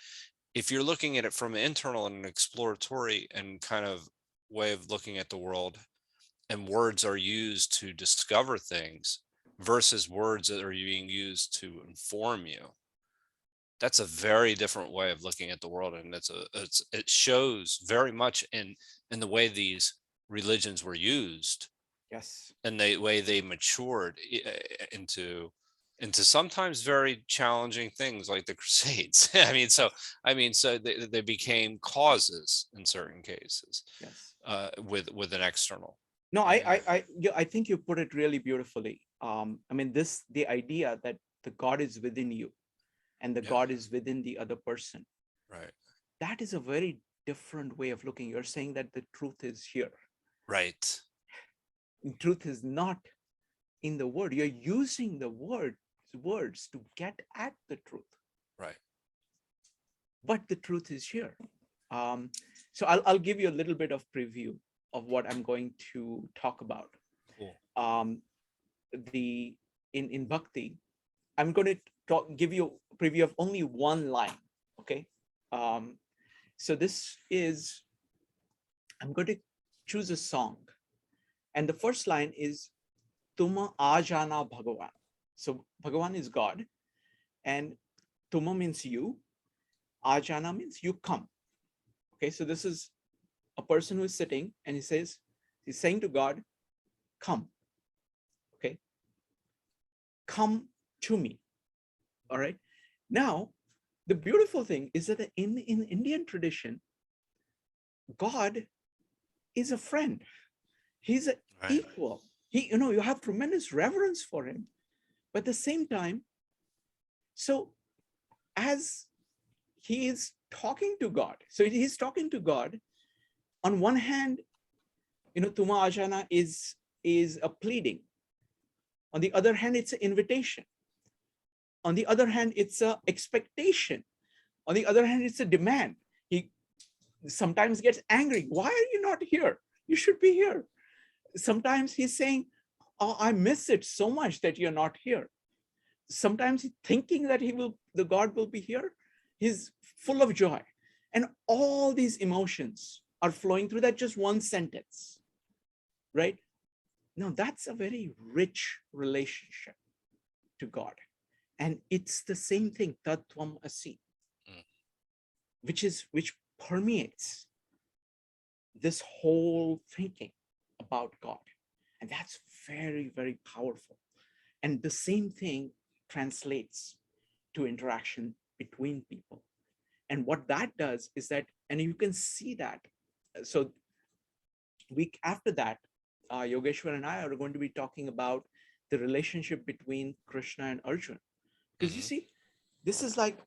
S1: if you're looking at it from an internal and an exploratory and kind of way of looking at the world, and words are used to discover things versus words that are being used to inform you, that's a very different way of looking at the world. And it shows very much in the way these religions were used.
S16: Yes.
S1: And the way they matured into sometimes very challenging things, like the Crusades. So they became causes in certain cases.
S16: Yes.
S1: With an external.
S16: No, I think you put it really beautifully. The idea that the God is within you and the God is within the other person.
S1: Right.
S16: That is a very different way of looking. You're saying that the truth is here.
S1: Right.
S16: The truth is not in the word. You're using the words to get at the truth.
S1: Right.
S16: But the truth is here. So I'll give you a little bit of preview of what I'm going to talk about.
S1: Cool.
S16: In Bhakti, I'm going to give you a preview of only one line. Okay. So this is, I'm going to choose a song, and the first line is Tuma Ajana Bhagavan. So Bhagavan is God, and Tuma means you, Ajana means you come. Okay, so this is a person who is sitting, and he's saying to God, come. Okay, come to me. All right. Now, the beautiful thing is that in Indian tradition, God is a friend. He's an equal. You have tremendous reverence for him. But at the same time, so as he is talking to God, so he's talking to God, on one hand, Tuma Ajana is a pleading. On the other hand, it's an invitation. On the other hand, it's an expectation. On the other hand, it's a demand. He sometimes gets angry. Why are you not here? You should be here. Sometimes he's saying, oh, I miss it so much that you're not here. Sometimes he's thinking that the God will be here. He's full of joy. And all these emotions are flowing through that just one sentence, right? Now, that's a very rich relationship to God. And it's the same thing, Tat Tvam Asi, which permeates this whole thinking about God. And that's very, very powerful. And the same thing translates to interaction between people. And what that does is that, and you can see that. So week after that, Yogeshwar and I are going to be talking about the relationship between Krishna and Arjuna. Because you see, this is like,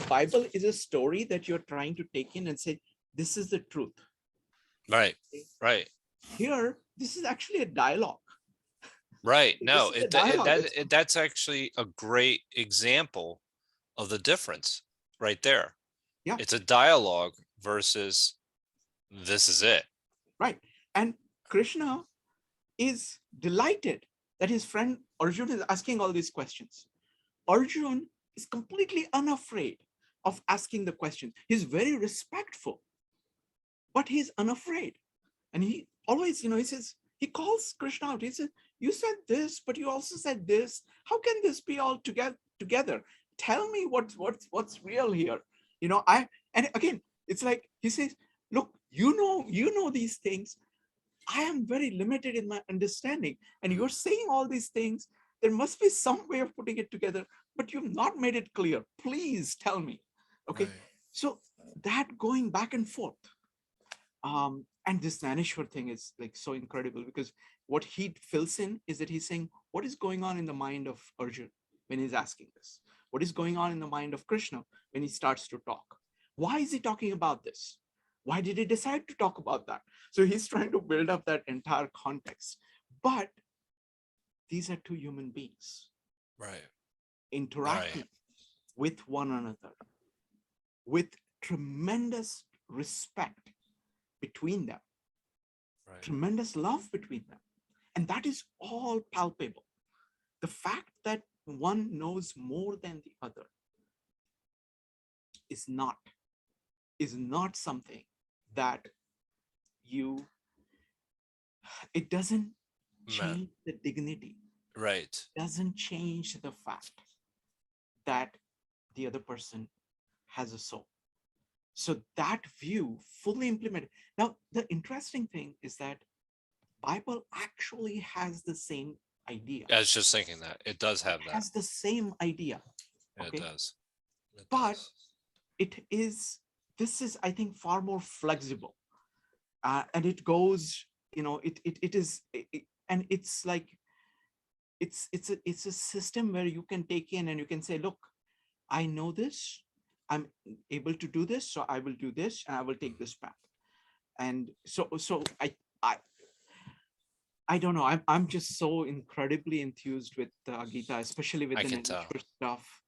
S16: Bible is a story that you're trying to take in and say, this is the truth.
S1: Right, right.
S16: Here, this is actually a dialogue.
S1: Right. No, that's actually a great example of the difference right there.
S16: Yeah.
S1: It's a dialogue versus this is it.
S16: Right. And Krishna is delighted that his friend Arjuna is asking all these questions. Arjuna is completely unafraid of asking the questions. He's very respectful, but he's unafraid. And he always, he says, he calls Krishna out. He says, you said this, but you also said this. How can this be all together? Tell me what's real here. And again, it's like he says, look, you know these things. I am very limited in my understanding. And you're saying all these things. there must be some way of putting it together, but you've not made it clear. Please tell me. Okay. So that going back and forth. And this Naneshwar thing is like so incredible, because what he fills in is that he's saying, what is going on in the mind of Arjun when he's asking this? What is going on in the mind of Krishna when he starts to talk? Why is he talking about this? Why did he decide to talk about that? So he's trying to build up that entire context. But these are two human beings, interacting with one another with tremendous respect between them, tremendous love between them. And that is all palpable. The fact that one knows more than the other is not something that it doesn't change the dignity. It doesn't change the fact that the other person has a soul. So that view fully implemented. Now, the interesting thing is that Bible actually has the same idea.
S1: I was just thinking that it does have that.
S16: It has the same idea.
S1: Yeah, okay? It does.
S16: But this is, I think, far more flexible. And it goes, and it's like, it's a system where you can take in and you can say, look, I know this, I'm able to do this, so I will do this, and I will take this path. And so I don't know. I'm just so incredibly enthused with Gita, especially with the Naneshwar stuff.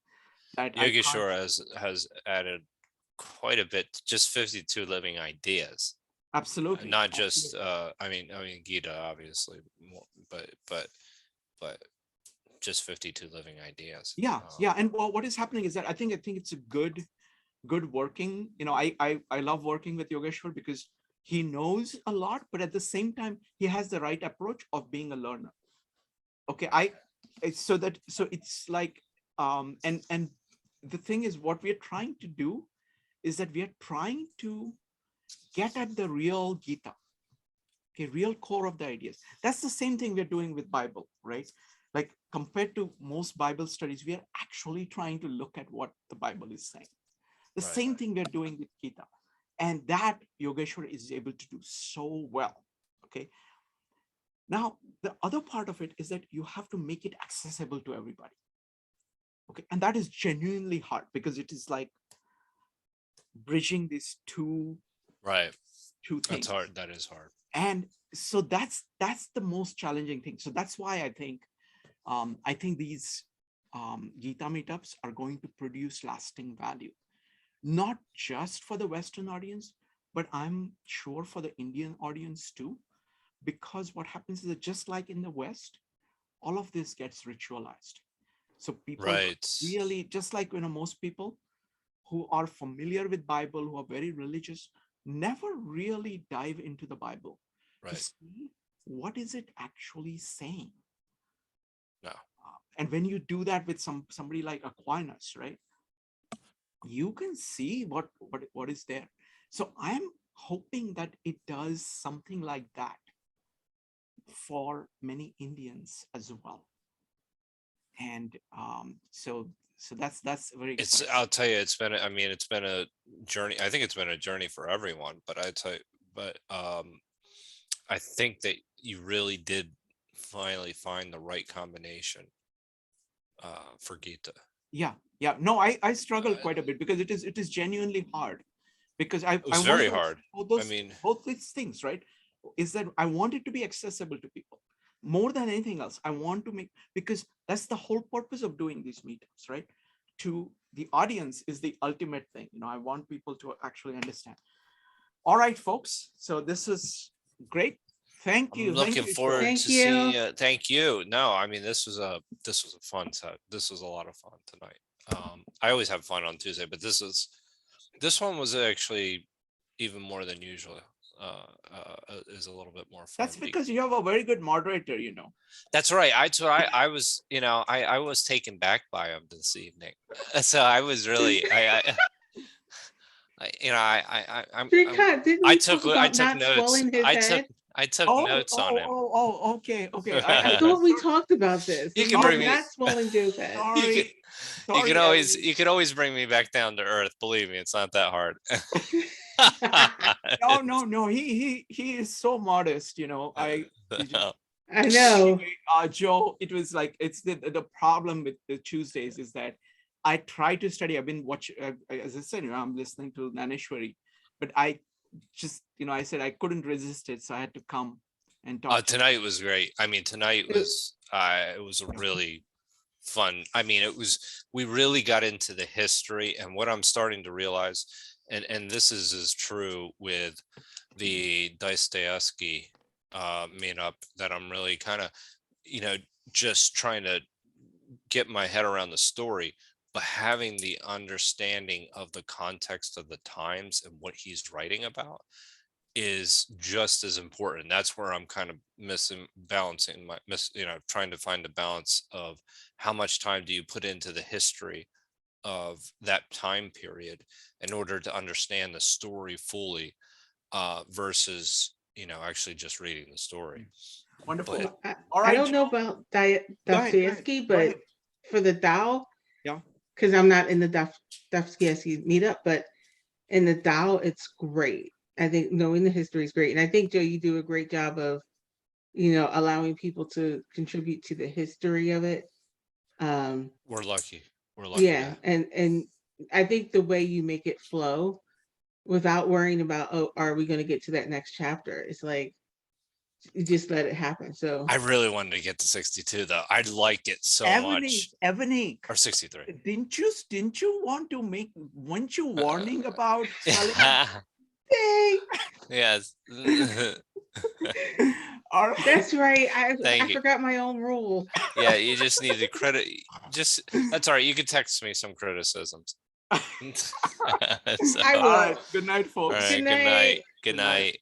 S16: That
S1: Yogeshwar has added quite a bit, just 52 living ideas.
S16: Absolutely.
S1: Not just I mean Gita, obviously, but just 52 living ideas.
S16: Yeah, yeah. And what is happening is that I think it's a good working. I love working with Yogeshwar because he knows a lot, but at the same time, he has the right approach of being a learner. Okay, so it's like and the thing is, what we are trying to do is that we are trying to get at the real Gita, okay, real core of the ideas. That's the same thing we're doing with Bible, right? Like compared to most Bible studies, we are actually trying to look at what the Bible is saying. The same thing we're doing with Gita. And that Yogeshwar is able to do so well, okay? Now, the other part of it is that you have to make it accessible to everybody, okay? And that is genuinely hard because it is like bridging these two things.
S1: That's hard. That is hard.
S16: And so that's the most challenging thing. So that's why I think these Gita meetups are going to produce lasting value, not just for the Western audience, but I'm sure for the Indian audience too, because what happens is that just like in the West, all of this gets ritualized. So people really, just like most people who are familiar with Bible, who are very religious, never really dive into the Bible to see what is it actually saying.
S1: No.
S16: And when you do that with somebody like Aquinas, right, you can see what is there. So I'm hoping that it does something like that for many Indians as well. And so that's very exciting.
S1: I'll tell you, it's been a journey. I think it's been a journey for everyone, but I think that you really did finally find the right combination for Gita.
S16: Yeah. No, I struggled quite a bit because it is genuinely hard, because it was
S1: very hard.
S16: Both these things, right, is that I want it to be accessible to people more than anything else. I want to make, because that's the whole purpose of doing these meetups, right? To the audience is the ultimate thing. I want people to actually understand. All right, folks. So this is great. Thank you.
S1: I'm looking forward to seeing you. Thank you. No, I mean, this was a fun set. This was a lot of fun tonight. I always have fun on Tuesday, but this one was actually even more than usual. Is a little bit more fun.
S16: That's because you have a very good moderator,
S1: That's right. I was, I was taken back by him this evening. So I was really, I took notes. I took
S16: Oh,
S1: notes on him.
S16: okay.
S2: I thought we talked about this.
S1: You
S2: We
S1: can
S2: were
S1: bring me.
S2: not swallowing Joe's head.
S16: Sorry.
S1: You
S16: Sorry,
S1: can always
S16: Ebony.
S1: you can always bring me back down to earth. Believe me, it's not that hard.
S16: No. He is so modest. You know, I
S2: know.
S16: Anyway, Joe, it was like it's the problem with the Tuesdays is that I try to study. I've been watching, as I said, I'm listening to Naneshwari, but I just, I said I couldn't resist it, so I had to come and talk.
S1: Tonight was great. I mean, tonight was it was a really fun. I mean, we really got into the history, and what I'm starting to realize, and this is as true with the Dostoevsky meetup, that I'm really kind of, just trying to get my head around the story, but having the understanding of the context of the times and what he's writing about is just as important. That's where I'm kind of trying to find the balance of how much time do you put into the history of that time period in order to understand the story fully, versus actually just reading the story.
S16: Wonderful.
S2: I don't know about Dostoevsky, but for the Tao, because I'm not in the Dostoevsky meetup, but in the Tao, it's great. I think knowing the history is great. And I think, Joe, you do a great job of, allowing people to contribute to the history of it.
S1: We're lucky.
S2: Yeah. And I think the way you make it flow without worrying about, are we going to get to that next chapter? It's like, you just let it happen. So
S1: I really wanted to get to 62 though. I like it so much.
S16: Ebony,
S1: or 63.
S16: Didn't you want to weren't you warning about spelling?
S1: Yes.
S2: All right. That's right. I
S1: Thank you.
S2: forgot my own rule.
S1: Yeah, you just need to credit. That's all right. You can text me some criticisms.
S2: I will.
S16: All right. Good night, folks.
S1: All right, good night. Good night.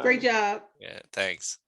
S2: Great job.
S1: Yeah, thanks.